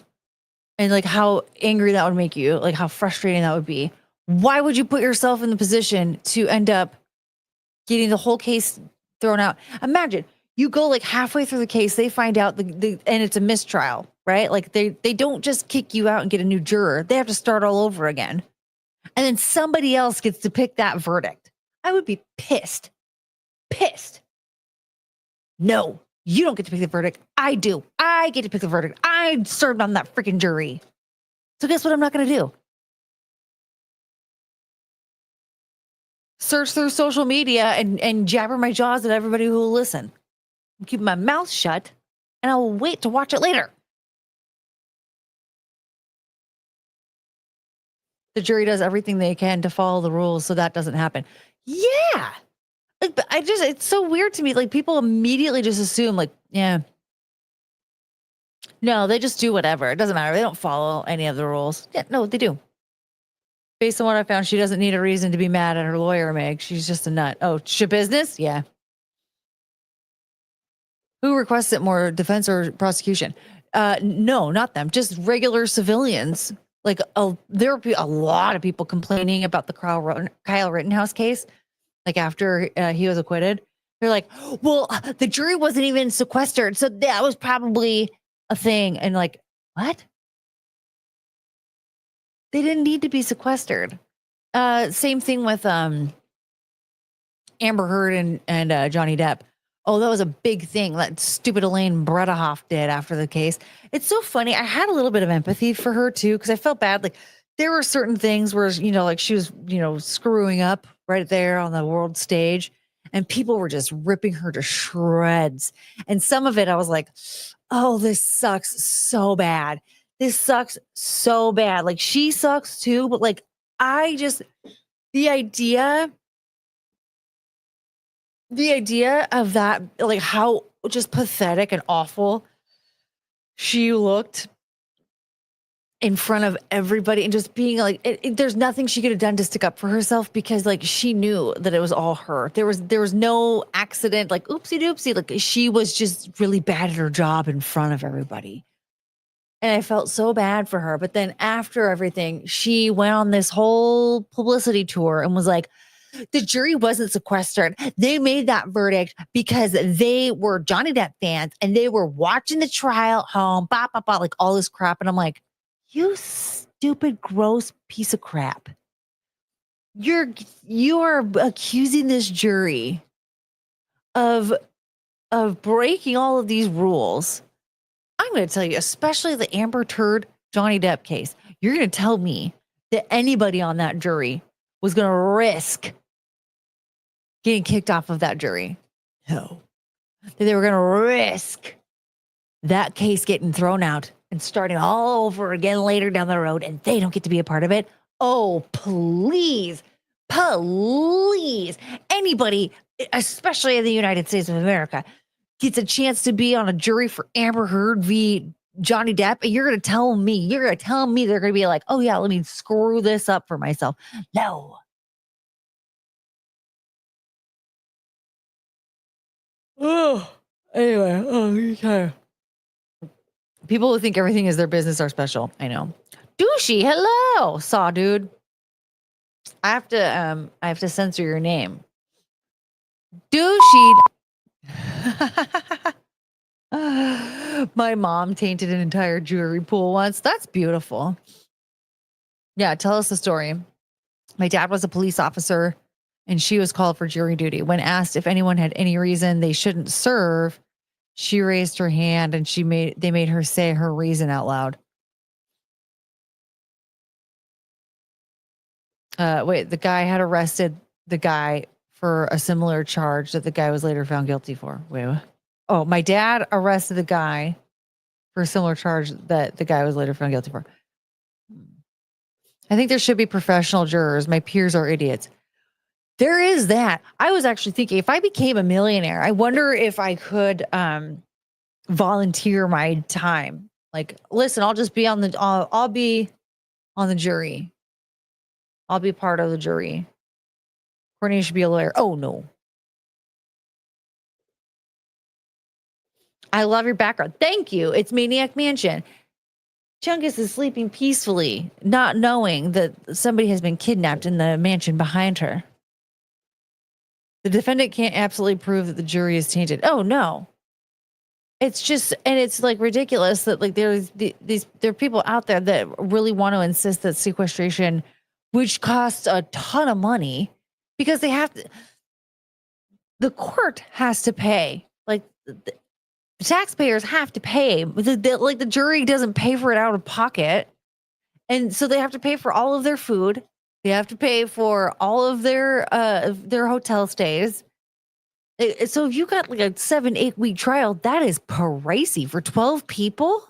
and like how angry that would make you, like how frustrating that would be, why would you put yourself in the position to end up getting the whole case thrown out? Imagine you go like halfway through the case, they find out and it's a mistrial, right? Like they don't just kick you out and get a new juror. They have to start all over again. And then somebody else gets to pick that verdict. I would be pissed. Pissed. No, you don't get to pick the verdict. I do. I get to pick the verdict. I served on that freaking jury. So guess what I'm not going to do? Search through social media and jabber my jaws at everybody who will listen. I'm keeping my mouth shut and I will wait to watch it later. The jury does everything they can to follow the rules so that doesn't happen. Yeah. Like, but it's so weird to me. Like people immediately just assume like, yeah. No, they just do whatever. It doesn't matter. They don't follow any of the rules. Yeah, no, they do. Based on what I found, she doesn't need a reason to be mad at her lawyer, Meg. She's just a nut. Oh, business? Yeah. Who requests it more, defense or prosecution? No, not them. Just regular civilians. Like there would be a lot of people complaining about the Kyle Rittenhouse case. Like after he was acquitted, they're like, well, the jury wasn't even sequestered. So that was probably a thing. And like, what? They didn't need to be sequestered. Same thing with Amber Heard and Johnny Depp. Oh, that was a big thing that stupid Elaine Bredehoff did after the case. It's so funny. I had a little bit of empathy for her too, because I felt bad. Like there were certain things where, like she was, screwing up right there on the world stage and people were just ripping her to shreds. And some of it I was like, oh, this sucks so bad. This sucks so bad. Like she sucks too, but like the idea of that, like how just pathetic and awful she looked in front of everybody and just being like, there's nothing she could have done to stick up for herself because like she knew that it was all her. There was no accident, like oopsie doopsie. Like she was just really bad at her job in front of everybody. And I felt so bad for her. But then after everything, she went on this whole publicity tour and was like, the jury wasn't sequestered. They made that verdict because they were Johnny Depp fans and they were watching the trial at home, like all this crap. And I'm like, you stupid, gross piece of crap. You are accusing this jury of breaking all of these rules. I'm going to tell you, especially the Amber Heard Johnny Depp case, you're going to tell me that anybody on that jury was going to risk getting kicked off of that jury. No. That they were going to risk that case getting thrown out and starting all over again later down the road, and they don't get to be a part of it. Oh, please, please. Anybody, especially in the United States of America, gets a chance to be on a jury for Amber Heard v. Johnny Depp, and you're going to tell me they're going to be like, oh yeah, let me screw this up for myself. No. Oh, anyway. Oh, okay. People who think everything is their business are special. I know. Douchey, hello, Saw dude. I have to censor your name. Douchey. My mom tainted an entire jewelry pool once. That's beautiful. Yeah, tell us the story. My dad was a police officer and she was called for jury duty. When asked if anyone had any reason they shouldn't serve, she raised her hand and they made her say her reason out loud. Wait, the guy had arrested the guy for a similar charge that the guy was later found guilty for. Wait, what? Oh, my dad arrested the guy for a similar charge that the guy was later found guilty for. I think there should be professional jurors. My peers are idiots. There is that. I was actually thinking if I became a millionaire, I wonder if I could volunteer my time. Like, listen, I'll just be on the I'll be on the jury. I'll be part of the jury. Courtney should be a lawyer. Oh no. I love your background. Thank you. It's Maniac Mansion. Chungus is sleeping peacefully, not knowing that somebody has been kidnapped in the mansion behind her. The defendant can't absolutely prove that the jury is tainted. Oh no. It's just, and it's like ridiculous that like there are people out there that really want to insist that sequestration, which costs a ton of money, because they have to, the court has to pay, like the taxpayers have to pay. Like the jury doesn't pay for it out of pocket, and so they have to pay for all of their food. They have to pay for all of their hotel stays. So if you got like a 7-8 week trial, that is pricey for 12 people.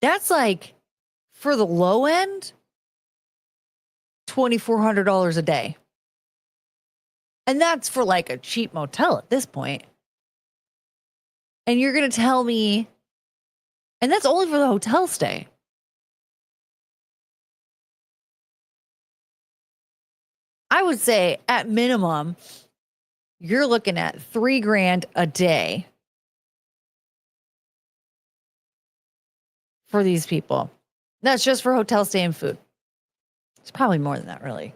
That's like, for the low end, $2,400 a day. And that's for like a cheap motel at this point. And you're going to tell me, and that's only for the hotel stay. I would say at minimum, you're looking at $3,000 a day for these people. That's just for hotel stay and food. It's probably more than that, really.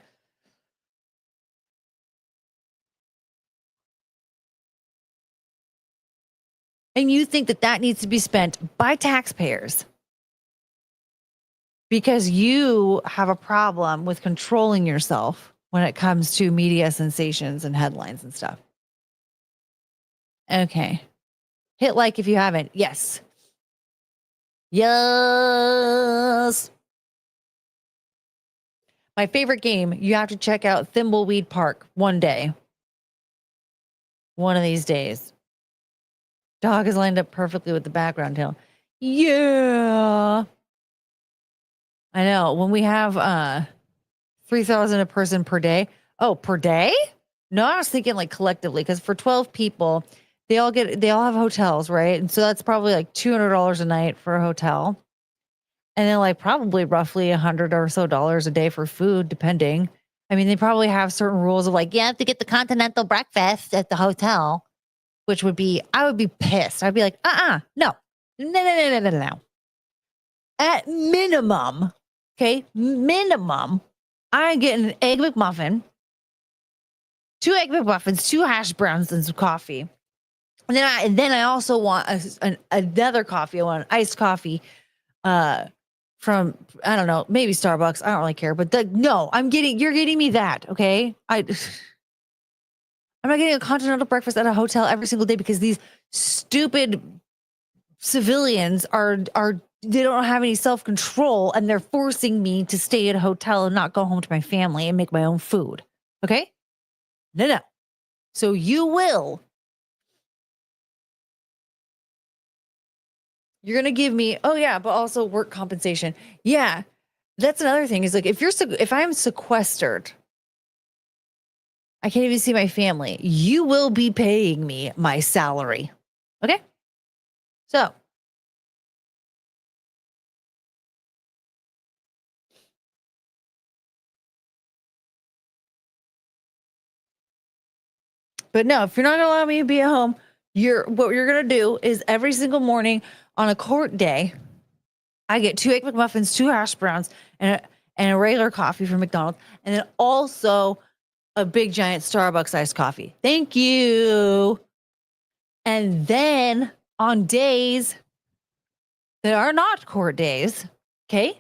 And you think that that needs to be spent by taxpayers because you have a problem with controlling yourself when it comes to media sensations and headlines and stuff. Okay. Hit like if you haven't. Yes. Yes. My favorite game, you have to check out Thimbleweed Park one day. One of these days. Dog is lined up perfectly with the background hill. Yeah. I know. When we have 3,000 a person per day. Oh, per day? No, I was thinking like collectively, because for 12 people, they all have hotels, right? And so that's probably like $200 a night for a hotel. And then like probably roughly $100 or so a day for food, depending. I mean, they probably have certain rules of like, you have to get the continental breakfast at the hotel, which would be, I would be pissed. I'd be like, no. At minimum, okay, I'm getting an egg McMuffin, 2 egg McMuffins, 2 hash browns, and some coffee. And then I also want another coffee. I want an iced coffee from, I don't know, maybe Starbucks. I don't really care. But you're getting me that, okay? I'm not getting a continental breakfast at a hotel every single day because these stupid civilians they don't have any self-control, and they're forcing me to stay at a hotel and not go home to my family and make my own food. Okay? No. So you're going to give me, oh yeah, but also work compensation. Yeah. That's another thing is like, if I'm sequestered, I can't even see my family. You will be paying me my salary. Okay? So, but no, if you're not going to allow me to be at home, what you're going to do is every single morning on a court day, I get 2 egg McMuffins, 2 hash browns, and a regular coffee from McDonald's, and then also a big giant Starbucks iced coffee. Thank you. And then on days that are not court days, okay,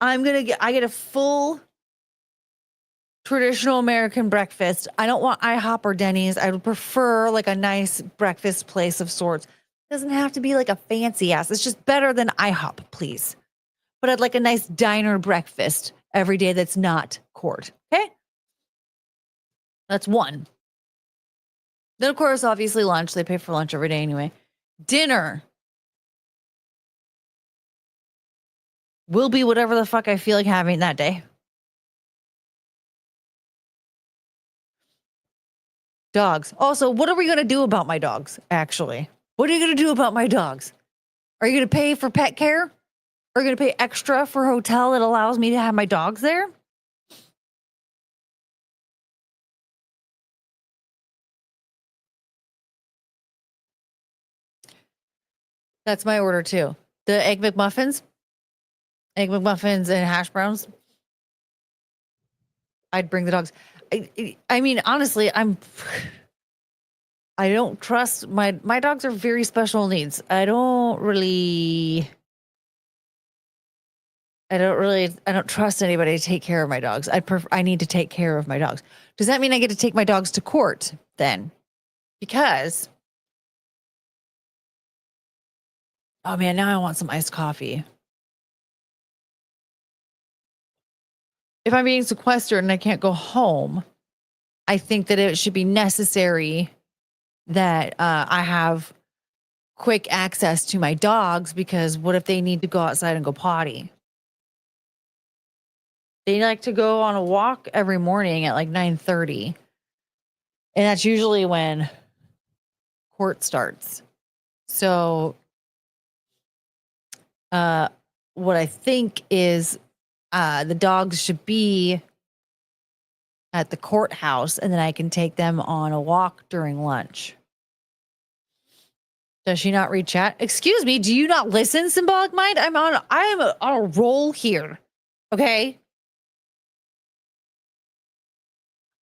I get a full traditional American breakfast. I don't want IHOP or Denny's. I would prefer like a nice breakfast place of sorts. It doesn't have to be like a fancy ass. It's just better than IHOP, please. But I'd like a nice diner breakfast every day that's not court. Okay? That's one. Then, of course, obviously lunch. They pay for lunch every day anyway. Dinner will be whatever the fuck I feel like having that day. Dogs. Also, what are we going to do about my dogs, actually? What are you going to do about my dogs? Are you going to pay for pet care? Are you going to pay extra for a hotel that allows me to have my dogs there? That's my order too. The egg McMuffins and hash browns. I'd bring the dogs. I mean, honestly, I don't trust my dogs are very special needs. I don't trust anybody to take care of my dogs. I need to take care of my dogs. Does that mean I get to take my dogs to court then? Because, oh man, now I want some iced coffee. If I'm being sequestered and I can't go home, I think that it should be necessary that I have quick access to my dogs, because what if they need to go outside and go potty? They like to go on a walk every morning at like 9:30. And that's usually when court starts. So what I think is the dogs should be at the courthouse, and then I can take them on a walk during lunch. Does she not read chat? Excuse me, do you not listen, Symbolic Mind? I am on a roll here. Okay?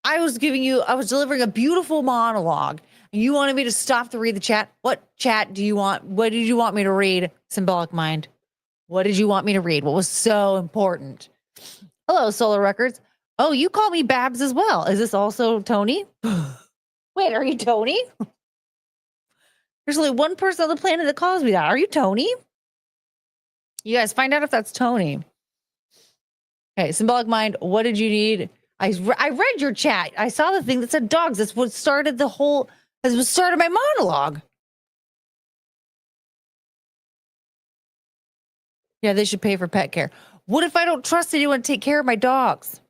I was delivering a beautiful monologue, and you wanted me to stop to read the chat. What chat do you want? What did you want me to read, Symbolic Mind? What did you want me to read? What was so important? Hello, Solar Records. Oh, you call me Babs as well. Is this also Tony? Wait, are you Tony? There's only one person on the planet that calls me that. Are you Tony? You guys find out if that's Tony. Okay, Symbolic Mind, what did you need? I read your chat. I saw the thing that said dogs. That's what started my monologue. Yeah, they should pay for pet care. What if I don't trust anyone to take care of my dogs?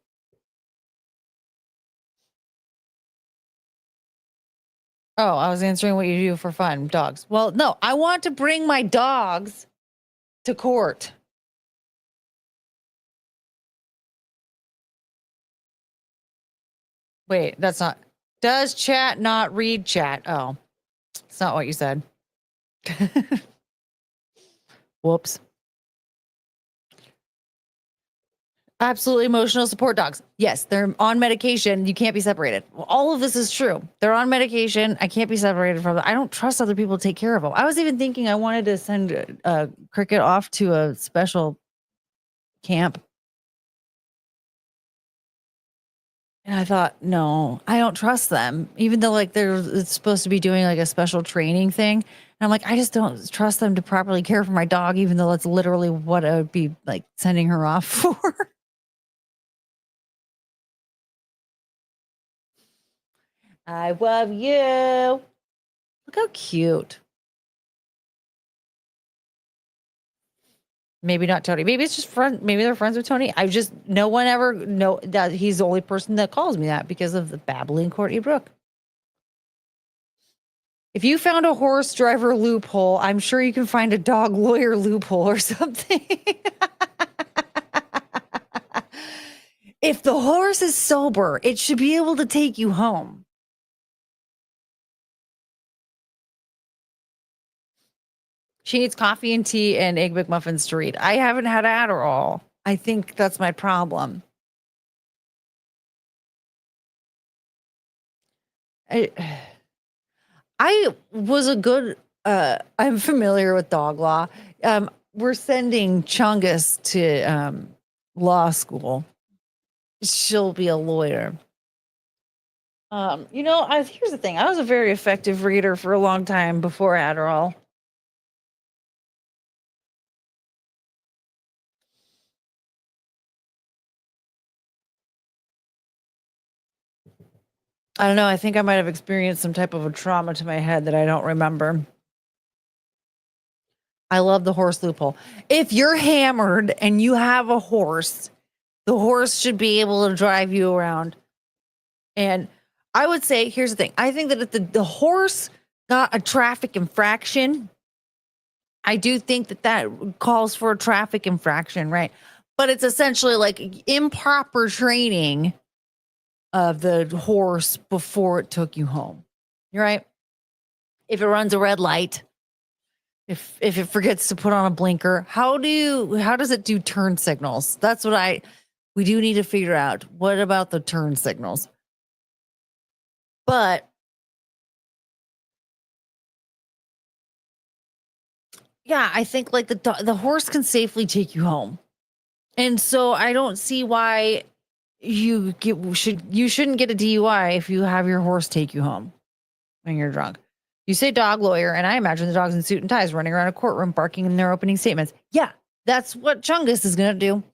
Oh, I was answering what you do for fun, dogs. Well, no, I want to bring my dogs to court. Wait, that's not. Does chat not read chat? Oh, it's not what you said. Whoops. Absolutely emotional support dogs. Yes, they're on medication. You can't be separated. Well, all of this is true. They're on medication. I can't be separated from them. I don't trust other people to take care of them. I was even thinking I wanted to send Cricket off to a special camp. And I thought, no, I don't trust them. Even though it's supposed to be doing like a special training thing. And I'm like, I just don't trust them to properly care for my dog, even though that's literally what I would be like sending her off for. I love you. Look how cute. Maybe not Tony. Maybe it's just friend. Maybe they're friends with Tony. No one ever know that he's the only person that calls me that because of the babbling Courtney Brooke. If you found a horse driver loophole, I'm sure you can find a dog lawyer loophole or something. If the horse is sober, it should be able to take you home. She needs coffee and tea and egg McMuffins to read. I haven't had Adderall. I think that's my problem. I was a good, I'm familiar with dog law. We're sending Chungus to law school. She'll be a lawyer. Here's the thing. I was a very effective reader for a long time before Adderall. I don't know. I think I might have experienced some type of a trauma to my head that I don't remember. I love the horse loophole. If you're hammered and you have a horse, the horse should be able to drive you around. And I would say, here's the thing. I think that if the horse got a traffic infraction, I do think that calls for a traffic infraction, right? But it's essentially like improper training of the horse before it took you home. You're right. If it runs a red light, if it forgets to put on a blinker, how does it do turn signals? That's what we do need to figure out. What about the turn signals? But yeah, I think like the horse can safely take you home. And so I don't see why you shouldn't get a DUI if you have your horse take you home when you're drunk. You say dog lawyer, and I imagine the dogs in suit and ties running around a courtroom barking in their opening statements. Yeah, that's what Chungus is going to do.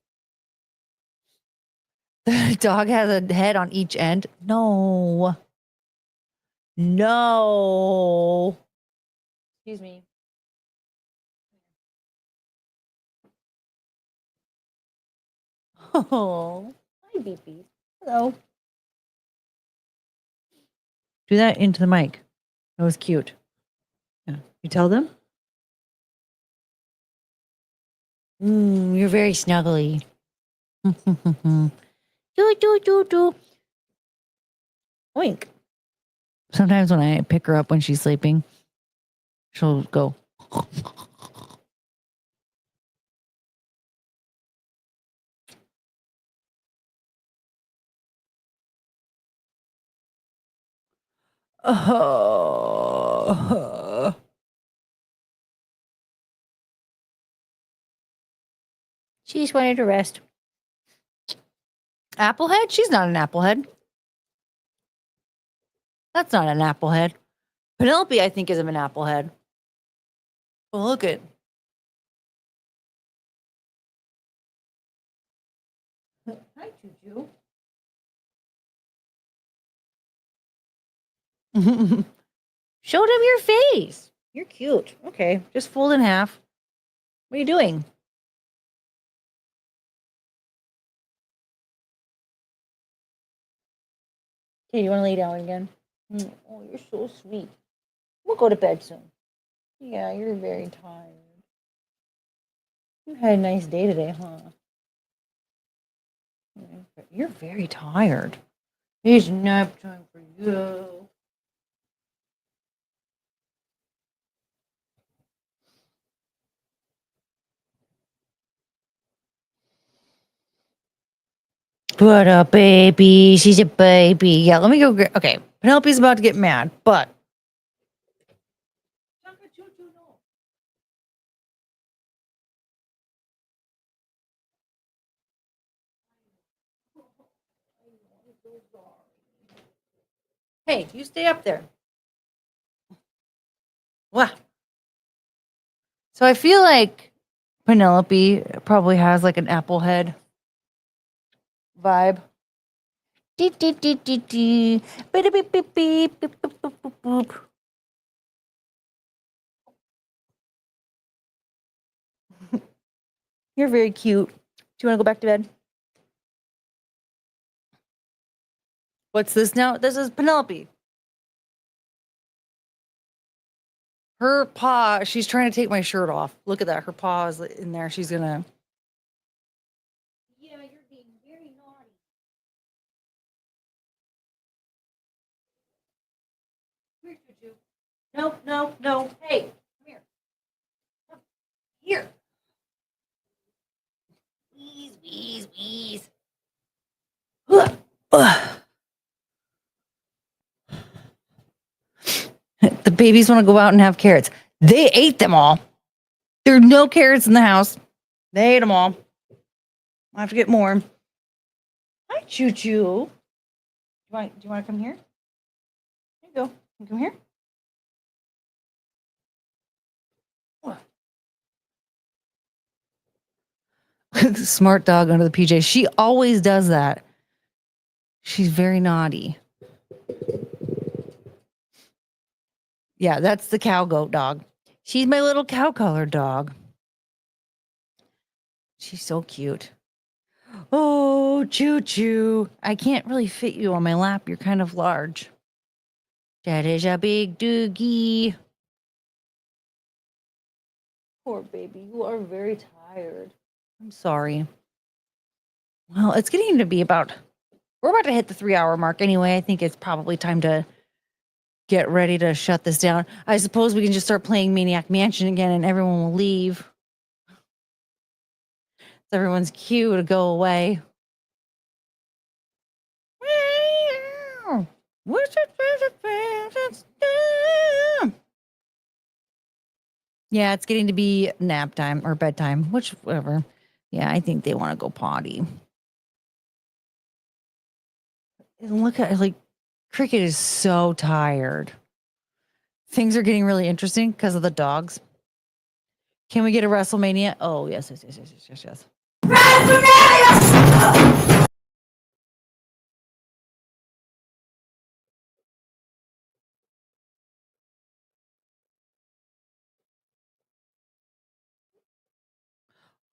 The dog has a head on each end. No. Excuse me. Oh, hi, Beepy. Hello. Do that into the mic. That was cute. Yeah. You tell them? You're very snuggly. Do. Wink. Sometimes when I pick her up when she's sleeping, she'll go. Oh. She just wanted to rest. Applehead? She's not an applehead. That's not an applehead. Penelope, I think, is an applehead. Well, look at. Hi, Choo-Choo. Show them your face. You're cute. Okay, just fold in half. What are you doing? Okay, you want to lay down again? Oh, you're so sweet. We'll go to bed soon. Yeah, you're very tired. You had a nice day today, huh? You're very tired. It's nap time for you. What a baby. She's a baby. Yeah, let me go. Okay, Penelope's about to get mad, but. Hey, you stay up there. Wow. So I feel like Penelope probably has like an apple head vibe. Beep, beep, beep, beep, beep. Beep, beep, beep, beep, beep, beep, beep, beep, beep. You're very cute. Do you want to go back to bed? What's this now? This is Penelope. Her paw, she's trying to take my shirt off. Look at that. Her paw is in there. She's going to. Yeah, you're being very naughty. Here, Choo-Choo. No, no, no. Hey, come here. Come here. Wheeze. The babies want to go out and have carrots. They ate them all. There are no carrots in the house. They ate them all. I have to get more. Hi, Choo-Choo. Do you want to come here? There you go. You come here. Smart dog under the PJ. She always does that. She's very naughty. Yeah, that's the cow goat dog. She's my little cow color dog. She's so cute. Oh, Choo Choo. I can't really fit you on my lap. You're kind of large. That is a big doogie. Poor baby. You are very tired. I'm sorry. Well, it's getting to be we're about to hit the 3-hour mark anyway. I think it's probably time to get ready to shut this down. I suppose we can just start playing Maniac Mansion again and everyone will leave. It's everyone's cue to go away. Yeah, it's getting to be nap time or bedtime, whichever. Yeah, I think they want to go potty. And look at Cricket is so tired. Things are getting really interesting because of the dogs. Can we get a WrestleMania? Oh, yes.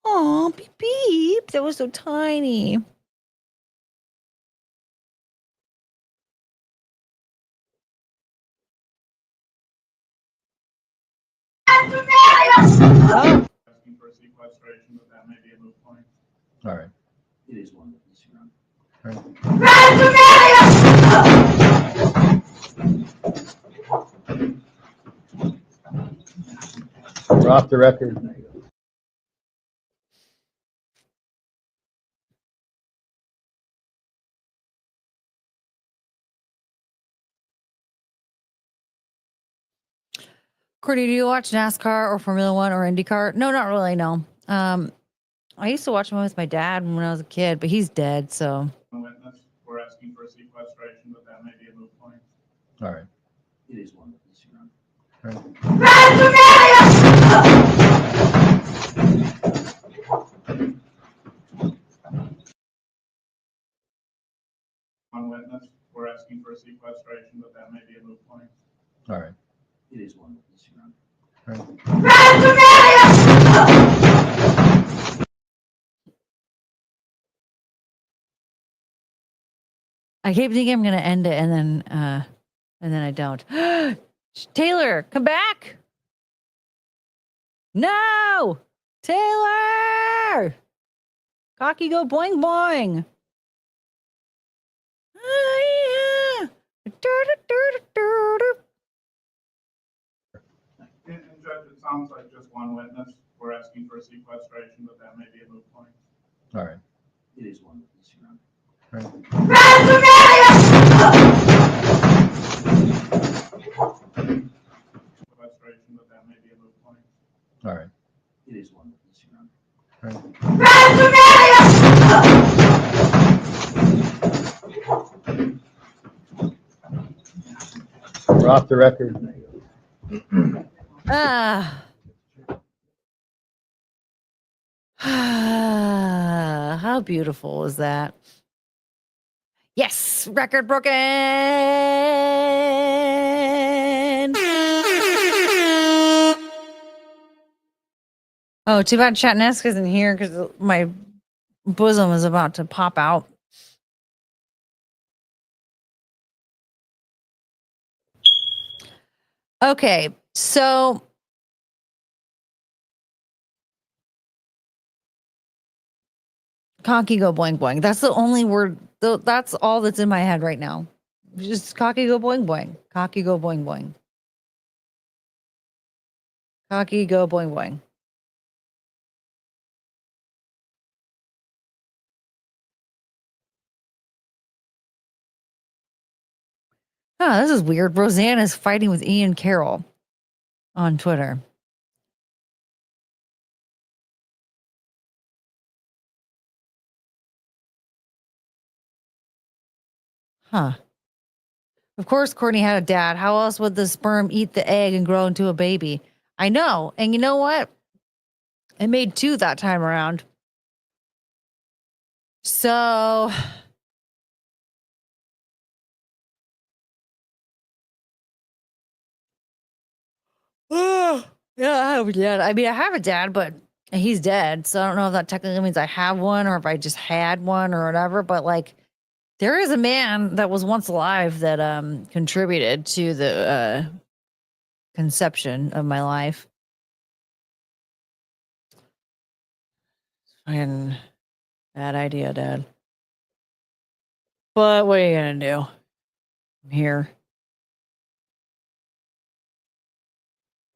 Oh, beep beep. That was so tiny. Oh. Asking for sequestration, but that may be a moot point. All right. It is one witness, Your Honor. We're off the record. Courtney, do you watch NASCAR or Formula One or IndyCar? No, not really. No. I used to watch them with my dad when I was a kid, but he's dead. So. One witness, we're asking for sequestration, but that may be a moot point. All right. It is one witness, Your Honor. One witness, we're asking for sequestration, but that may be a moot point. All right. It is one witness, Your Honor. I keep thinking I'm gonna end it and then I don't. Taylor, come back. No, Taylor. Cocky go boing boing. And Judge, it sounds like just one witness, we're asking for sequestration, but that may be a moot point. All right. It is one witness, Your Honor. Sequestration, but that may be a moot point. All right. It is one witness, Your Honor. We're off the record. How beautiful is that? Yes, record broken. Oh, too bad Chatnesk isn't here because my bosom is about to pop out. Okay, so cocky go boing boing. That's the only word. That's all that's in my head right now. Just cocky go boing boing. Cocky go boing boing. Cocky go boing boing. Oh, this is weird. Roseanne is fighting with Ian Carroll on Twitter. Huh. Of course, Courtney had a dad. How else would the sperm eat the egg and grow into a baby? I know. And you know what? It made 2 that time around. So Yeah, I have a dad. I mean, I have a dad, but he's dead. So I don't know if that technically means I have one or if I just had one or whatever. But like, there is a man that was once alive that contributed to the conception of my life. Fucking bad idea, Dad. But what are you gonna do? I'm here.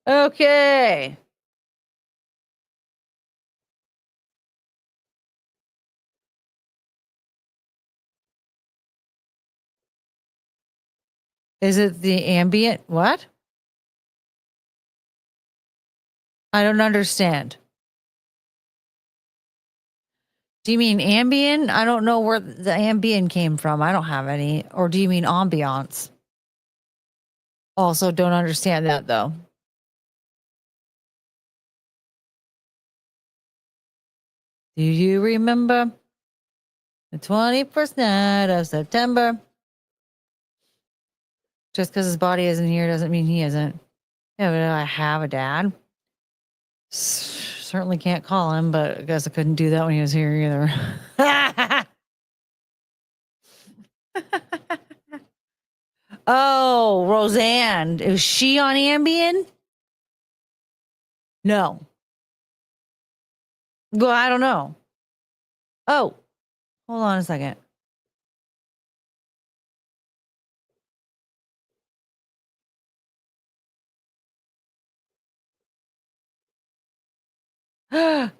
Okay. Is it the ambient? What? I don't understand. Do you mean Ambien? I don't know where the Ambien came from. I don't have any. Or do you mean ambiance? Also, don't understand that though. Do you remember the 21st night of September? Just because his body isn't here doesn't mean he isn't. Yeah, but I have a dad. Certainly can't call him, but I guess I couldn't do that when he was here either. Oh, Roseanne. Is she on Ambien? No. Well, I don't know. Oh, hold on a second. I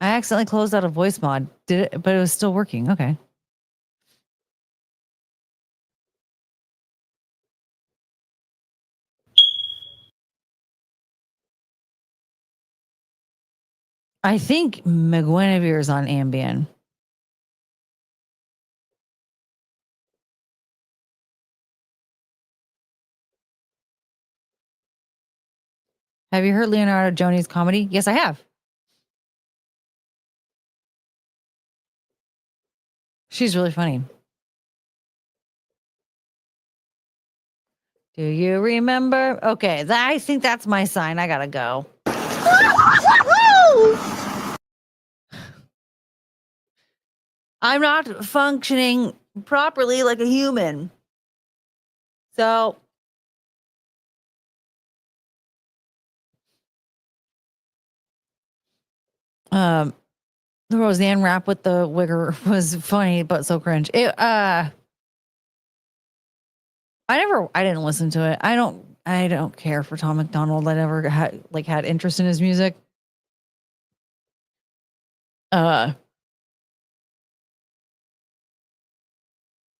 accidentally closed out a voice mod. Did it, but it was still working. Okay. I think McGuinevere is on Ambien. Have you heard Leonardo Joni's comedy? Yes, I have. She's really funny. Do you remember? Okay, I think that's my sign. I gotta go. I'm not functioning properly like a human. So, the Roseanne rap with the wigger was funny, but so cringe. I didn't listen to it. I don't care for Tom McDonald. I never had interest in his music.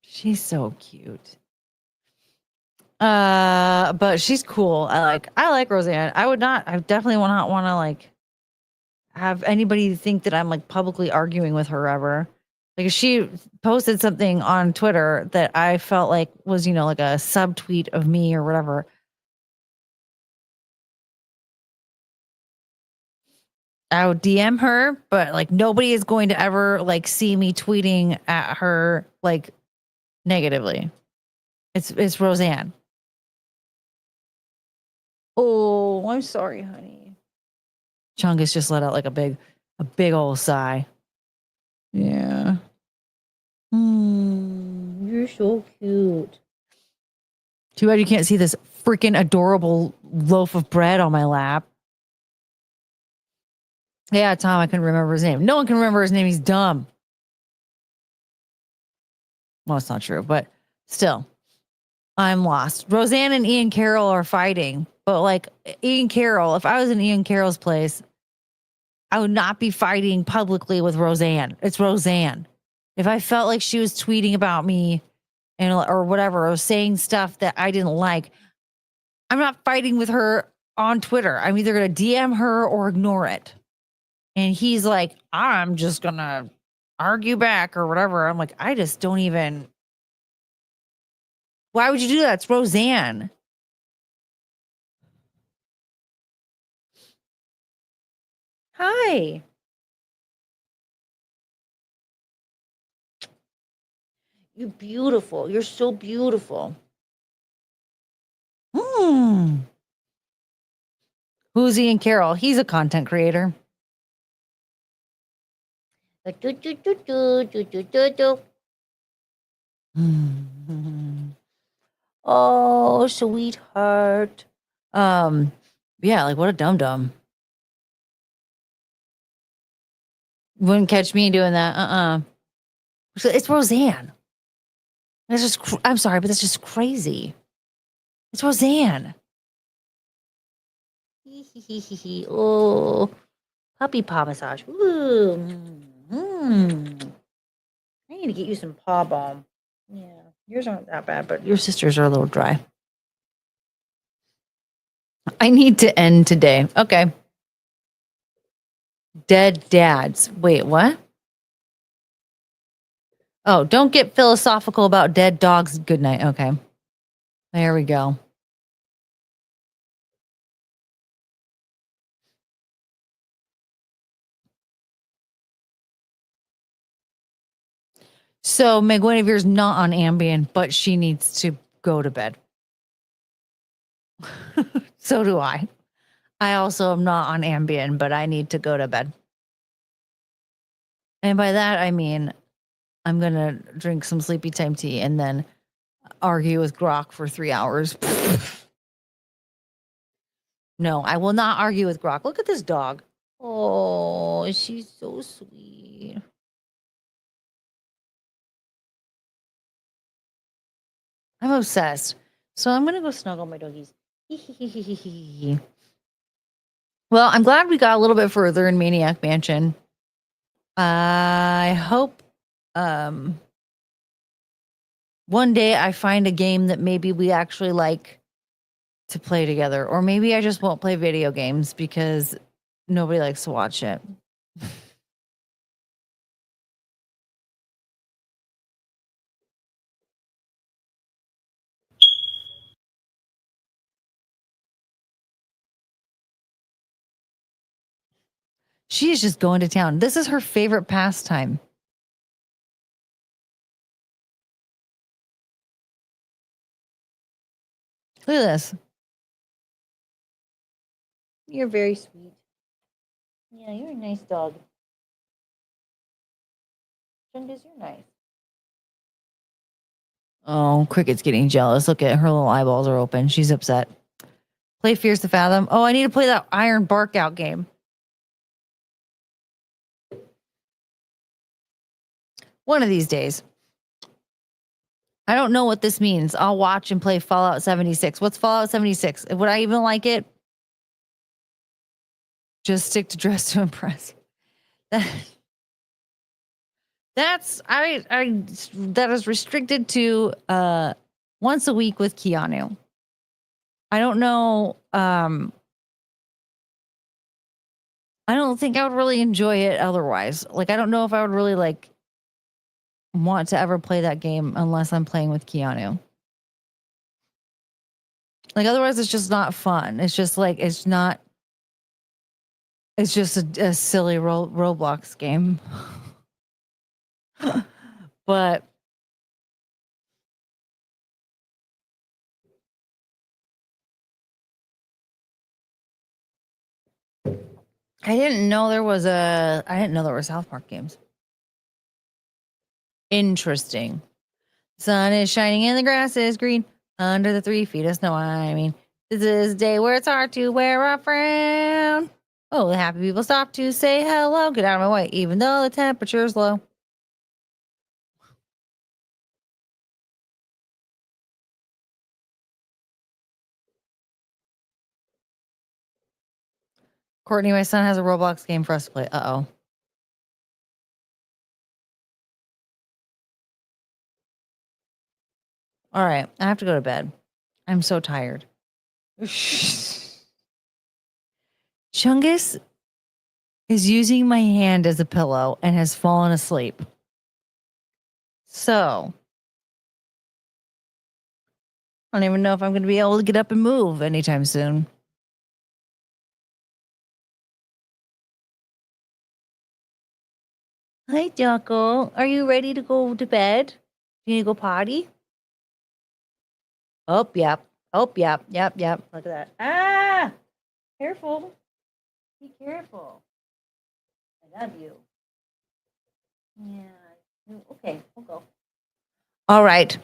She's so cute. But she's cool. I like Roseanne. I definitely will not want to like have anybody think that I'm like publicly arguing with her ever. Like if she posted something on Twitter that I felt like was, like a subtweet of me or whatever. I would DM her, but like nobody is going to ever like see me tweeting at her like negatively. It's Roseanne. Oh, I'm sorry, honey. Chungus just let out like a big old sigh. Yeah. You're so cute. Too bad you can't see this freaking adorable loaf of bread on my lap. Yeah, Tom, I couldn't remember his name. No one can remember his name. He's dumb. Well, it's not true, but still, I'm lost. Roseanne and Ian Carroll are fighting, but like Ian Carroll, if I was in Ian Carroll's place, I would not be fighting publicly with Roseanne. It's Roseanne. If I felt like she was tweeting about me or whatever, or saying stuff that I didn't like, I'm not fighting with her on Twitter. I'm either going to DM her or ignore it. And he's like, I'm just going to argue back or whatever. I'm like, I just don't even. Why would you do that? It's Roseanne. Hi. You're beautiful. You're so beautiful. Who's Ian Carroll? He's a content creator. Like, do, do, do, do, do, do, do, do. Oh, sweetheart. Yeah, like what a dum-dum. Wouldn't catch me doing that. It's Roseanne. That's just, I'm sorry, but that's just crazy. It's Roseanne. Oh, puppy paw massage. Ooh. I need to get you some paw balm. Yeah, yours aren't that bad, but your sisters are a little dry. I need to end today. Okay. Dead dads. Wait, what? Oh, don't get philosophical about dead dogs. Good night. Okay. There we go. So Meg Guinevere's not on Ambien, but she needs to go to bed. So do I. I also am not on Ambien, but I need to go to bed. And by that, I mean, I'm going to drink some sleepy time tea and then argue with Grok for 3 hours. No, I will not argue with Grok. Look at this dog. Oh, she's so sweet. I'm obsessed. So I'm going to go snuggle my doggies. Well, I'm glad we got a little bit further in Maniac Mansion. I hope one day I find a game that maybe we actually like to play together. Or maybe I just won't play video games because nobody likes to watch it. She is just going to town. This is her favorite pastime. Look at this. You're very sweet. Yeah, you're a nice dog. Chungus, you're nice. Oh, Cricket's getting jealous. Look at her little eyeballs are open. She's upset. Play Fears to Fathom. Oh, I need to play that Iron Bark Out game. One of these days. I don't know what this means. I'll watch and play Fallout 76. What's Fallout 76? Would I even like it? Just stick to Dress to Impress. That's that is restricted to once a week with Keanu. I don't know. I don't think I would really enjoy it otherwise. Like I don't know if I would really like want to ever play that game unless I'm playing with Keanu. Like otherwise it's just not fun. It's just like it's just a silly Roblox game. But I didn't know there were South Park games. Interesting. Sun is shining and the grass is green under the 3 feet of snow. I mean, this is a day where it's hard to wear a frown. Oh, the happy people stop to say hello. Get out of my way, even though the temperature's low. Courtney, my son has a Roblox game for us to play. Uh-oh. All right, I have to go to bed. I'm so tired. Chungus is using my hand as a pillow and has fallen asleep. So, I don't even know if I'm going to be able to get up and move anytime soon. Hi, Jocko. Are you ready to go to bed? You need to go potty? Oh, yep. Oh, yep. Yep. Look at that. Ah! Careful. Be careful. I love you. Yeah. Okay, we'll go. All right.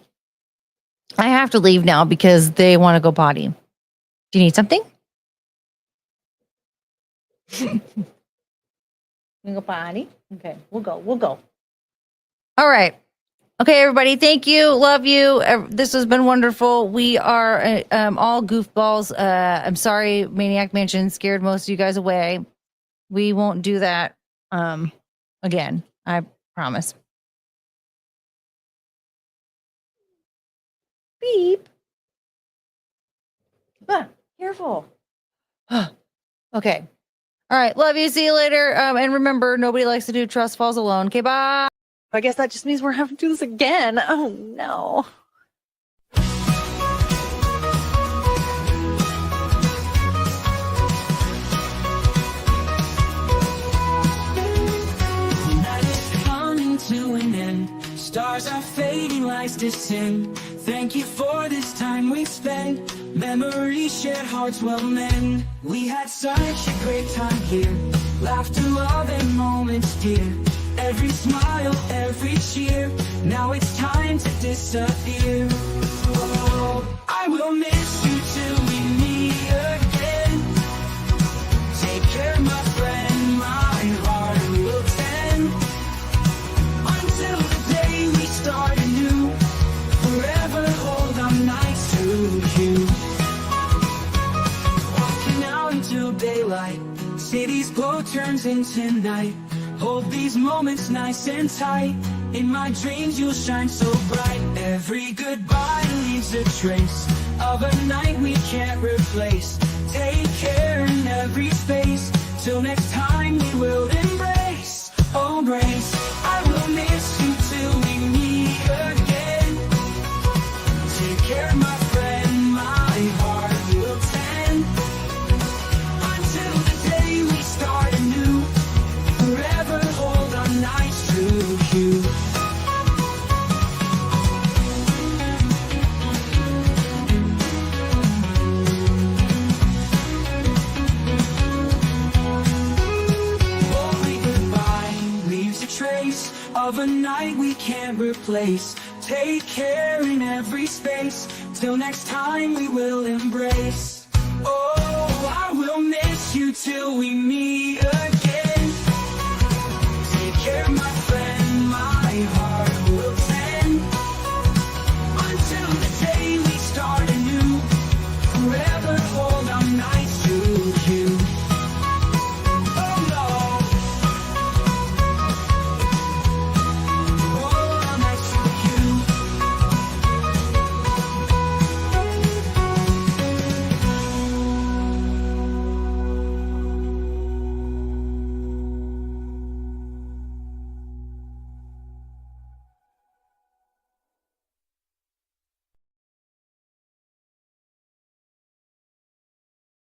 I have to leave now because they want to go potty. Do you need something? You go potty? Okay, we'll go. We'll go. All right. Okay, everybody. Thank you. Love you. This has been wonderful. We are all goofballs. I'm sorry, Maniac Mansion scared most of you guys away. We won't do that again. I promise. Beep. Ah, careful. Okay. All right. Love you. See you later. And remember, nobody likes to do trust falls alone. Okay, bye. I guess that just means we're having to do this again. Oh, no. Night is coming to an end. Stars are fading, lights descend. Thank you for this time we spent. Memories shared, hearts will mend. We had such a great time here. Laughter, love, and moments dear. Every smile, every cheer. Now it's time to disappear. Oh, I will miss you till we meet again. Take care, my friend, my heart will tend. Until the day we start anew. Forever hold on nights to you. Walking out into daylight. City's glow turns into night. Hold these moments nice and tight. In my dreams you'll shine so bright. Every goodbye leaves a trace of a night we can't replace. Take care in every space. Till next time we will embrace. Oh, embrace. I will miss you till we meet again. Take care, my friend, my heart will tend. Until the day we start anew. Forever hold on nights to you. Only goodbye leaves a trace of a night we can't replace. Take care in every space. Till next time we will embrace. Oh, I will miss you till we meet again.